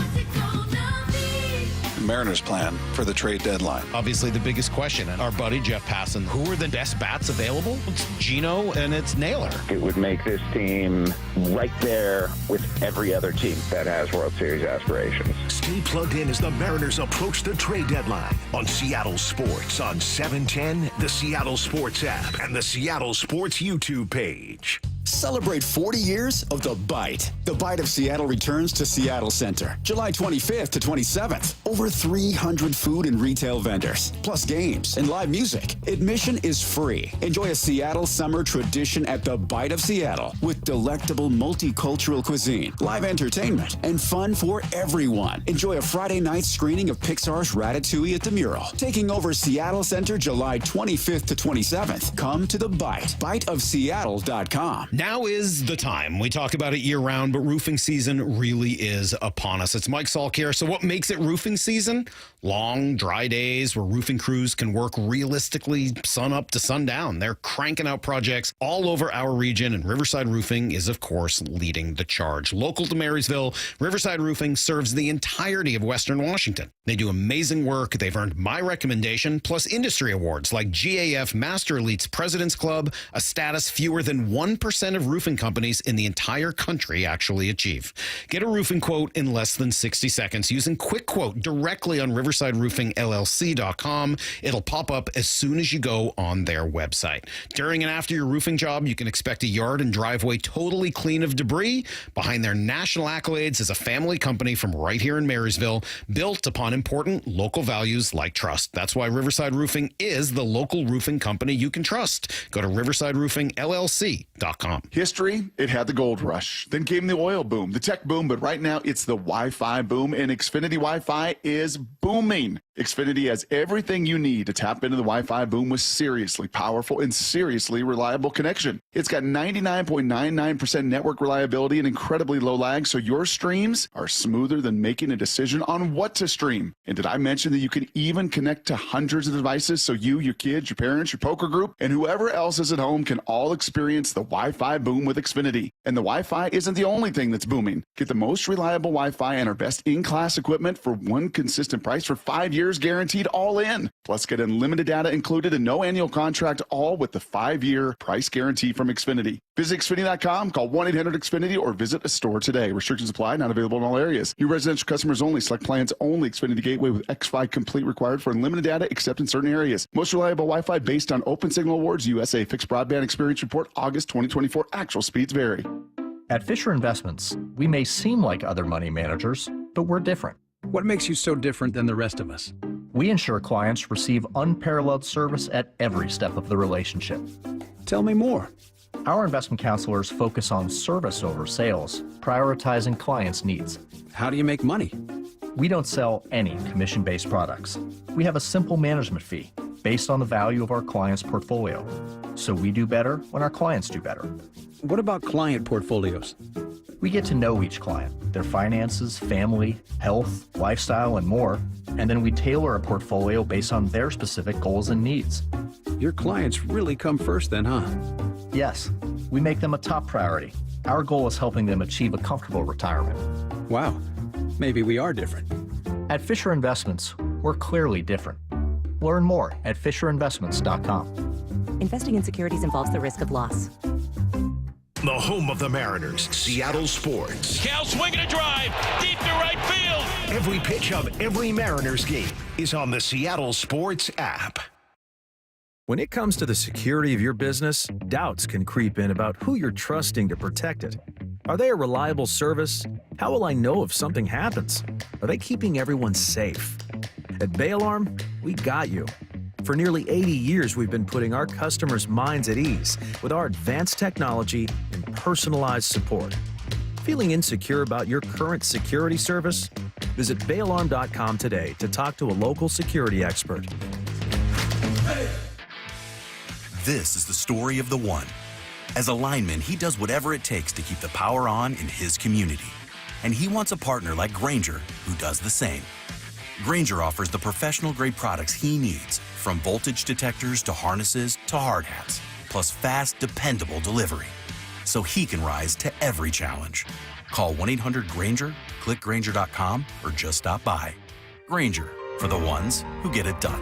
Speaker 1: Mariners plan for the trade deadline.
Speaker 6: Obviously, the biggest question, and our buddy Jeff Passan, who are the best bats available? It's Gino and it's Naylor.
Speaker 8: It would make this team right there with every other team that has World Series aspirations.
Speaker 4: Stay plugged in as the Mariners approach the trade deadline on Seattle Sports on 710, the Seattle Sports app, and the Seattle Sports YouTube page.
Speaker 10: Celebrate 40 years of The Bite. The Bite of Seattle returns to Seattle Center, July 25th to 27th. Over 300 food and retail vendors, plus games and live music. Admission is free. Enjoy a Seattle summer tradition at The Bite of Seattle with delectable multicultural cuisine, live entertainment, and fun for everyone. Enjoy a Friday night screening of Pixar's Ratatouille at the Mural. Taking over Seattle Center July 25th to 27th. Come to The Bite, biteofseattle.com.
Speaker 6: Now is the time. We talk about it year-round, but roofing season really is upon us. It's Mike Salk here. So what makes it roofing season? Long, dry days where roofing crews can work realistically sun up to sundown. They're cranking out projects all over our region, and Riverside Roofing is, of course, leading the charge. Local to Marysville, Riverside Roofing serves the entirety of Western Washington. They do amazing work. They've earned my recommendation, plus industry awards like GAF Master Elite's President's Club, a status fewer than 1% of roofing companies in the entire country actually achieve. Get a roofing quote in less than 60 seconds using Quick Quote directly on riversideroofingllc.com. It'll pop up as soon as you go on their website. During and after your roofing job, you can expect a yard and driveway totally clean of debris. Behind their national accolades is a family company from right here in Marysville, built upon important local values like trust. That's why Riverside Roofing is the local roofing company you can trust. Go to riversideroofingllc.com.
Speaker 11: History, it had the gold rush. Then came the oil boom, the tech boom, but right now it's the Wi-Fi boom, and Xfinity Wi-Fi is booming. Xfinity has everything you need to tap into the Wi-Fi boom with seriously powerful and seriously reliable connection. It's got 99.99% network reliability and incredibly low lag, so your streams are smoother than making a decision on what to stream. And did I mention that you can even connect to hundreds of devices so you, your kids, your parents, your poker group, and whoever else is at home can all experience the Wi-Fi boom with Xfinity. And the Wi-Fi isn't the only thing that's booming. Get the most reliable Wi-Fi and our best in-class equipment for one consistent price for 5 years guaranteed, all in. Plus, get unlimited data included and no annual contract, all with the 5-year price guarantee from Xfinity. Visit Xfinity.com, call 1-800-XFINITY, or visit a store today. Restrictions apply, not available in all areas. New residential customers only. Select plans only. Xfinity Gateway with X5 Complete required for unlimited data, except in certain areas. Most reliable Wi-Fi based on Open Signal Awards, USA. Fixed Broadband Experience Report, August 2024. Actual speeds vary.
Speaker 15: At Fisher Investments, we may seem like other money managers, but we're different.
Speaker 24: What makes you so different than the rest of us?
Speaker 15: We ensure clients receive unparalleled service at every step of the relationship.
Speaker 24: Tell me more.
Speaker 15: Our investment counselors focus on service over sales, prioritizing clients' needs.
Speaker 24: How do you make money?
Speaker 15: We don't sell any commission-based products. We have a simple management fee based on the value of our client's portfolio. So we do better when our clients do better.
Speaker 24: What about client portfolios?
Speaker 15: We get to know each client, their finances, family, health, lifestyle, and more, and then we tailor a portfolio based on their specific goals and needs.
Speaker 24: Your clients really come first then, huh?
Speaker 15: Yes, we make them a top priority. Our goal is helping them achieve a comfortable retirement.
Speaker 24: Wow, maybe we are different.
Speaker 15: At Fisher Investments, we're clearly different. Learn more at FisherInvestments.com.
Speaker 25: Investing in securities involves the risk of loss.
Speaker 4: The home of the Mariners, Seattle Sports.
Speaker 26: Cal swinging a drive, deep to right field.
Speaker 4: Every pitch of every Mariners game is on the Seattle Sports app.
Speaker 27: When it comes to the security of your business, doubts can creep in about who you're trusting to protect it. Are they a reliable service? How will I know if something happens? Are they keeping everyone safe? At Bay Alarm, we got you. For nearly 80 years, we've been putting our customers' minds at ease with our advanced technology and personalized support. Feeling insecure about your current security service? Visit bayalarm.com today to talk to a local security expert.
Speaker 12: This is the story of the one. As a lineman, he does whatever it takes to keep the power on in his community. And he wants a partner like Grainger who does the same. Grainger offers the professional-grade products he needs, from voltage detectors to harnesses to hard hats, plus fast, dependable delivery, so he can rise to every challenge. Call 1-800-GRAINGER, click Grainger.com, or just stop by. Grainger, for the ones who get it done.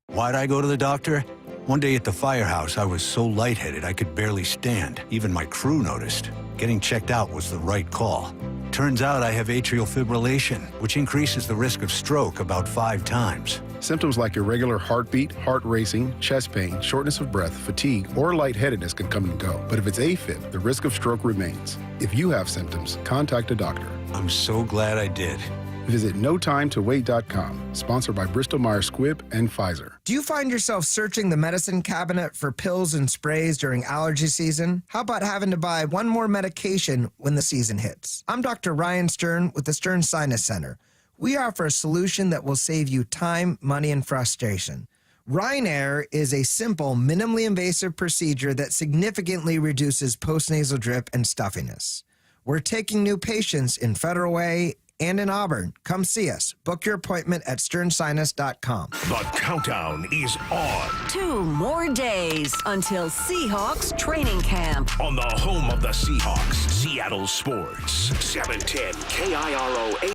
Speaker 13: Why'd I go to the doctor? One day at the firehouse, I was so lightheaded I could barely stand. Even my crew noticed. Getting checked out was the right call. Turns out I have atrial fibrillation, which increases the risk of stroke about 5 times.
Speaker 14: Symptoms like irregular heartbeat, heart racing, chest pain, shortness of breath, fatigue, or lightheadedness can come and go. But if it's AFib, the risk of stroke remains. If you have symptoms, contact a doctor.
Speaker 13: I'm so glad I did.
Speaker 14: Visit NoTimeToWait.com, sponsored by Bristol-Myers Squibb and Pfizer.
Speaker 16: Do you find yourself searching the medicine cabinet for pills and sprays during allergy season? How about having to buy one more medication when the season hits? I'm Dr. Ryan Stern with the Stern Sinus Center. We offer a solution that will save you time, money, and frustration. Rhine-Air is a simple, minimally invasive procedure that significantly reduces postnasal drip and stuffiness. We're taking new patients in Federal Way and in Auburn. Come see us. Book your appointment at sternsinus.com.
Speaker 4: The countdown is on.
Speaker 3: 2 more days until Seahawks training camp.
Speaker 4: On the home of the Seahawks, Seattle Sports, 710 KIRO